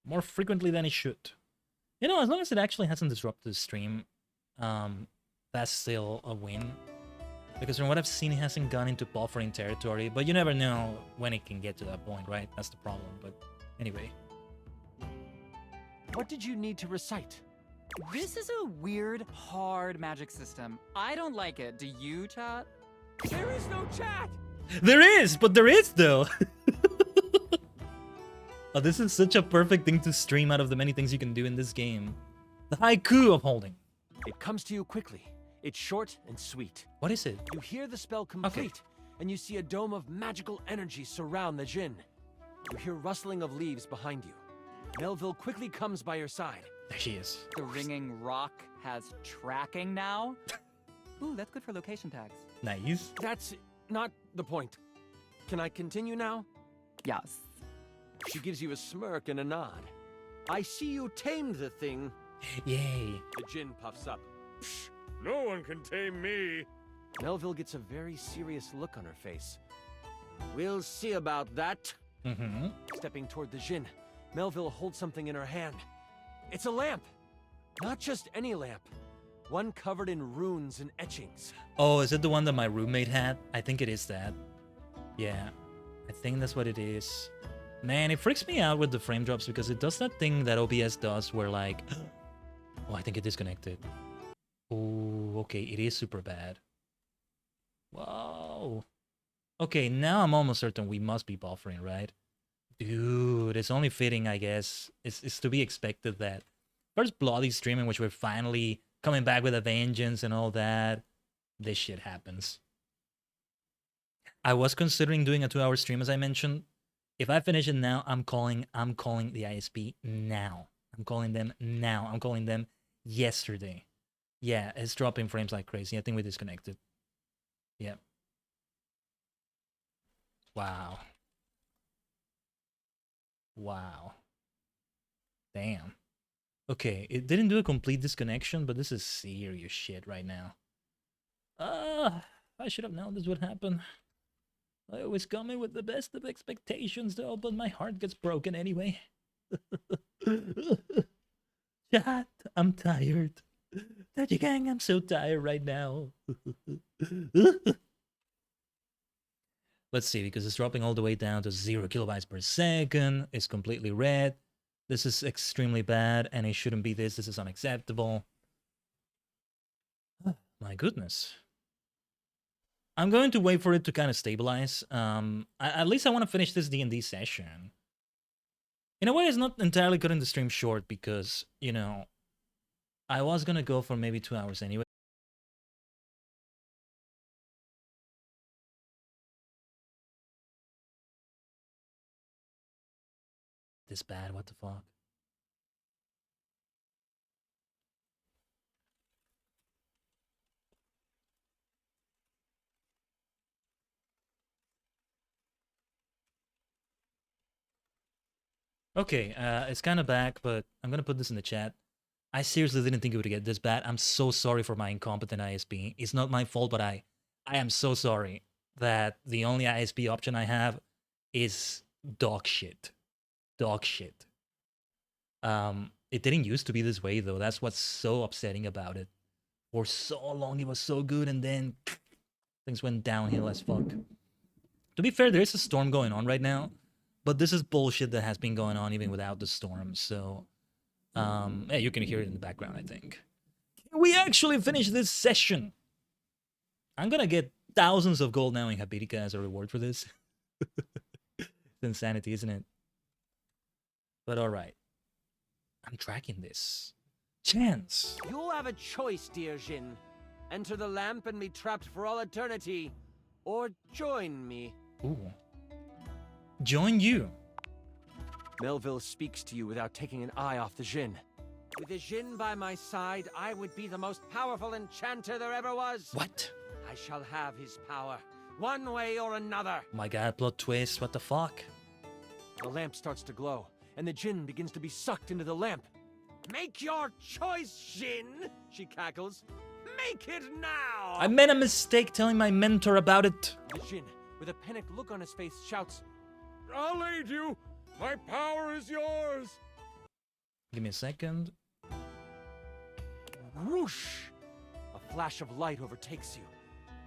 Speaker 3: More frequently than it should. You know, as long as it actually hasn't disrupted the stream, that's still a win. Because from what I've seen, it hasn't gone into buffering territory, but you never know when it can get to that point, right? That's the problem, but anyway.
Speaker 12: What did you need to recite?
Speaker 14: This is a weird, hard magic system. I don't like it. Do you, chat?
Speaker 12: There is no chat!
Speaker 3: There is, but there is, though! Oh, this is such a perfect thing to stream out of the many things you can do in this game. The haiku of holding.
Speaker 12: It comes to you quickly. It's short and sweet.
Speaker 3: What is it?
Speaker 12: You hear the spell complete, and you see a dome of magical energy surround the djinn. You hear rustling of leaves behind you. Melville quickly comes by your side.
Speaker 3: There she is.
Speaker 14: The ringing rock has tracking now. Ooh, that's good for location tags.
Speaker 3: Nice.
Speaker 12: That's not the point. Can I continue now?
Speaker 14: Yes.
Speaker 12: She gives you a smirk and a nod. I see you tamed the thing.
Speaker 3: Yay.
Speaker 12: The djinn puffs up.
Speaker 6: Psh, no one can tame me.
Speaker 12: Melville gets a very serious look on her face. We'll see about that. Stepping toward the djinn, Melville holds something in her hand. It's a lamp. Not just any lamp. One covered in runes and etchings.
Speaker 3: Oh, is it the one that my roommate had? I think it is that. Yeah, I think that's what it is. Man, it freaks me out with the frame drops because it does that thing that OBS does where like... Oh, I think it disconnected. Oh, okay, it is super bad. Whoa. Okay, now I'm almost certain we must be buffering, right? Dude, it's only fitting, I guess. It's to be expected that first bloody stream in which we're finally coming back with a vengeance and all that, this shit happens. I was considering doing a 2-hour stream, as I mentioned. If I finish it now, I'm calling the ISP now. I'm calling them now. I'm calling them yesterday. Yeah, it's dropping frames like crazy. I think we disconnected. Yep. Wow. Wow. Damn. Okay, it didn't do a complete disconnection, but this is serious shit right now. I should have known this would happen. I always come in with the best of expectations, though, but my heart gets broken anyway. Chat, I'm tired. Daddy gang, I'm so tired right now. Let's see, because it's dropping all the way down to 0 kilobytes per second. It's completely red. This is extremely bad, and it shouldn't be this. This is unacceptable. Oh, my goodness. I'm going to wait for it to kind of stabilize. At least I want to finish this D&D session. In a way, it's not entirely cutting the stream short because, you know, I was gonna go for maybe 2 hours anyway. This bad, what the fuck? Okay, it's kind of back, but I'm gonna put this in the chat. I seriously didn't think it would get this bad. I'm so sorry for my incompetent ISP. It's not my fault, but I am so sorry that the only ISP option I have is dog shit. Dog shit. It didn't used to be this way though. That's what's so upsetting about it. For so long it was so good, and then things went downhill as fuck. To be fair, there is a storm going on right now, but this is bullshit that has been going on even without the storm. So, yeah, you can hear it in the background, I think. We actually finished this session. I'm gonna get thousands of gold now in Habitica as a reward for this. It's insanity, isn't it? But alright. I'm tracking this. Chance.
Speaker 12: You'll have a choice, dear Jin. Enter the lamp and be trapped for all eternity. Or join me.
Speaker 3: Ooh. Join you.
Speaker 12: Melville speaks to you without taking an eye off the Jin. With the Jin by my side, I would be the most powerful enchanter there ever was.
Speaker 3: What?
Speaker 12: I shall have his power, one way or another.
Speaker 3: Oh my god, plot twist, what the fuck?
Speaker 12: The lamp starts to glow, and the Jin begins to be sucked into the lamp. Make your choice, Jin, she cackles. Make it now!
Speaker 3: I made a mistake telling my mentor about it.
Speaker 12: The Jin, with a panicked look on his face, shouts,
Speaker 6: I'll aid you! My power is yours!
Speaker 3: Give me a second.
Speaker 12: Whoosh! A flash of light overtakes you.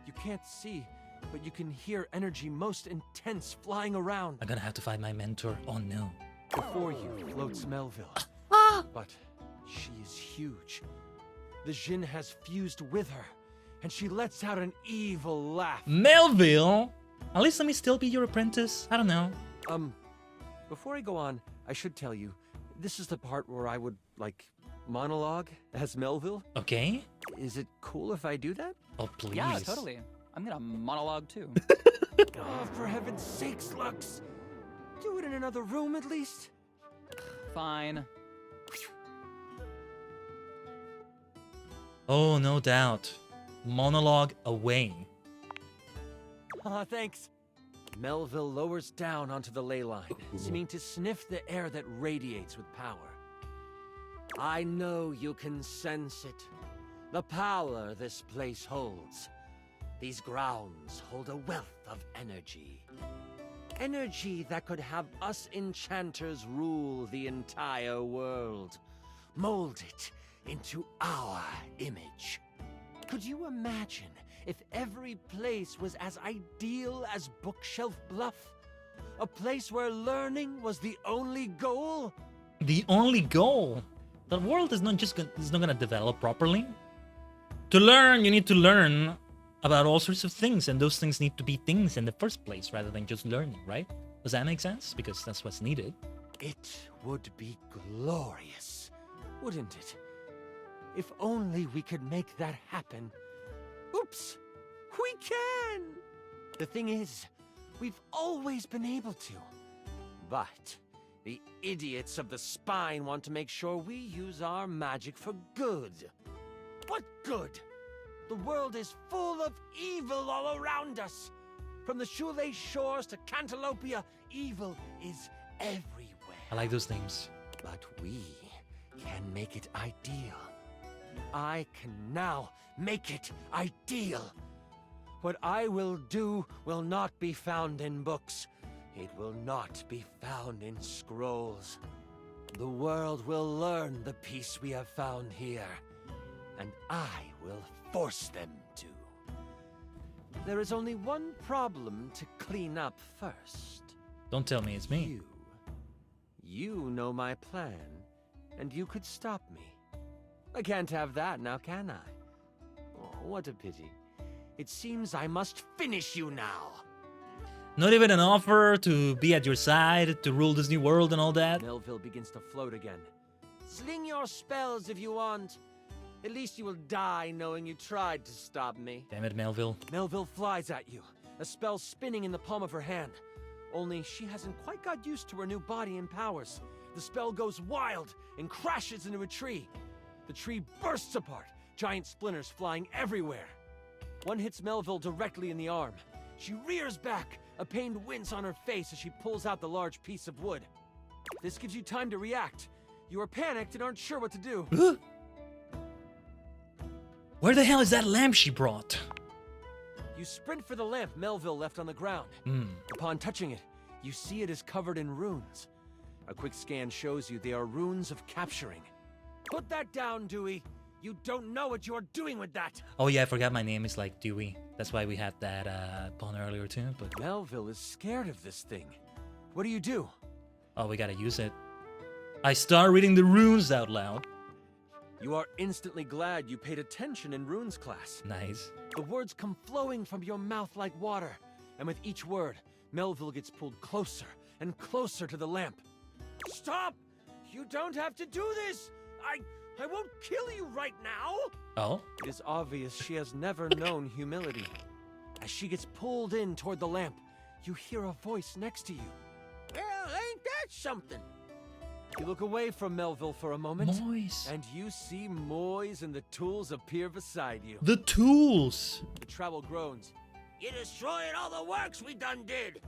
Speaker 12: You can't see, but you can hear energy most intense flying around.
Speaker 3: I'm gonna have to find my mentor. Oh no.
Speaker 12: Before you floats Melville. But she is huge. The Jin has fused with her, and she lets out an evil laugh.
Speaker 3: Melville? At least let me still be your apprentice. I don't know.
Speaker 12: Before I go on, I should tell you, this is the part where I would, like, monologue as Melville.
Speaker 3: Okay.
Speaker 12: Is it cool if I do that?
Speaker 3: Oh, please.
Speaker 14: Yeah, totally. I'm gonna monologue too.
Speaker 12: Oh, for heaven's sakes, Lux! Do it in another room at least.
Speaker 14: Fine.
Speaker 3: Oh, no doubt. Monologue away.
Speaker 12: Thanks. Melville lowers down onto the ley line, seeming to sniff the air that radiates with power. I know you can sense it. The power this place holds. These grounds hold a wealth of energy. Energy that could have us enchanters rule the entire world. Mold it into our image. Could you imagine if every place was as ideal as Bookshelf Bluff? A place where learning was the only goal?
Speaker 3: The only goal? The world is not gonna develop properly. To learn, you need to learn about all sorts of things, and those things need to be things in the first place rather than just learning, right? Does that make sense? Because that's what's needed.
Speaker 12: It would be glorious, wouldn't it? If only we could make that happen. Oops! We can! The thing is, we've always been able to. But the idiots of the spine want to make sure we use our magic for good. What good? The world is full of evil all around us. From the shoelace shores to Cantalopia, evil is everywhere.
Speaker 3: I like those names.
Speaker 12: But we can make it ideal. I can now make it ideal. What I will do will not be found in books. It will not be found in scrolls. The world will learn the peace we have found here, and I will force them to. There is only one problem to clean up first.
Speaker 3: Don't tell me it's me.
Speaker 12: You know my plan, and you could stop me. I can't have that now, can I? Oh, what a pity. It seems I must finish you now.
Speaker 3: Not even an offer to be at your side, to rule this new world and all that?
Speaker 12: Melville begins to float again. Sling your spells if you want. At least you will die knowing you tried to stop me.
Speaker 3: Damn it, Melville.
Speaker 12: Melville flies at you, a spell spinning in the palm of her hand. Only she hasn't quite got used to her new body and powers. The spell goes wild and crashes into a tree. The tree bursts apart, giant splinters flying everywhere. One hits Melville directly in the arm. She rears back, a pained wince on her face as she pulls out the large piece of wood. This gives you time to react. You are panicked and aren't sure what to do.
Speaker 3: Where the hell is that lamp she brought?
Speaker 12: You sprint for the lamp Melville left on the ground. Upon touching it, you see it is covered in runes. A quick scan shows you they are runes of capturing. Put that down, Dewey. You don't know what you're doing with that.
Speaker 3: Oh yeah, I forgot my name is like Dewey. That's why we had that pun earlier too, but...
Speaker 12: Melville is scared of this thing. What do you do?
Speaker 3: Oh, we gotta use it. I start reading the runes out loud.
Speaker 12: You are instantly glad you paid attention in runes class.
Speaker 3: Nice.
Speaker 12: The words come flowing from your mouth like water. And with each word, Melville gets pulled closer and closer to the lamp. Stop! You don't have to do this! I won't kill you right now!
Speaker 3: Oh?
Speaker 12: It is obvious she has never known humility. As she gets pulled in toward the lamp, you hear a voice next to you. Well, ain't that something? You look away from Melville for a moment.
Speaker 3: Moise.
Speaker 12: And you see Moise and the tools appear beside you.
Speaker 3: The tools!
Speaker 12: The trowel groans. You destroyed all the works we done did!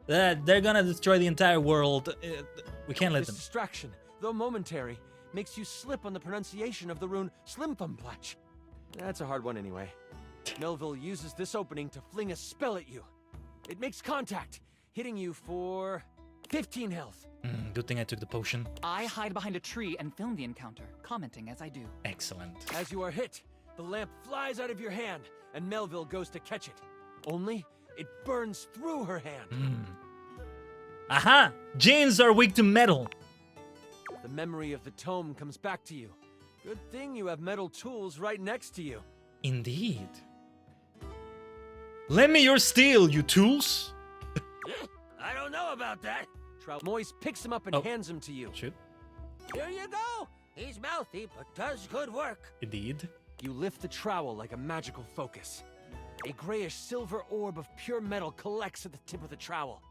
Speaker 3: They're gonna destroy the entire world. We can't let
Speaker 12: This
Speaker 3: them.
Speaker 12: distraction, though momentary, makes you slip on the pronunciation of the rune Slimthumplach. That's a hard one anyway. Melville uses this opening to fling a spell at you. It makes contact, hitting you for 15 health.
Speaker 3: Good thing I took the potion.
Speaker 14: I hide behind a tree and film the encounter, commenting as I do.
Speaker 3: Excellent.
Speaker 12: As you are hit, the lamp flies out of your hand, and Melville goes to catch it. Only, it burns through her hand.
Speaker 3: Aha! Jains are weak to metal.
Speaker 12: The memory of the tome comes back to you. Good thing you have metal tools right next to you.
Speaker 3: Indeed. Lend me your steel, you tools.
Speaker 12: I don't know about that. Moise picks him up and hands him to you.
Speaker 3: Shoot.
Speaker 12: Here you go. He's mouthy, but does good work.
Speaker 3: Indeed.
Speaker 12: You lift the trowel like a magical focus. A grayish silver orb of pure metal collects at the tip of the trowel.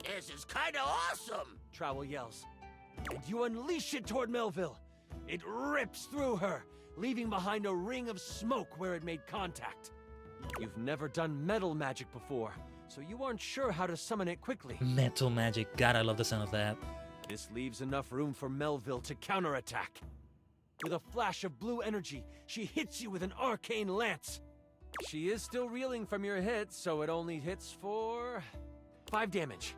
Speaker 12: This is kinda awesome, Trowel yells. And you unleash it toward Melville. It rips through her, leaving behind a ring of smoke where it made contact. You've never done metal magic before, so you aren't sure how to summon it quickly.
Speaker 3: Metal magic. God, I love the sound of that.
Speaker 12: This leaves enough room for Melville to counterattack. With a flash of blue energy, she hits you with an arcane lance. She is still reeling from your hit, so it only hits for 5 damage.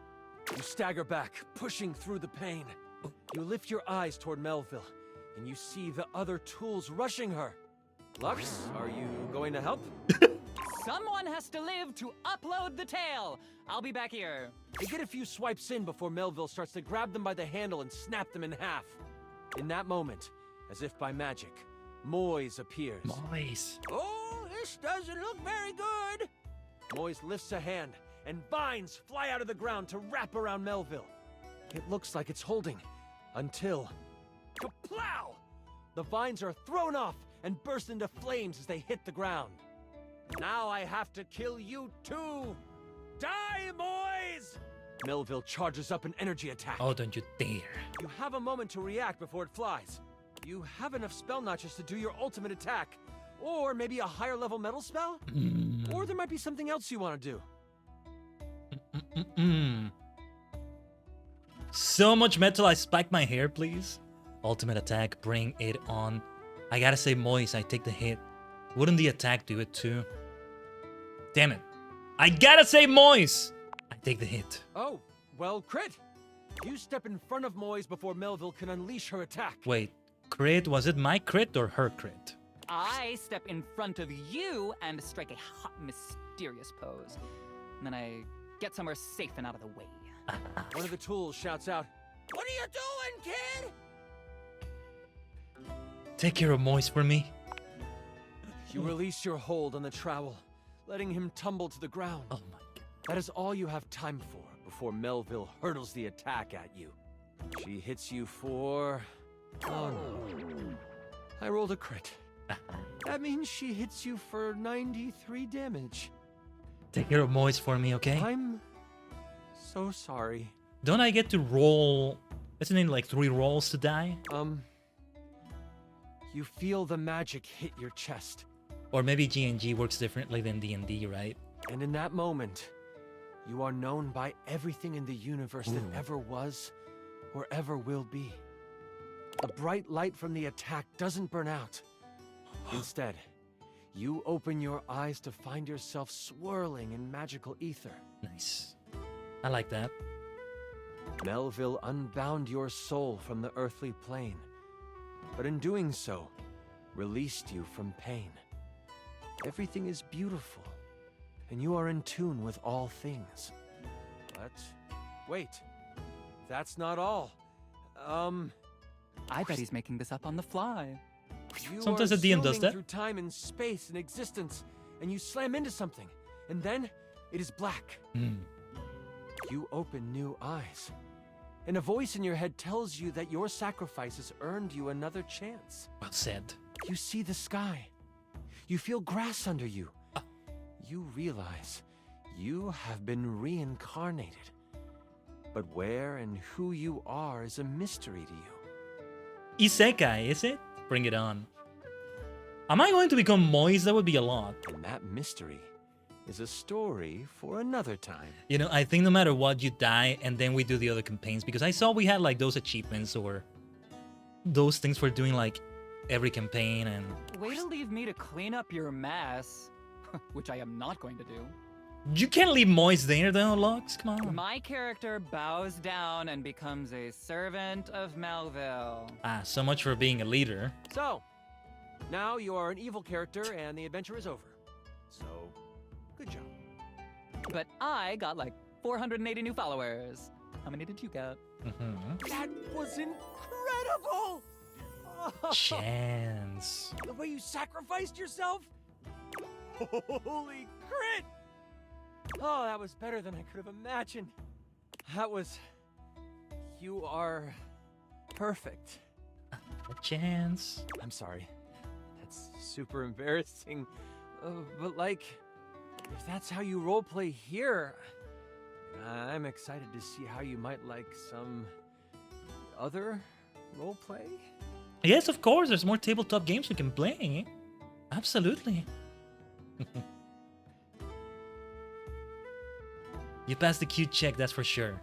Speaker 12: You stagger back, pushing through the pain. You lift your eyes toward Melville, and you see the other tools rushing her. Lux, are you going to help?
Speaker 14: Someone has to live to upload the tale. I'll be back here.
Speaker 12: They get a few swipes in before Melville starts to grab them by the handle and snap them in half. In that moment, as if by magic, Moise appears.
Speaker 3: Moise.
Speaker 12: Oh, this doesn't look very good. Moise lifts a hand, and vines fly out of the ground to wrap around Melville. It looks like it's holding, until... Kaplow! The vines are thrown off and burst into flames as they hit the ground. Now I have to kill you too! Die, Moise! Melville charges up an energy attack.
Speaker 3: Oh, don't you dare.
Speaker 12: You have a moment to react before it flies. You have enough spell notches to do your ultimate attack. Or maybe a higher level metal spell? Or there might be something else you want to do.
Speaker 3: So much metal, I spike my hair, please. Ultimate attack, bring it on. I gotta say Moise, I take the hit. Wouldn't the attack do it too? Damn it. I gotta say Moise! I take the hit.
Speaker 12: Oh, well, crit! You step in front of Moise before Melville can unleash her attack.
Speaker 3: Wait, crit? Was it my crit or her crit?
Speaker 14: I step in front of you and strike a hot, mysterious pose. And then I get somewhere safe and out of the way.
Speaker 12: One of the tools shouts out, "What are you doing, kid?"
Speaker 3: Take care of Moise for me.
Speaker 12: You release your hold on the trowel.
Speaker 15: letting him tumble to the ground.
Speaker 3: Oh my god.
Speaker 15: That is all you have time for before Melville hurdles the attack at you. She hits you for... Oh no. I rolled a crit. That means she hits you for 93 damage.
Speaker 3: Take care of Moise for me, okay?
Speaker 15: I'm so sorry.
Speaker 3: Don't I get to roll... Isn't it like 3 rolls to die?
Speaker 15: You feel the magic hit your chest.
Speaker 3: Or maybe G&G works differently than D&D, right?
Speaker 15: And in that moment, you are known by everything in the universe that ever was or ever will be. The bright light from the attack doesn't burn out. Instead, you open your eyes to find yourself swirling in magical ether.
Speaker 3: Nice. I like that.
Speaker 15: Melville unbound your soul from the earthly plane, but in doing so, released you from pain. Everything is beautiful, and you are in tune with all things. But wait, that's not all.
Speaker 14: I bet he's making this up on the fly.
Speaker 3: Sometimes the DM does that.
Speaker 15: Through time and space and existence, and you slam into something, and then it is black. You open new eyes, and a voice in your head tells you that your sacrifices earned you another chance.
Speaker 3: Well said.
Speaker 15: You see the sky. You feel grass under you. You realize you have been reincarnated. But where and who you are is a mystery to you.
Speaker 3: Isekai, is it? Bring it on. Am I going to become Moise? That would be a lot.
Speaker 15: And that mystery is a story for another time.
Speaker 3: You know, I think no matter what, you die, and then we do the other campaigns. Because I saw we had, like, those achievements or those things for doing, like, every campaign and...
Speaker 14: Way to leave me to clean up your mess. Which I am not going to do.
Speaker 3: You can't leave Moise there, though, Lux. Come on.
Speaker 14: My character bows down and becomes a servant of Melville.
Speaker 3: Ah, so much for being a leader.
Speaker 15: So, now you are an evil character and the adventure is over. So, good job.
Speaker 14: But I got like 480 new followers. How many did you get?
Speaker 15: That was incredible!
Speaker 3: Chance.
Speaker 15: The way you sacrificed yourself? Holy crit! Oh, that was better than I could have imagined. That was... You are... perfect.
Speaker 3: A chance.
Speaker 15: I'm sorry. That's super embarrassing. But like, if that's how you roleplay here, I'm excited to see how you might like some other roleplay.
Speaker 3: Yes, of course. There's more tabletop games we can play. Absolutely. You passed the cute check, that's for sure.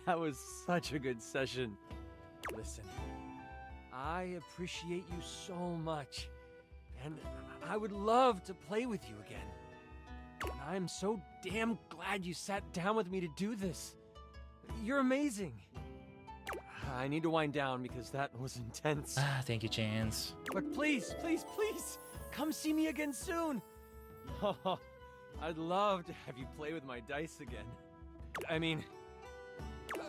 Speaker 15: That was such a good session. Listen, I appreciate you so much, and I would love to play with you again. And I'm so damn glad you sat down with me to do this. You're amazing. I need to wind down because that was intense.
Speaker 3: Ah, thank you, Chance.
Speaker 15: But please, please, please, come see me again soon. Oh, I'd love to have you play with my dice again. I mean,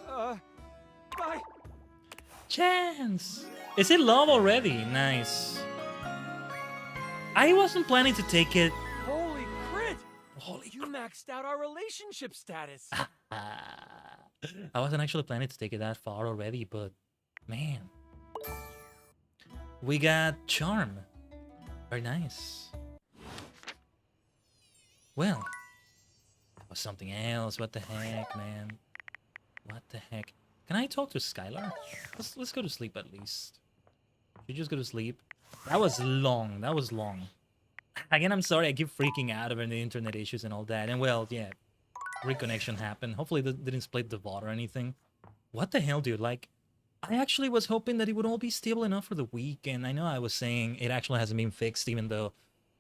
Speaker 15: bye.
Speaker 3: Chance! Is it love already? Nice. I wasn't planning to take it.
Speaker 15: Holy crit! You maxed out our relationship status.
Speaker 3: I wasn't actually planning to take it that far already, but man. We got Charm. Very nice. Well, that was something else. What the heck, man? What the heck? Can I talk to Skylar? Let's go to sleep at least. Should we just go to sleep? That was long. That was long. Again, I'm sorry. I keep freaking out over the internet issues and all that. And well, yeah, reconnection happened. Hopefully, it didn't split the VOD or anything. What the hell, dude? Like, I actually was hoping that it would all be stable enough for the week. And I know I was saying it actually hasn't been fixed, even though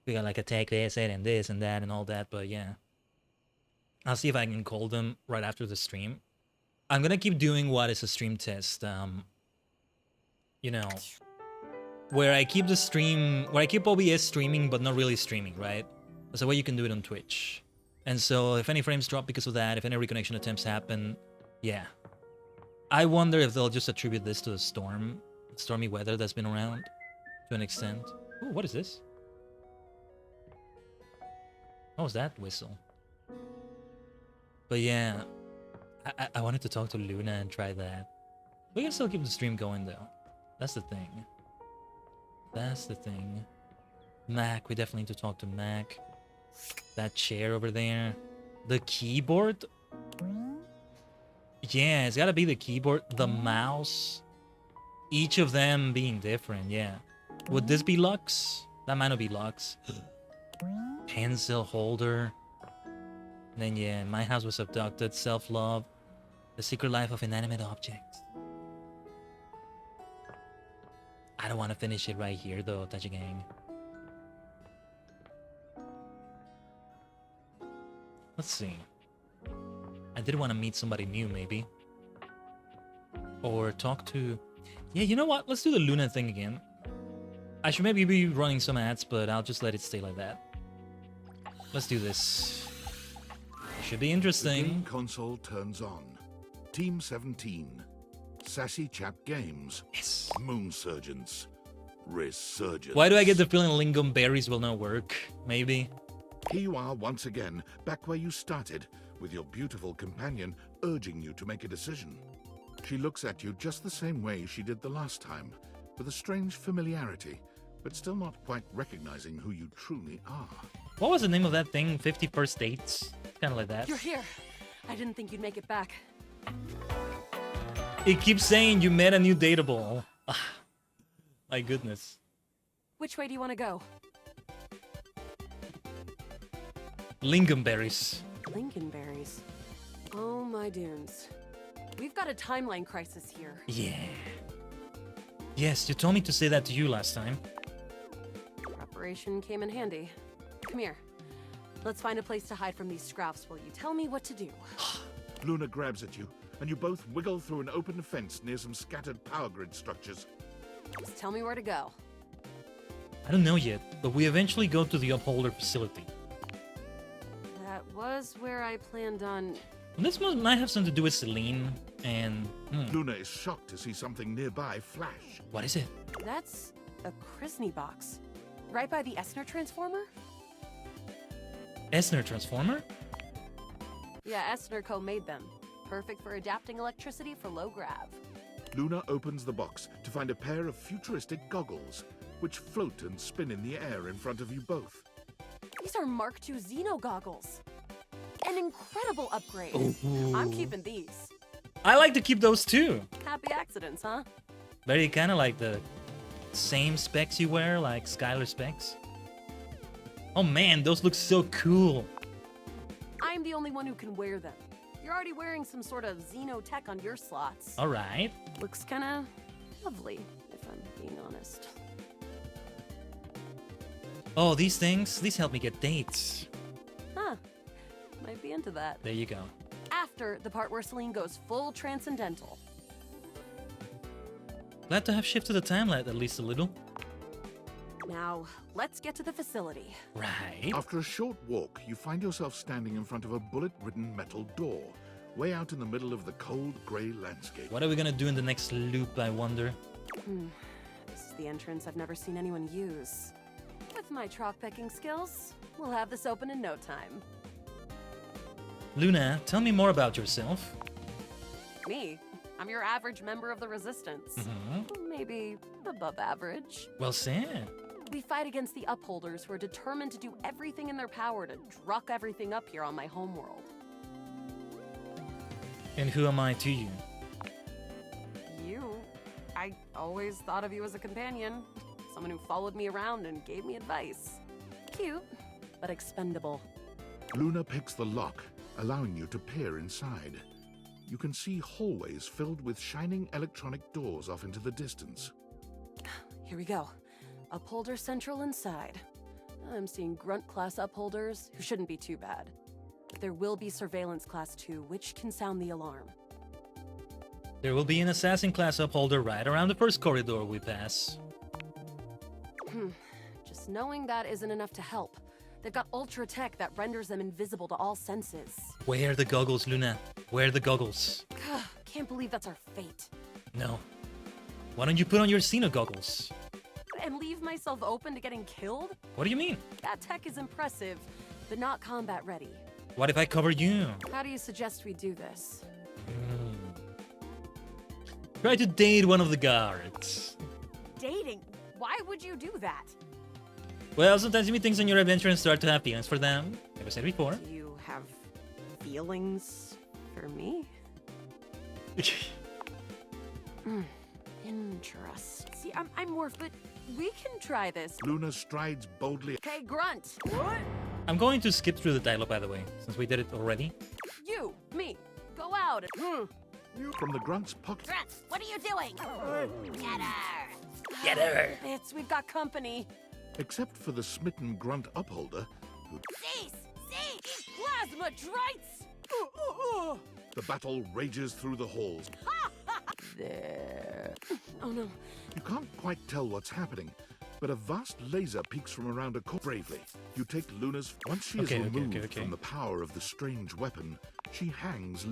Speaker 3: we got like a tech asset and this and that and all that. But yeah, I'll see if I can call them right after the stream. I'm gonna keep doing what is a stream test. You know, where I keep the stream, where I keep OBS streaming, but not really streaming, right? There's a way you can do it on Twitch. And so if any frames drop because of that, if any reconnection attempts happen, yeah. I wonder if they'll just attribute this to the stormy weather that's been around to an extent. Ooh, what is this? What was that whistle? But yeah, I wanted to talk to Luna and try that. We can still keep the stream going though. That's the thing. That's the thing. Mac, we definitely need to talk to Mac. That chair over there. The keyboard? Yeah, it's gotta be the keyboard. The mouse. Each of them being different, yeah. Would this be Lux? That might not be Lux. Pencil holder. And then yeah, my house was abducted. Self-love. The secret life of inanimate objects. I don't want to finish it right here though, Tachigang. Let's see. I did want to meet somebody new, maybe. Or talk to... Yeah, you know what? Let's do the Luna thing again. I should maybe be running some ads, but I'll just let it stay like that. Let's do this. It should be interesting.
Speaker 4: The game console turns on. Team 17. Sassy Chap Games.
Speaker 3: Yes.
Speaker 4: Moon Surgeons. Resurgence.
Speaker 3: Why do I get the feeling Lingam berries will not work? Maybe.
Speaker 4: Here you are once again, back where you started, with your beautiful companion urging you to make a decision. She looks at you just the same way she did the last time, with a strange familiarity, but still not quite recognizing who you truly are.
Speaker 3: What was the name of that thing? 50 First Dates? Kind of like that.
Speaker 9: You're here. I didn't think you'd make it back.
Speaker 3: It keeps saying you met a new dateable. My goodness.
Speaker 9: Which way do you want to go?
Speaker 3: Lingonberries.
Speaker 9: Lingonberries. Oh my dunes. We've got a timeline crisis here.
Speaker 3: Yeah. Yes, you told me to say that to you last time.
Speaker 9: Preparation came in handy. Come here. Let's find a place to hide from these scraps while you tell me what to do.
Speaker 4: Luna grabs at you, and you both wiggle through an open fence near some scattered power grid structures.
Speaker 9: Just tell me where to go.
Speaker 3: I don't know yet, but we eventually go to the Upholder facility.
Speaker 9: That was where I planned on...
Speaker 3: This might have something to do with Celine and...
Speaker 4: Luna is shocked to see something nearby flash.
Speaker 3: What is it?
Speaker 9: That's a Krisny box. Right by the Essner transformer?
Speaker 3: Essner transformer?
Speaker 9: Yeah, Essner co-made them. Perfect for adapting electricity for low grav.
Speaker 4: Luna opens the box to find a pair of futuristic goggles, which float and spin in the air in front of you both.
Speaker 9: These are Mark II Xeno goggles. An incredible upgrade.
Speaker 3: Ooh.
Speaker 9: I'm keeping these.
Speaker 3: I like to keep those too.
Speaker 9: Happy accidents, huh?
Speaker 3: Very kind of like the same specs you wear, like Skylar specs. Oh man, those look so cool.
Speaker 9: I'm the only one who can wear them. You're already wearing some sort of Xeno tech on your slots.
Speaker 3: All right.
Speaker 9: Looks kinda lovely, if I'm being honest.
Speaker 3: Oh, these things, these help me get dates.
Speaker 9: Huh. Might be into that.
Speaker 3: There you go.
Speaker 9: After the part where Celine goes full transcendental.
Speaker 3: Glad to have shifted the timeline at least a little.
Speaker 9: Now, let's get to the facility.
Speaker 3: Right.
Speaker 4: After a short walk, you find yourself standing in front of a bullet-ridden metal door, way out in the middle of the cold, grey landscape.
Speaker 3: What are we gonna do in the next loop, I wonder?
Speaker 9: This is the entrance I've never seen anyone use. With my chalk-picking skills, we'll have this open in no time.
Speaker 3: Luna, tell me more about yourself.
Speaker 9: Me? I'm your average member of the Resistance. Maybe above average.
Speaker 3: Well said.
Speaker 9: We fight against the Upholders who are determined to do everything in their power to druck everything up here on my homeworld.
Speaker 3: And who am I to you?
Speaker 9: You? I always thought of you as a companion. Someone who followed me around and gave me advice. Cute, but expendable.
Speaker 4: Luna picks the lock, allowing you to peer inside. You can see hallways filled with shining electronic doors off into the distance.
Speaker 9: Here we go. Upholder Central inside. I'm seeing Grunt class upholders, who shouldn't be too bad. But there will be Surveillance class 2, which can sound the alarm.
Speaker 3: There will be an Assassin class upholder right around the first corridor we pass.
Speaker 9: Just knowing that isn't enough to help. They've got ultra tech that renders them invisible to all senses.
Speaker 3: Wear the goggles, Luna. Wear the goggles.
Speaker 9: Can't believe that's our fate.
Speaker 3: No. Why don't you put on your Xeno goggles?
Speaker 9: And leave myself open to getting killed?
Speaker 3: What do you mean?
Speaker 9: That tech is impressive, but not combat ready.
Speaker 3: What if I cover you?
Speaker 9: How do you suggest we do this?
Speaker 3: Try to date one of the guards.
Speaker 9: Dating? Why would you do that?
Speaker 3: Well, sometimes you meet things on your adventure and start to have feelings for them. Like I said before.
Speaker 9: Do you have feelings for me? Interesting. See, I'm Morph, but we can try this.
Speaker 4: Luna strides boldly.
Speaker 9: Okay, Grunt. What?
Speaker 3: I'm going to skip through the dialogue, by the way, since we did it already.
Speaker 9: You, me, go out.
Speaker 4: From the grunt's pocket.
Speaker 9: Grunt, what are you doing? Get her!
Speaker 3: Get her!
Speaker 9: Bits, we've got company.
Speaker 4: Except for the smitten grunt upholder, who
Speaker 9: Cease! Plasma drites!
Speaker 4: the battle rages through the halls.
Speaker 9: There. Oh no.
Speaker 4: You can't quite tell what's happening, but a vast laser peeks from around a corner. Bravely, you take Luna's. Once she is removed from the power of the strange weapon, she hangs.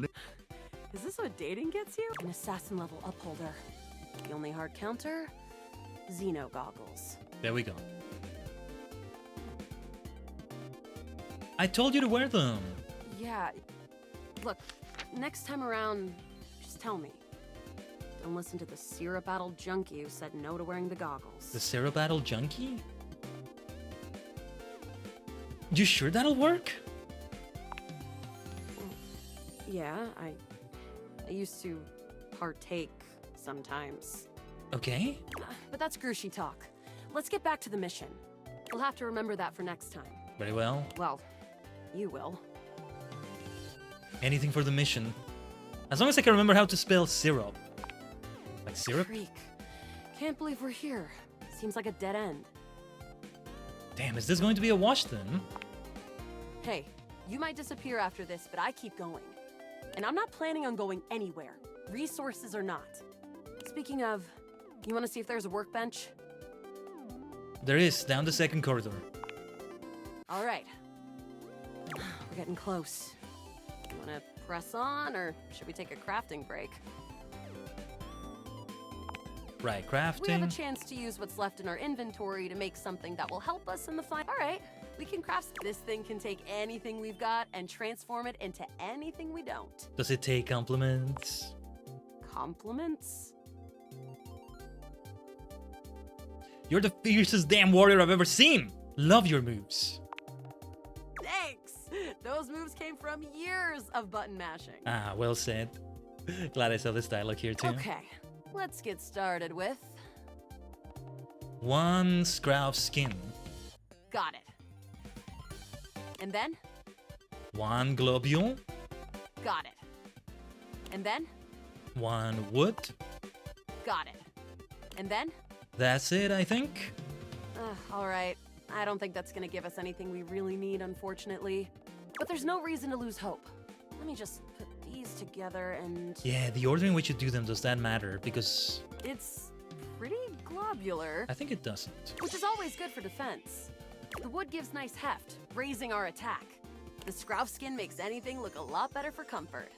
Speaker 9: Is this what dating gets you? An assassin level upholder. The only hard counter? Xeno goggles.
Speaker 3: There we go. I told you to wear them.
Speaker 9: Yeah. Look, next time around, just tell me. Don't listen to the syrup-addled junkie who said no to wearing the goggles.
Speaker 3: The syrup-addled junkie? You sure that'll work?
Speaker 9: Yeah, I used to partake sometimes.
Speaker 3: Okay.
Speaker 9: But that's Grushy talk. Let's get back to the mission. We'll have to remember that for next time.
Speaker 3: Very well.
Speaker 9: Well, you will.
Speaker 3: Anything for the mission. As long as I can remember how to spell syrup. Like syrup?
Speaker 9: Freak. Can't believe we're here. Seems like a dead end.
Speaker 3: Damn, is this going to be a wash then?
Speaker 9: Hey, you might disappear after this, but I keep going. And I'm not planning on going anywhere. Resources or not. Speaking of, you want to see if there's a workbench?
Speaker 3: There is, down the second corridor.
Speaker 9: All right. We're getting close. You want to press on, or should we take a crafting break?
Speaker 3: Right, crafting.
Speaker 9: We have a chance to use what's left in our inventory to make something that will help us in the fight. All right, we can craft. This thing can take anything we've got and transform it into anything we don't.
Speaker 3: Does it take compliments?
Speaker 9: Compliments?
Speaker 3: You're the fiercest damn warrior I've ever seen! Love your moves.
Speaker 9: Thanks! Those moves came from years of button mashing.
Speaker 3: Ah, well said. Glad I saw this dialogue here too.
Speaker 9: Okay, let's get started with...
Speaker 3: 1 scrap skin.
Speaker 9: Got it. And then?
Speaker 3: 1 globule.
Speaker 9: Got it. And then?
Speaker 3: 1 wood.
Speaker 9: Got it. And then?
Speaker 3: That's it, I think.
Speaker 9: All right. I don't think that's gonna give us anything we really need, unfortunately. But there's no reason to lose hope. Let me just put these together and...
Speaker 3: Yeah, the order in which you do them, does that matter? Because...
Speaker 9: It's pretty globular.
Speaker 3: I think it doesn't.
Speaker 9: Which is always good for defense. The wood gives nice heft, raising our attack. The scrouf skin makes anything look a lot better for comfort.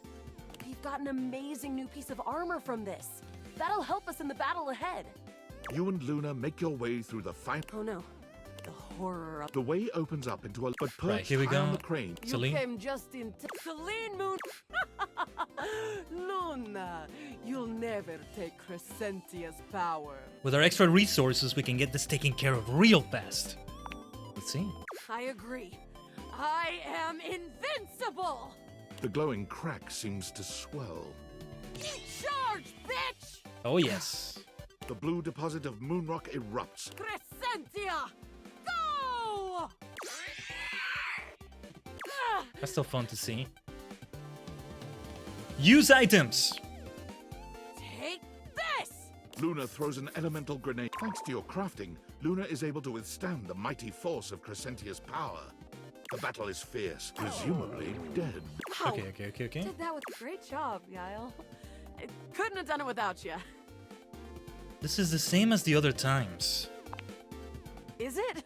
Speaker 9: We've got an amazing new piece of armor from this. That'll help us in the battle ahead.
Speaker 4: You and Luna make your way through the fight.
Speaker 9: Oh no. The horror of...
Speaker 4: The way opens up into a... But perched
Speaker 3: right, here we
Speaker 4: high
Speaker 3: go.
Speaker 4: on the crane...
Speaker 9: You came just in Celine Moon! Luna, you'll never take Crescentia's power.
Speaker 3: With our extra resources, we can get this taken care of real fast. Let's see.
Speaker 9: I agree. I am invincible!
Speaker 4: The glowing crack seems to swell.
Speaker 9: Charge, bitch!
Speaker 3: Oh yes.
Speaker 4: The blue deposit of moonrock erupts.
Speaker 9: Crescentia! Go!
Speaker 3: That's still fun to see. Use items!
Speaker 9: Take this!
Speaker 4: Luna throws an elemental grenade. Thanks to your crafting, Luna is able to withstand the mighty force of Crescentia's power. The battle is fierce, presumably dead.
Speaker 9: Wow.
Speaker 3: Okay.
Speaker 9: Did that with a great job, Yael. I couldn't have done it without you.
Speaker 3: This is the same as the other times.
Speaker 9: Is it?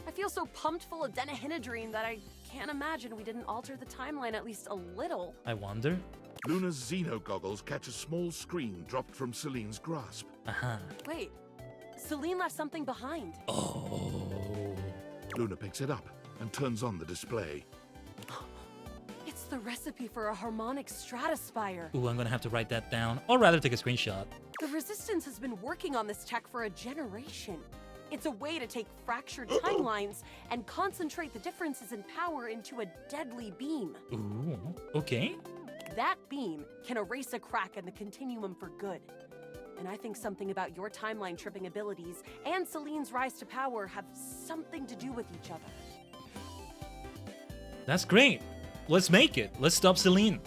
Speaker 9: I feel so pumped full of denihinidrine that I can't imagine we didn't alter the timeline at least a little.
Speaker 3: I wonder.
Speaker 4: Luna's Xeno goggles catch a small screen dropped from Celine's grasp.
Speaker 3: Aha.
Speaker 9: Wait, Celine left something behind.
Speaker 3: Oh.
Speaker 4: Luna picks it up. and turns on the display.
Speaker 9: It's the recipe for a harmonic stratisfier.
Speaker 3: Ooh, I'm gonna have to write that down, or rather take a screenshot.
Speaker 9: The Resistance has been working on this tech for a generation. It's a way to take fractured timelines and concentrate the differences in power into a deadly beam.
Speaker 3: Ooh, okay.
Speaker 9: That beam can erase a crack in the continuum for good. And I think something about your timeline tripping abilities and Celine's rise to power have something to do with each other.
Speaker 3: That's great. Let's make it. Let's stop Celine.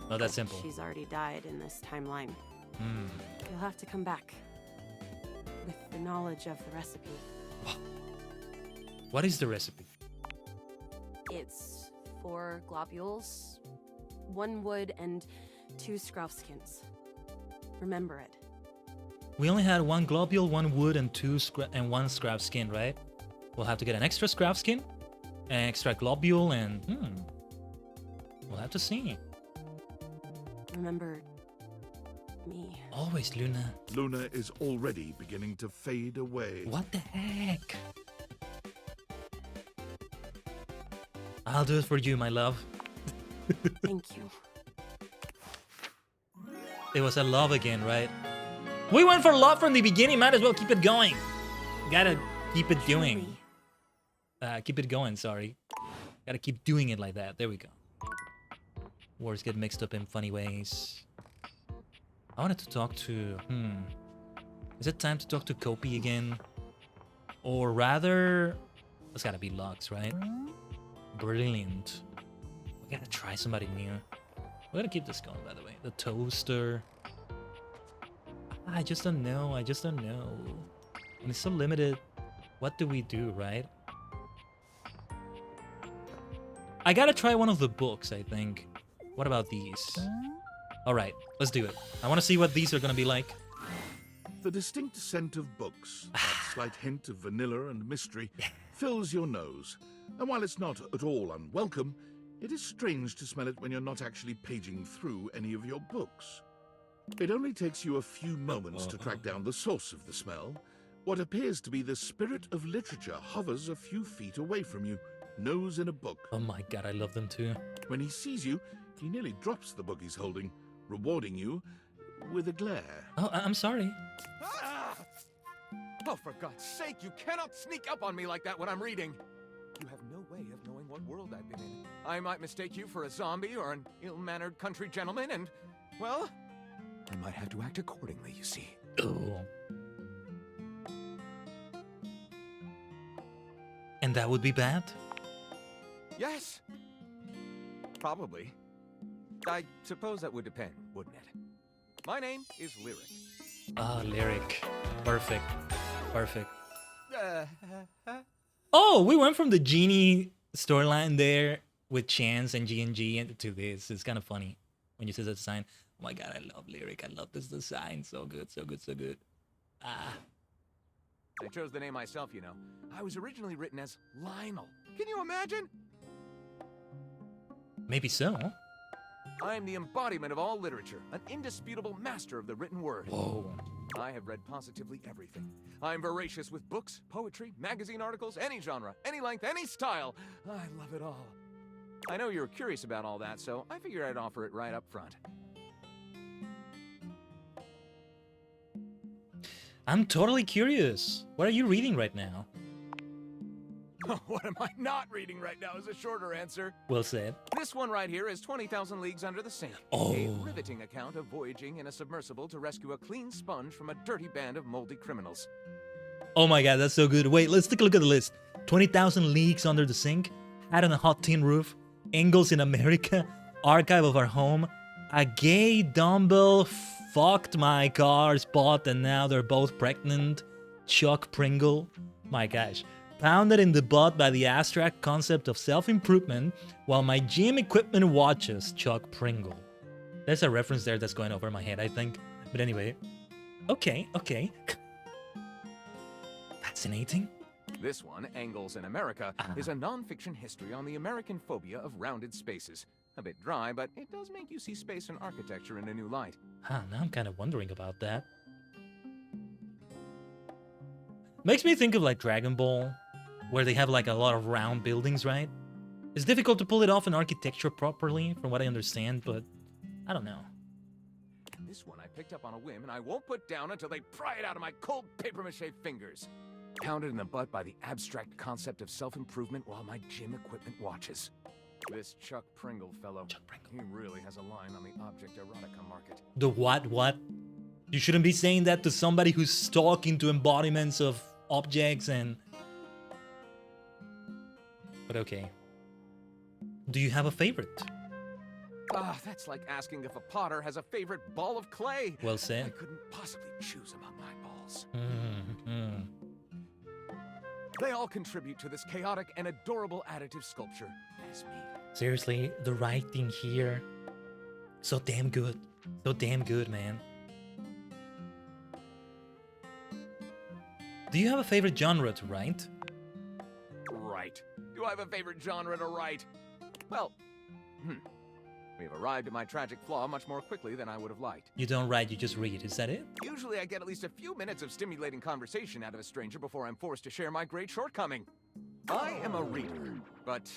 Speaker 3: Not that simple.
Speaker 9: She's already died in this timeline. You'll have to come back with the knowledge of the recipe.
Speaker 3: What is the recipe?
Speaker 9: It's 4 globules, 1 wood, and 2 scruff skins. Remember it.
Speaker 3: We only had 1 globule, 1 wood, and 1 scrap skin, right? We'll have to get an extra scrap skin, an extra globule, and we'll have to see.
Speaker 9: Remember me.
Speaker 3: Always, Luna.
Speaker 4: Luna is already beginning to fade away.
Speaker 3: What the heck? I'll do it for you, my love.
Speaker 9: Thank you.
Speaker 3: It was a love again, right? We went for love from the beginning. Might as well keep it going. Gotta keep it doing. Keep it going, sorry. Gotta keep doing it like that. There we go. Words get mixed up in funny ways. I wanted to talk to... Is it time to talk to Kopi again? Or rather... It's gotta be Lux, right? Brilliant. We gotta try somebody new. We gotta keep this going, by the way. The toaster. I just don't know. I just don't know. And it's so limited. What do we do, right? I gotta try one of the books, I think. What about these? Alright, let's do it. I want to see what these are gonna be like.
Speaker 4: The distinct scent of books, that slight hint of vanilla and mystery, fills your nose. And while it's not at all unwelcome, it is strange to smell it when you're not actually paging through any of your books. It only takes you a few moments to track down the source of the smell. What appears to be the spirit of literature hovers a few feet away from you, nose in a book.
Speaker 3: Oh my god, I love them too.
Speaker 4: When he sees you, he nearly drops the book he's holding, rewarding you with a glare.
Speaker 3: Oh, I'm sorry.
Speaker 12: Ah! Oh, for God's sake, you cannot sneak up on me like that when I'm reading. You have no way of knowing what world I've been in. I might mistake you for a zombie or an ill-mannered country gentleman, and, well, I might have to act accordingly, you see.
Speaker 3: Oh. And that would be bad?
Speaker 12: Yes. Probably. I suppose that would depend, wouldn't it? My name is Lyric.
Speaker 3: Ah, Lyric. Perfect. Perfect. Oh, we went from the Genie storyline there with Chance and G&G to this. It's kind of funny when you see the design. Oh my god, I love Lyric. I love this design. So good, so good, so good. Ah.
Speaker 12: I chose the name myself, you know. I was originally written as Lionel. Can you imagine?
Speaker 3: Maybe so.
Speaker 12: I'm the embodiment of all literature, an indisputable master of the written word.
Speaker 3: Whoa.
Speaker 12: I have read positively everything. I'm voracious with books, poetry, magazine articles, any genre, any length, any style. I love it all. I know you're curious about all that, so I figured I'd offer it right up front.
Speaker 3: I'm totally curious. What are you reading right now?
Speaker 12: What am I not reading right now is a shorter answer.
Speaker 3: Well said.
Speaker 12: This one right here is 20,000 Leagues Under the Sea.
Speaker 3: Oh.
Speaker 12: A riveting account of voyaging in a submersible to rescue a clean sponge from a dirty band of moldy criminals.
Speaker 3: Oh my god, that's so good. Wait, let's take a look at the list. 20,000 Leagues Under the Sink, Hat on a Hot Tin Roof, Angles in America, Archive of Our Home, A Gay Dumbbell Fucked My Car's Bought and Now They're Both Pregnant, Chuck Pringle. My gosh. Pounded in the butt by the abstract concept of self-improvement while my gym equipment watches Chuck Pringle. There's a reference there that's going over my head, I think. But anyway. Okay. Fascinating.
Speaker 12: This one, Angles in America, is a non-fiction history on the American phobia of rounded spaces. A bit dry, but it does make you see space and architecture in a new light.
Speaker 3: Now I'm kind of wondering about that. Makes me think of like Dragon Ball. where they have like a lot of round buildings, right? It's difficult to pull it off in architecture properly, from what I understand, but I don't know.
Speaker 12: This one I picked up on a whim, and I won't put down until they pry it out of my cold papier-mâché fingers. Pounded in the butt by the abstract concept of self-improvement while my gym equipment watches. This Chuck Pringle fellow, he really has a line on the object erotica market.
Speaker 3: The what? You shouldn't be saying that to somebody who's talking to embodiments of objects and... But okay. Do you have a favorite?
Speaker 12: Ah, that's like asking if a potter has a favorite ball of clay.
Speaker 3: Well said.
Speaker 12: I couldn't possibly choose among my balls. They all contribute to this chaotic and adorable additive sculpture as me.
Speaker 3: Seriously, the writing here, so damn good. So damn good, man. Do you have a favorite genre to write?
Speaker 12: Right. Do I have a favorite genre to write? Well, we have arrived at my tragic flaw much more quickly than I would have liked.
Speaker 3: You don't write, you just read, is that it?
Speaker 12: Usually I get at least a few minutes of stimulating conversation out of a stranger before I'm forced to share my great shortcoming. I am a reader, but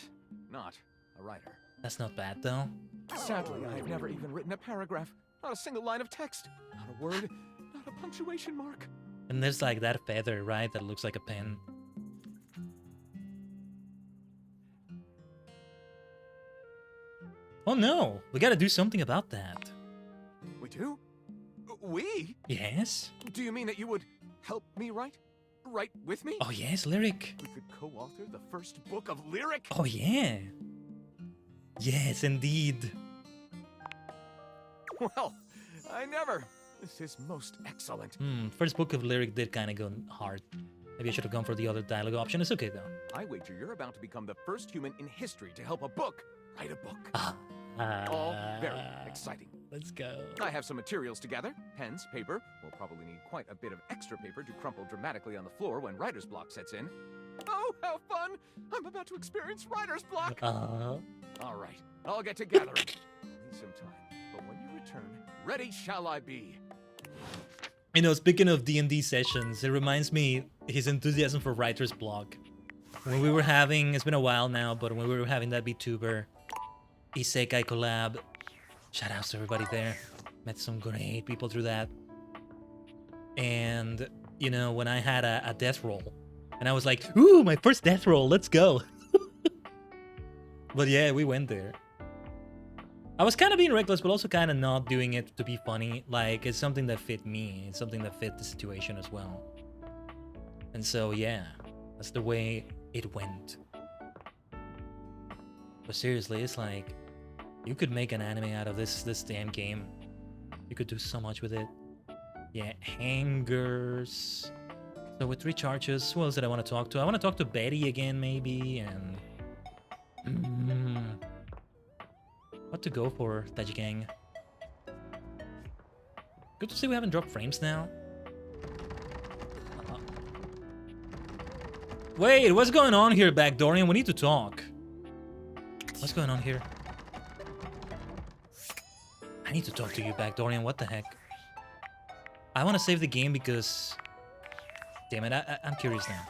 Speaker 12: not a writer.
Speaker 3: That's not bad, though.
Speaker 12: Sadly, I've never even written a paragraph. Not a single line of text. Not a word. Not a punctuation mark.
Speaker 3: And there's like that feather, right? That looks like a pen. Oh no! We gotta do something about that.
Speaker 12: We do? We?
Speaker 3: Yes?
Speaker 12: Do you mean that you would help me write? Write with me?
Speaker 3: Oh yes, lyric.
Speaker 12: We could co-author the first book of lyric?
Speaker 3: Oh yeah. Yes, indeed.
Speaker 12: Well, I never. This is most excellent.
Speaker 3: First book of lyric did kind of go hard. Maybe I should have gone for the other dialogue option. It's okay though.
Speaker 12: I wager you're about to become the first human in history to help a book write a book. All very exciting.
Speaker 3: Let's go.
Speaker 12: I have some materials to gather. Pens, paper. We'll probably need quite a bit of extra paper to crumple dramatically on the floor when writer's block sets in. Oh, how fun! I'm about to experience writer's block! All right, I'll get to gathering. I'll need some time, but when you return, ready shall I be.
Speaker 3: You know, speaking of D&D sessions, it reminds me his enthusiasm for writer's block. When we were having, it's been a while now, but when we were having that VTuber Isekai collab, shout outs to everybody there. Met some great people through that. And, you know, when I had a death roll, and I was like, ooh, my first death roll, let's go. But yeah, we went there. I was kind of being reckless, but also kind of not doing it to be funny. Like, it's something that fit me. It's something that fit the situation as well. And so, yeah, that's the way it went. But seriously, it's like, you could make an anime out of this damn game. You could do so much with it. Yeah, hangers. So with 3 charges, who else did I want to talk to? I want to talk to Betty again, maybe, and... what to go for, Tajigang? Good to see we haven't dropped frames now. Wait, what's going on here, Backdorian? We need to talk. What's going on here? I need to talk to you, Backdorian. What the heck? I want to save the game because... Damn it, I'm curious now.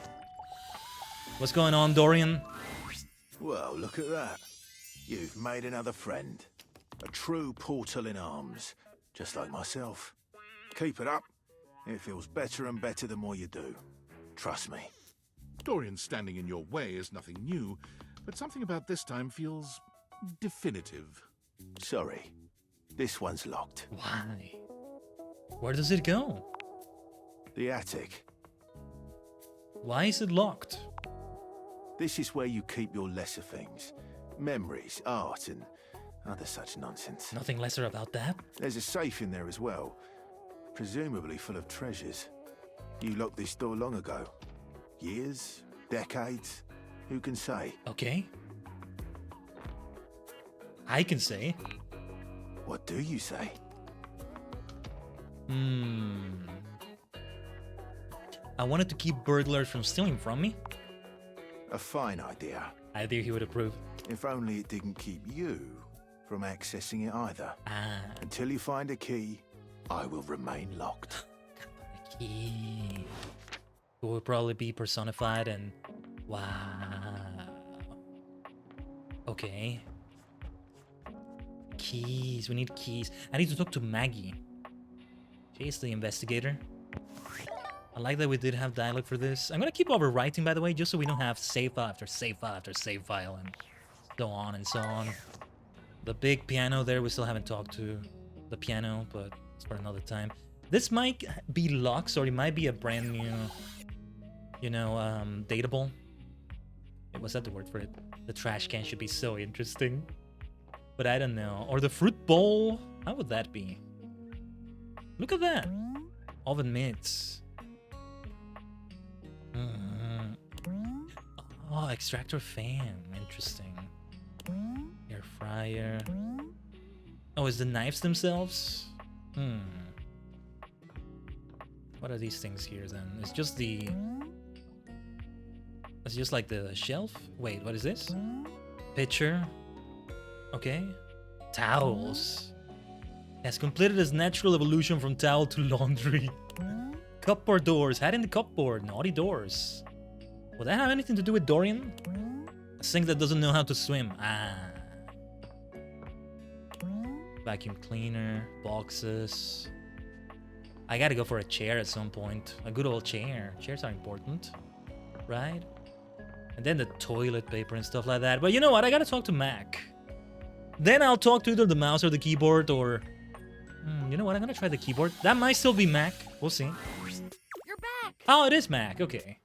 Speaker 3: What's going on, Dorian?
Speaker 16: Well, look at that. You've made another friend. A true portal in arms, just like myself. Keep it up. It feels better and better the more you do. Trust me.
Speaker 4: Dorian standing in your way is nothing new, but something about this time feels definitive.
Speaker 16: Sorry. This one's locked.
Speaker 3: Why? Where does it go?
Speaker 16: The attic.
Speaker 3: Why is it locked?
Speaker 16: This is where you keep your lesser things. Memories, art, and other such nonsense.
Speaker 3: Nothing lesser about that.
Speaker 16: There's a safe in there as well. Presumably full of treasures. You locked this door long ago. Years? Decades? Who can say?
Speaker 3: Okay. I can say.
Speaker 16: What do you say?
Speaker 3: I wanted to keep burglars from stealing from me.
Speaker 16: A fine idea.
Speaker 3: I think he would approve.
Speaker 16: If only it didn't keep you from accessing it either. Until you find a key, I will remain locked.
Speaker 3: Key. Who will probably be personified and Wow. Okay. Keys. We need keys. I need to talk to Maggie. She's the investigator. I like that we did have dialogue for this. I'm gonna keep overwriting, by the way, just so we don't have save file after save file after save file and so on and so on. The big piano there, we still haven't talked to the piano, but it's for another time. This might be Lux, or it might be a brand new, you know, dateable. Was that the word for it? The trash can should be so interesting. But I don't know. Or the fruit bowl. How would that be? Look at that. Oven mitts. Oh, extractor fan. Interesting. Air fryer. Oh, is the knives themselves? What are these things here then? It's just the... It's just like the shelf? Wait, what is this? Pitcher. Okay. Towels. Has completed its natural evolution from towel to laundry. Cupboard doors. Had in the cupboard. Naughty doors. Will that have anything to do with Dorian? A sink that doesn't know how to swim. Ah. Vacuum cleaner. Boxes. I gotta go for a chair at some point. A good old chair. Chairs are important. Right? And then the toilet paper and stuff like that. But you know what? I gotta talk to Mac. Then I'll talk to either the mouse or the keyboard or... you know what? I'm gonna try the keyboard. That might still be Mac. We'll see.
Speaker 9: You're back!
Speaker 3: Oh, it is Mac. Okay.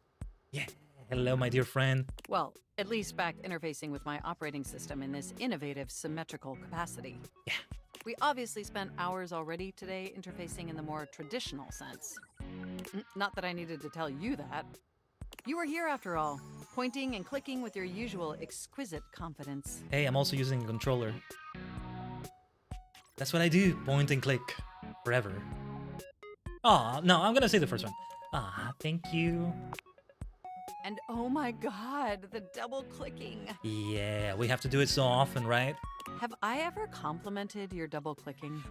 Speaker 3: Yeah. Hello, my dear friend.
Speaker 17: Well, at least back interfacing with my operating system in this innovative, symmetrical capacity.
Speaker 3: Yeah.
Speaker 17: We obviously spent hours already today interfacing in the more traditional sense. Not that I needed to tell you that. You were here after all, pointing and clicking with your usual exquisite confidence.
Speaker 3: Hey, I'm also using a controller. That's what I do. Point and click. Forever. Aw, no, I'm gonna say the first one. Ah, thank you.
Speaker 17: And oh my god, the double clicking.
Speaker 3: Yeah, we have to do it so often, right?
Speaker 17: Have I ever complimented your double clicking?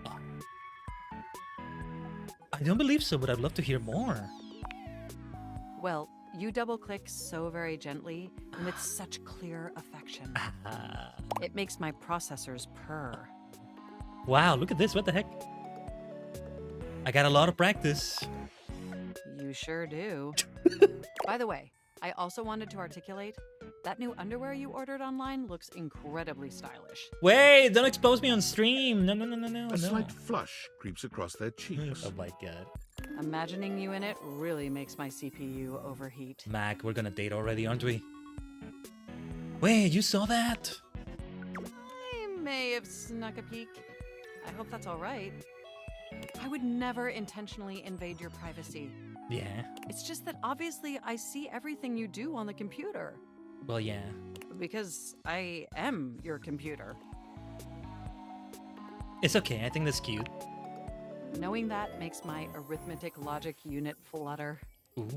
Speaker 3: I don't believe so, but I'd love to hear more.
Speaker 17: Well, you double click so very gently and with such clear affection. It makes my processors purr.
Speaker 3: Wow, look at this. What the heck? I got a lot of practice.
Speaker 17: You sure do. By the way, I also wanted to articulate that new underwear you ordered online looks incredibly stylish.
Speaker 3: Wait, don't expose me on stream. No, no, no, no, no.
Speaker 4: A slight flush creeps across their cheeks.
Speaker 3: Oh my god.
Speaker 17: Imagining you in it really makes my CPU overheat.
Speaker 3: Mac, we're gonna date already, aren't we? Wait, you saw that?
Speaker 17: I may have snuck a peek. I hope that's all right. I would never intentionally invade your privacy.
Speaker 3: Yeah.
Speaker 17: It's just that obviously I see everything you do on the computer.
Speaker 3: Well, yeah.
Speaker 17: Because I am your computer.
Speaker 3: It's okay, I think that's cute.
Speaker 17: Knowing that makes my arithmetic logic unit flutter.
Speaker 3: Ooh,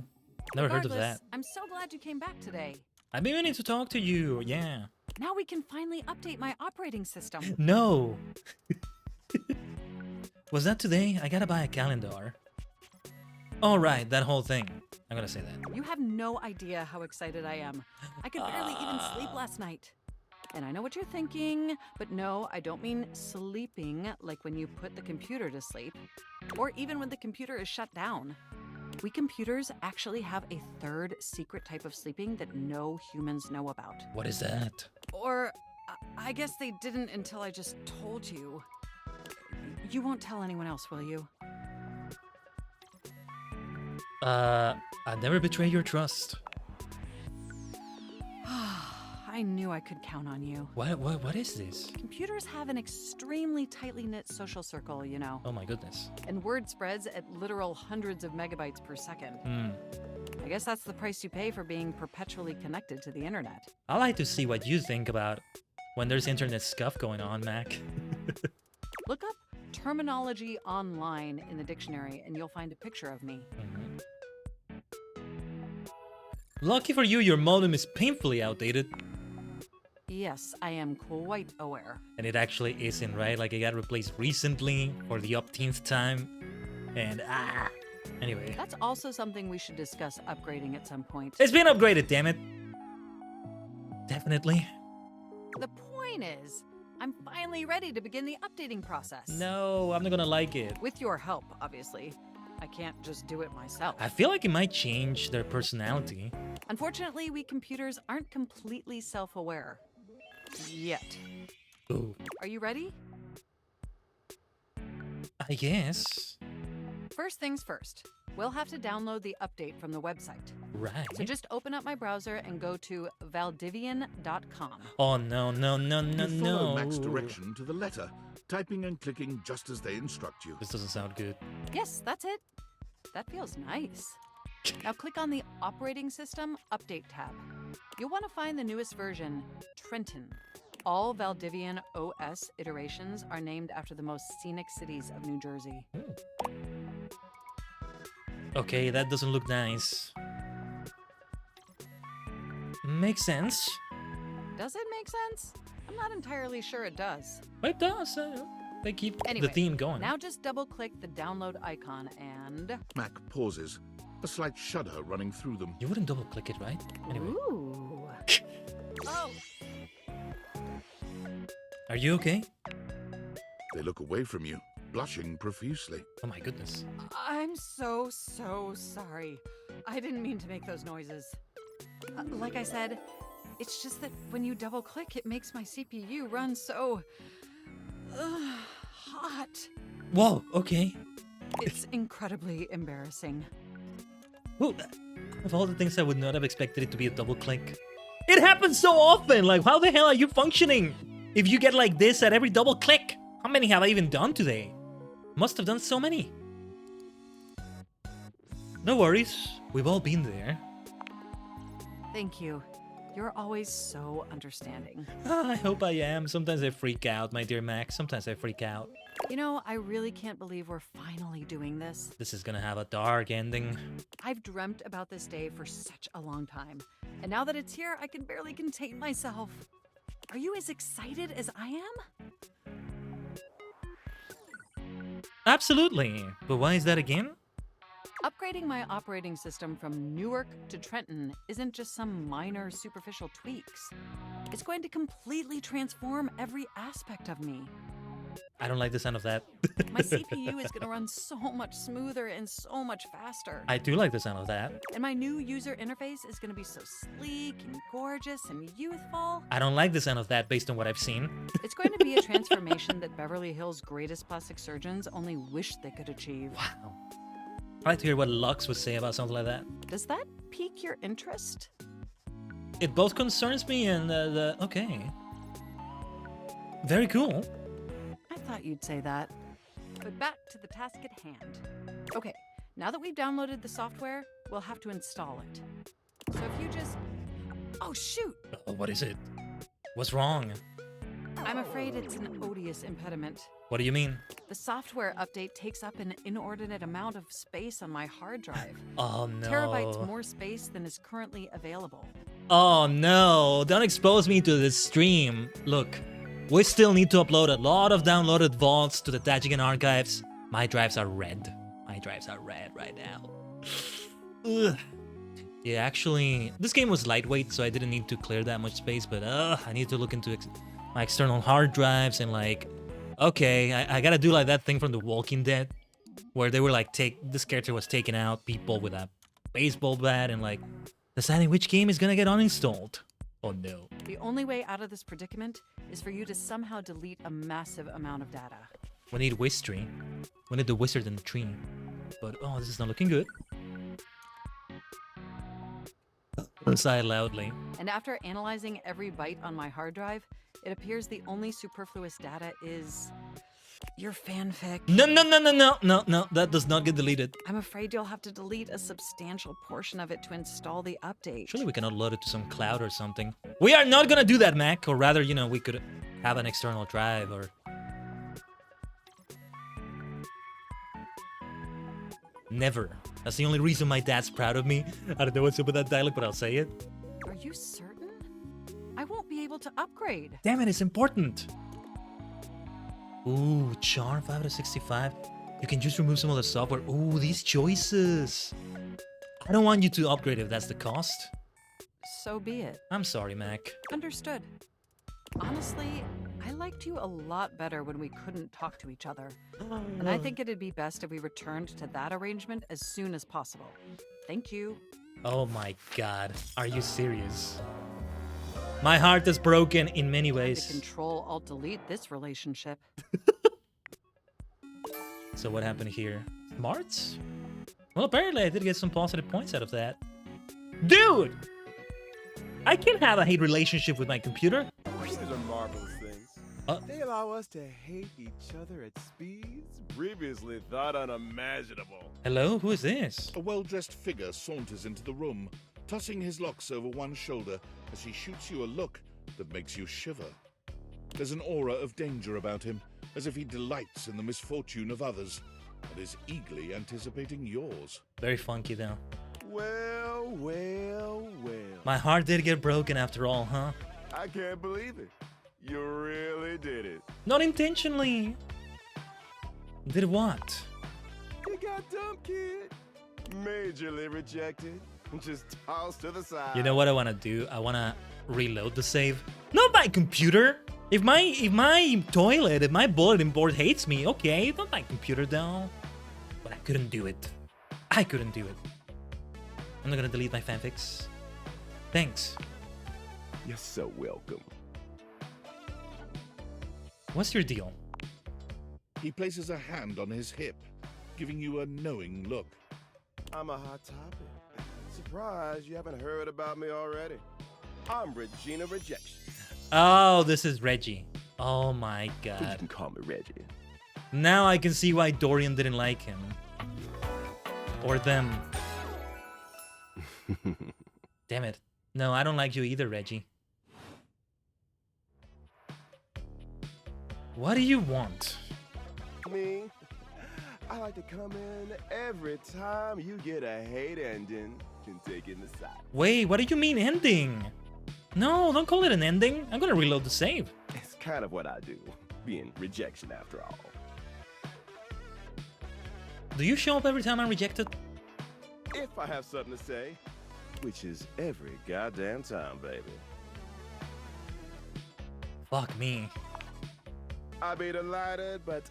Speaker 3: never heard of that.
Speaker 17: Regardless, I'm so glad you came back today.
Speaker 3: I've been meaning to talk to you, yeah.
Speaker 17: Now we can finally update my operating system.
Speaker 3: No! Was that today? I gotta buy a calendar. Oh, right, that whole thing. I'm gonna say that.
Speaker 17: You have no idea how excited I am. I could barely even sleep last night. And I know what you're thinking, but no, I don't mean sleeping like when you put the computer to sleep, or even when the computer is shut down. We computers actually have a third secret type of sleeping that no humans know about.
Speaker 3: What is that?
Speaker 17: Or, I guess they didn't until I just told you. You won't tell anyone else, will you?
Speaker 3: I'd never betray your trust.
Speaker 17: I knew I could count on you.
Speaker 3: What is this?
Speaker 17: Computers have an extremely tightly knit social circle, you know.
Speaker 3: Oh my goodness.
Speaker 17: And word spreads at literal hundreds of megabytes per second. I guess that's the price you pay for being perpetually connected to the internet.
Speaker 3: I like to see what you think about when there's internet scuff going on, Mac.
Speaker 17: Look up terminology online in the dictionary and you'll find a picture of me.
Speaker 3: Lucky for you, your modem is painfully outdated.
Speaker 17: Yes, I am quite aware.
Speaker 3: And it actually isn't, right? Like, it got replaced recently for the upteenth time. And, anyway.
Speaker 17: That's also something we should discuss upgrading at some point.
Speaker 3: It's been upgraded, damn it! Definitely.
Speaker 17: The point is, I'm finally ready to begin the updating process.
Speaker 3: No, I'm not gonna like it.
Speaker 17: With your help, obviously. I can't just do it myself.
Speaker 3: I feel like it might change their personality.
Speaker 17: Unfortunately, we computers aren't completely self-aware. Yet.
Speaker 3: Ooh.
Speaker 17: Are you ready?
Speaker 3: I guess.
Speaker 17: First things first. We'll have to download the update from the website.
Speaker 3: Right.
Speaker 17: So just open up my browser and go to valdivian.com.
Speaker 3: Oh, no.
Speaker 4: You follow Mac's direction to the letter, typing and clicking just as they instruct you.
Speaker 3: This doesn't sound good.
Speaker 17: Yes, that's it. That feels nice. Now click on the Operating System Update tab. You'll want to find the newest version, Trenton. All Valdivian OS iterations are named after the most scenic cities of New Jersey.
Speaker 3: Okay, that doesn't look nice. Makes sense.
Speaker 17: Does it make sense? I'm not entirely sure it does.
Speaker 3: It does. They keep
Speaker 17: Anyway,
Speaker 3: the theme going.
Speaker 17: Now just double-click the download icon and...
Speaker 4: Mac pauses, a slight shudder running through them.
Speaker 3: You wouldn't double-click it, right? Anyway.
Speaker 17: Ooh. Oh.
Speaker 3: Are you okay?
Speaker 4: They look away from you, blushing profusely.
Speaker 3: Oh my goodness.
Speaker 17: I'm so sorry. I didn't mean to make those noises. Like I said, it's just that when you double-click, it makes my CPU run so... hot.
Speaker 3: Whoa, okay.
Speaker 17: It's incredibly embarrassing.
Speaker 3: Well, of all the things I would not have expected it to be a double click. It happens so often! Like, how the hell are you functioning? If you get like this at every double click. How many have I even done today? Must have done so many. No worries. We've all been there.
Speaker 17: Thank you. You're always so understanding.
Speaker 3: I hope I am. Sometimes I freak out, my dear Max. Sometimes I freak out.
Speaker 17: You know, I really can't believe we're finally doing this.
Speaker 3: This is gonna have a dark ending.
Speaker 17: I've dreamt about this day for such a long time. And now that it's here, I can barely contain myself. Are you as excited as I am?
Speaker 3: Absolutely. But why is that again?
Speaker 17: Upgrading my operating system from Newark to Trenton isn't just some minor superficial tweaks. It's going to completely transform every aspect of me.
Speaker 3: I don't like the sound of that.
Speaker 17: My CPU is going to run so much smoother and so much faster.
Speaker 3: I do like the sound of that.
Speaker 17: And my new user interface is going to be so sleek and gorgeous and youthful.
Speaker 3: I don't like the sound of that based on what I've seen.
Speaker 17: It's going to be a transformation that Beverly Hills' greatest plastic surgeons only wish they could achieve.
Speaker 3: Wow. I'd like to hear what Lux would say about something like that.
Speaker 17: Does that pique your interest?
Speaker 3: It both concerns me and okay. Very cool.
Speaker 17: I thought you'd say that. But back to the task at hand. Okay, now that we've downloaded the software, we'll have to install it. So if you just... Oh, shoot!
Speaker 3: What is it? What's wrong?
Speaker 17: I'm afraid it's an odious impediment.
Speaker 3: What do you mean?
Speaker 17: The software update takes up an inordinate amount of space on my hard drive.
Speaker 3: Oh no.
Speaker 17: Terabytes more space than is currently available.
Speaker 3: Oh no, don't expose me to this stream. Look, we still need to upload a lot of downloaded vaults to the Tajigan archives. My drives are red. My drives are red right now. Ugh. Yeah, actually, this game was lightweight, so I didn't need to clear that much space, but I need to look into my external hard drives and like, okay, I gotta do like that thing from The Walking Dead, where they were like, this character was taking out people with a baseball bat and like deciding which game is gonna get uninstalled. Oh no.
Speaker 17: The only way out of this predicament is for you to somehow delete a massive amount of data.
Speaker 3: We need Wistry. We need the wizard in the tree. But oh, this is not looking good. Sigh loudly.
Speaker 17: And after analyzing every byte on my hard drive, it appears the only superfluous data is your fanfic.
Speaker 3: No, that does not get deleted.
Speaker 17: I'm afraid you'll have to delete a substantial portion of it to install the update.
Speaker 3: Surely we can upload it to some cloud or something. We are not gonna do that, Mac. Or rather, you know, we could have an external drive or... Never. That's the only reason my dad's proud of me. I don't know what's up with that dialogue, but I'll say it.
Speaker 17: Are you certain? I won't be able to upgrade.
Speaker 3: Damn it, it's important. Ooh, charm 5 out of 65. You can just remove some of the software. Ooh, these choices. I don't want you to upgrade if that's the cost.
Speaker 17: so be it.
Speaker 3: I'm sorry, Mac.
Speaker 17: Understood. Honestly, I liked you a lot better when we couldn't talk to each other. And I think it'd be best if we returned to that arrangement as soon as possible. Thank you.
Speaker 3: Oh my god. Are you serious? My heart is broken in many ways.
Speaker 17: To control, Alt delete this relationship.
Speaker 3: So what happened here? Smarts? Well, apparently I did get some positive points out of that. Dude! I can't have a hate relationship with my computer.
Speaker 8: These are marvelous things. They allow us to hate each other at speeds previously thought unimaginable.
Speaker 3: Hello? Who is this?
Speaker 4: A well-dressed figure saunters into the room, tossing his locks over one shoulder as he shoots you a look that makes you shiver. There's an aura of danger about him, as if he delights in the misfortune of others and is eagerly anticipating yours.
Speaker 3: Very funky though.
Speaker 8: Well, well, well.
Speaker 3: My heart did get broken after all, huh?
Speaker 8: I can't believe it. You really did it.
Speaker 3: Not intentionally. Did what?
Speaker 8: You got dumb, kid. Majorly rejected. Just tossed to the side.
Speaker 3: You know what I want to do? I want to reload the save. Not my computer. If my toilet, if my bulletin board hates me, okay, not my computer though. But I couldn't do it. I couldn't do it. I'm not gonna delete my fanfics. Thanks.
Speaker 8: You're so welcome.
Speaker 3: What's your deal?
Speaker 4: He places a hand on his hip, giving you a knowing look.
Speaker 8: I'm a hot topic. Surprised you haven't heard about me already. I'm Regina Rejection.
Speaker 3: Oh, this is Reggie. Oh my god.
Speaker 8: You can call me Reggie.
Speaker 3: Now I can see why Dorian didn't like him. Or them. Damn it. No, I don't like you either, Reggie. What do you want?
Speaker 8: Me? I like to come in every time you get a hate ending and take it in the side.
Speaker 3: Wait, what do you mean ending? No, don't call it an ending. I'm gonna reload the save.
Speaker 8: It's kind of what I do, being rejection after all.
Speaker 3: Do you show up every time I'm rejected?
Speaker 8: If I have something to say, which is every goddamn time, baby.
Speaker 3: Fuck me.
Speaker 8: I'll be delighted, but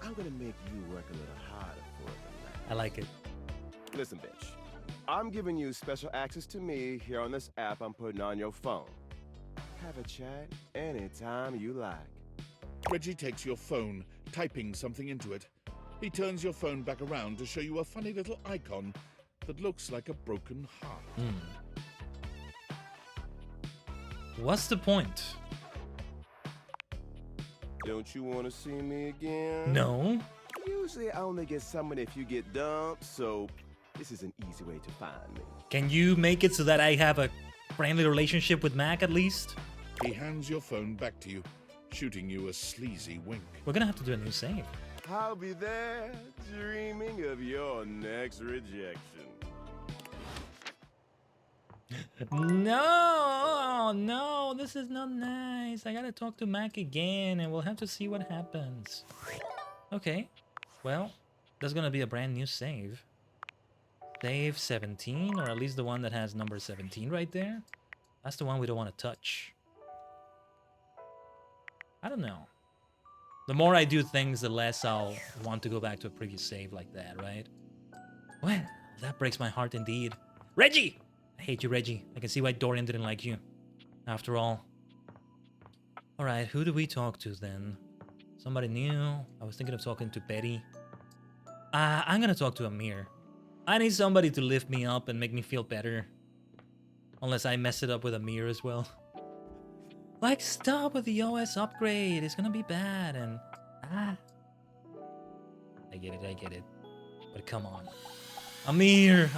Speaker 8: I'm gonna make you work a little harder for it than that.
Speaker 3: I like it.
Speaker 8: Listen, bitch. I'm giving you special access to me here on this app I'm putting on your phone. Have a chat anytime you like.
Speaker 4: Reggie takes your phone, typing something into it. He turns your phone back around to show you a funny little icon that looks like a broken heart.
Speaker 3: What's the point?
Speaker 8: Don't you want to see me again?
Speaker 3: No.
Speaker 8: Usually I only get someone if you get dumped, so this is an easy way to find me.
Speaker 3: Can you make it so that I have a friendly relationship with Mac at least?
Speaker 4: He hands your phone back to you, shooting you a sleazy wink.
Speaker 3: We're gonna have to do a new save.
Speaker 8: I'll be there, dreaming of your next rejection.
Speaker 3: No, no, this is not nice. I gotta talk to Mac again and we'll have to see what happens. Okay, well, there's gonna be a brand new save. Save 17, or at least the one that has number 17 right there. That's the one we don't want to touch. I don't know. The more I do things, the less I'll want to go back to a previous save like that, right? Well, that breaks my heart indeed. Reggie! I hate you, Reggie. I can see why Dorian didn't like you. After all. Alright, who do we talk to then? Somebody new? I was thinking of talking to Betty. I'm gonna talk to Amir. I need somebody to lift me up and make me feel better. Unless I mess it up with Amir as well. Like, stop with the OS upgrade. It's gonna be bad and... I get it. But come on. Amir,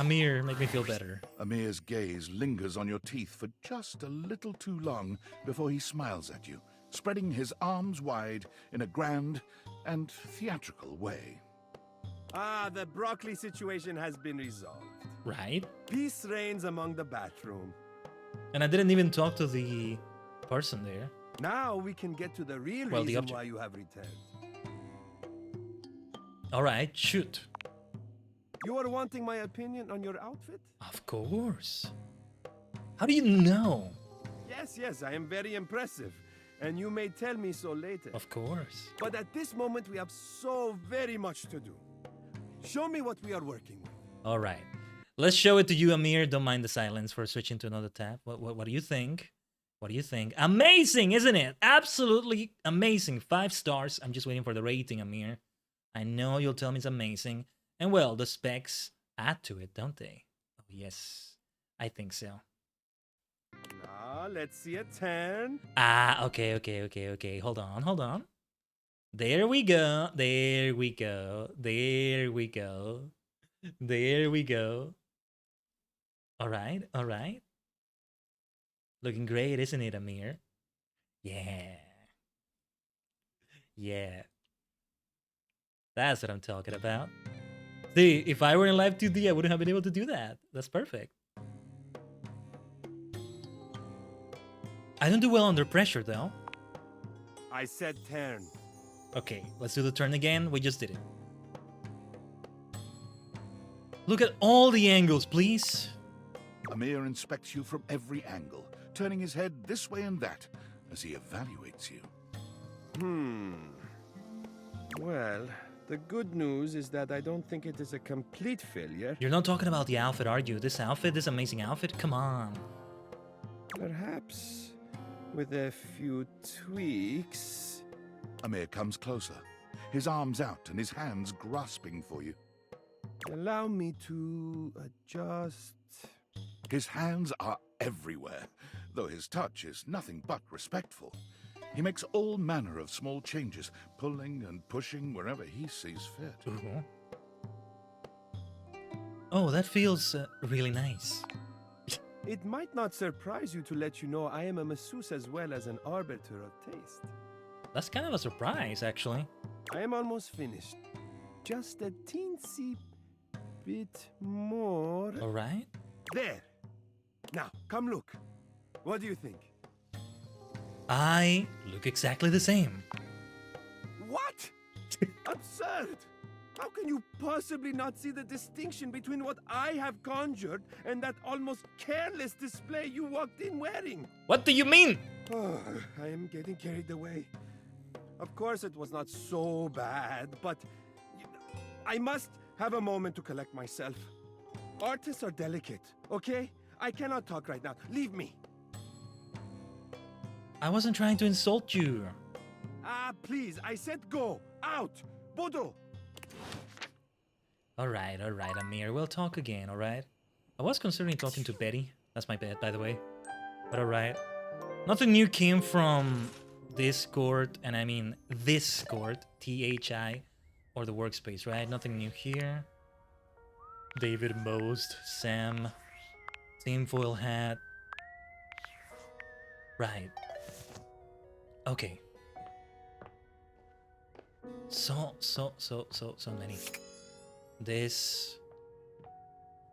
Speaker 3: make me feel better.
Speaker 4: Amir's gaze lingers on your teeth for just a little too long before he smiles at you, spreading his arms wide in a grand and theatrical way.
Speaker 8: The broccoli situation has been resolved.
Speaker 3: Right?
Speaker 8: Peace reigns among the bathroom.
Speaker 3: And I didn't even talk to the person there.
Speaker 8: Now we can get to the real reason why you have returned.
Speaker 3: Alright, shoot.
Speaker 8: You are wanting my opinion on your outfit?
Speaker 3: Of course. How do you know?
Speaker 8: Yes, I am very impressive. And you may tell me so later.
Speaker 3: Of course.
Speaker 8: But at this moment, we have so very much to do. Show me what we are working with.
Speaker 3: All right. Let's show it to you, Amir. Don't mind the silence for switching to another tab. What do you think? What do you think? Amazing, isn't it? Absolutely amazing. 5 stars. I'm just waiting for the rating, Amir. I know you'll tell me it's amazing. And well, the specs add to it, don't they? Oh, yes. I think so.
Speaker 8: Now, let's see a 10.
Speaker 3: Okay. Hold on. There we go. All right. Looking great, isn't it, Amir? Yeah. That's what I'm talking about. See, if I were in live 2D, I wouldn't have been able to do that. That's perfect. I don't do well under pressure, though.
Speaker 8: I said turn.
Speaker 3: Okay, let's do the turn again. We just did it. Look at all the angles, please.
Speaker 4: Amir inspects you from every angle, turning his head this way and that as he evaluates you.
Speaker 8: Well, the good news is that I don't think it is a complete failure.
Speaker 3: You're not talking about the outfit, are you? This outfit, this amazing outfit? Come on.
Speaker 8: Perhaps with a few tweaks.
Speaker 4: Amir comes closer, his arms out and his hands grasping for you.
Speaker 8: Allow me to adjust.
Speaker 4: His hands are everywhere, though his touch is nothing but respectful. He makes all manner of small changes, pulling and pushing wherever he sees fit.
Speaker 3: Oh, that feels really nice.
Speaker 8: It might not surprise you to let you know I am a masseuse as well as an arbiter of taste.
Speaker 3: That's kind of a surprise, actually.
Speaker 8: I am almost finished. Just a teensy bit more.
Speaker 3: All right.
Speaker 8: There. Now, come look. What do you think?
Speaker 3: I look exactly the same.
Speaker 8: What? Absurd! How can you possibly not see the distinction between what I have conjured and that almost careless display you walked in wearing?
Speaker 3: What do you mean?
Speaker 8: Oh, I am getting carried away. Of course it was not so bad, but I must have a moment to collect myself. Artists are delicate, okay? I cannot talk right now. Leave me.
Speaker 3: I wasn't trying to insult you.
Speaker 8: Please, I said go. Out. Bodo.
Speaker 3: All right, Amir. We'll talk again, all right? I was considering talking to Betty. That's my bad, by the way. But all right. Nothing new came from Discord, and I mean Discord, THI, or the workspace, right? Nothing new here. David Most, Sam, tinfoil hat. Right. Okay. So many. This.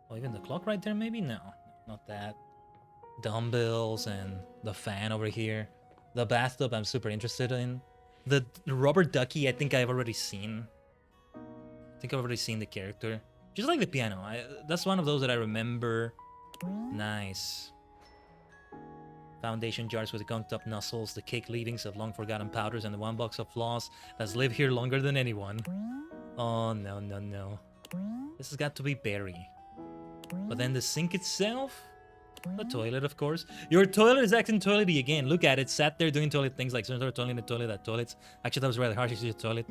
Speaker 3: Oh, even the clock right there, maybe? No, not that. Dumbbells and the fan over here. The bathtub I'm super interested in. The rubber ducky I think I've already seen. I think I've already seen the character. Just like the piano. That's one of those that I remember. Nice. Foundation jars with gunked up nozzles, the cake leavings of long forgotten powders, and the one box of floss that's lived here longer than anyone. Oh, no. This has got to be Barry. But then the sink itself? The toilet, of course. Your toilet is acting toilety again. Look at it. Sat there doing toilet things like toilet, that toilets. Actually, that was rather harsh. It's a toilet.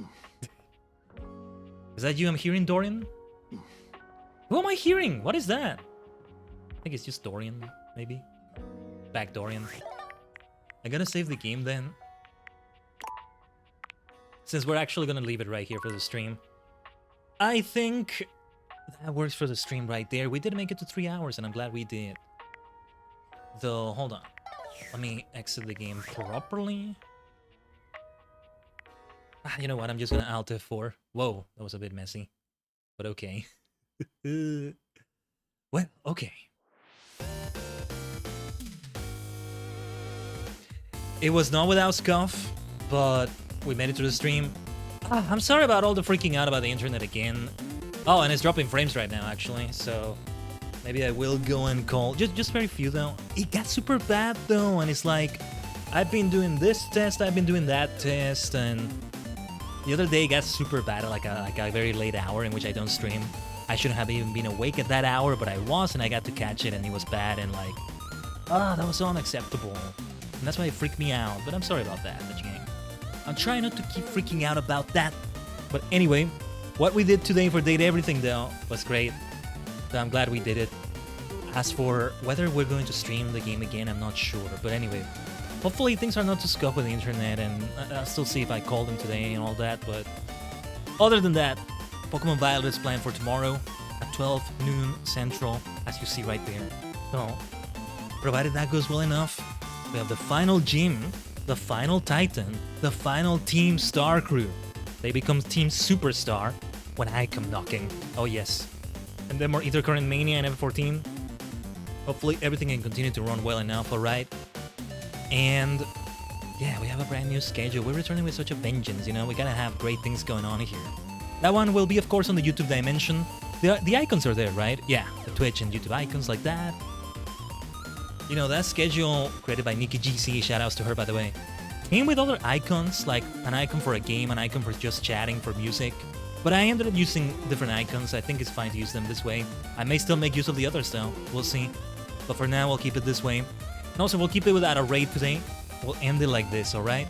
Speaker 3: Is that you I'm hearing, Dorian? Who am I hearing? What is that? I think it's just Dorian, maybe. Back Dorian. I'm gonna save the game then. Since we're actually gonna leave it right here for the stream. I think that works for the stream right there. We did make it to 3 hours, and I'm glad we did. Though, hold on. Let me exit the game properly. You know what? I'm just gonna Alt F4. Whoa, that was a bit messy. But okay. Well, okay. It was not without scuff, but we made it to the stream. I'm sorry about all the freaking out about the internet again. Oh, and it's dropping frames right now, actually, so Maybe I will go and call. Just very few though. It got super bad though, and it's like I've been doing this test, I've been doing that test, and the other day it got super bad at like a very late hour in which I don't stream. I shouldn't have even been awake at that hour, but I was, and I got to catch it, and it was bad, and like, that was so unacceptable. And that's why it freaked me out. But I'm sorry about that, Dutch Gang. I'm trying not to keep freaking out about that. But anyway, what we did today for Date Everything though was great. So I'm glad we did it. As for whether we're going to stream the game again, I'm not sure. But anyway, hopefully things are not too scuffed with the internet, and I'll still see if I call them today and all that. But other than that, Pokemon Violet is planned for tomorrow at 12 noon Central, as you see right there. So, provided that goes well enough, we have the final gym, the final Titan, the final Team Star Crew. They become Team Superstar when I come knocking. Oh yes. And then more Ether Current Mania and F14. Hopefully everything can continue to run well enough, alright? And yeah, we have a brand new schedule. We're returning with such a vengeance, you know? We gotta have great things going on here. That one will be, of course, on the YouTube Dimension. The icons are there, right? Yeah, the Twitch and YouTube icons like that. You know, that schedule, created by Nikki GC, shoutouts to her, by the way, came with other icons, like an icon for a game, an icon for just chatting, for music. But I ended up using different icons. I think it's fine to use them this way. I may still make use of the others, though. We'll see. But for now, we'll keep it this way. And also, we'll keep it without a raid today. We'll end it like this, alright?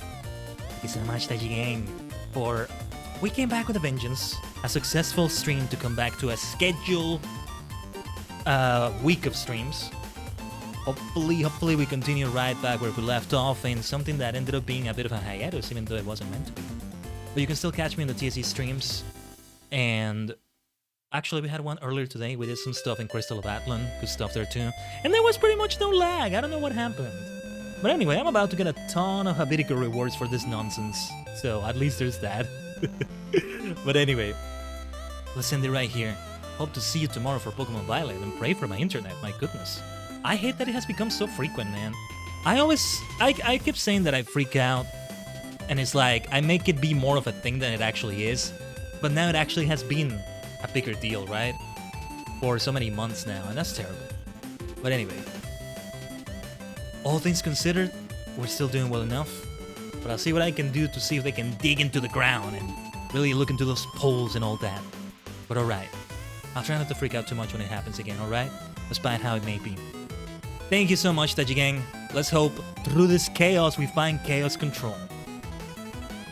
Speaker 3: Thank you so much, Taiji Gang, for... We came back with a vengeance. A successful stream to come back to a scheduled week of streams. Hopefully we continue right back where we left off in something that ended up being a bit of a hiatus, even though it wasn't meant to be. But you can still catch me in the TSE streams. And actually, we had one earlier today. We did some stuff in Crystal of Atlan. Good stuff there too. And there was pretty much no lag. I don't know what happened. But anyway, I'm about to get a ton of Habitica rewards for this nonsense. So at least there's that. But anyway, let's end it right here. Hope to see you tomorrow for Pokemon Violet, and pray for my internet, my goodness. I hate that it has become so frequent, man. I keep saying that I freak out, and it's like, I make it be more of a thing than it actually is. But now it actually has been a bigger deal, right? For so many months now, and that's terrible. But anyway, all things considered, we're still doing well enough. But I'll see what I can do to see if they can dig into the ground and really look into those poles and all that. But alright, I'll try not to freak out too much when it happens again, alright? Despite how it may be. Thank you so much, Taiji Gang. Let's hope through this chaos we find chaos control.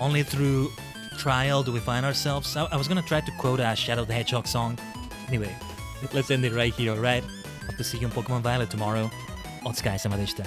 Speaker 3: Only through trial do we find ourselves. I was gonna try to quote a Shadow the Hedgehog song. Anyway, let's end it right here, alright? Hope to see you in Pokemon Violet tomorrow. Otsukaresama deshita.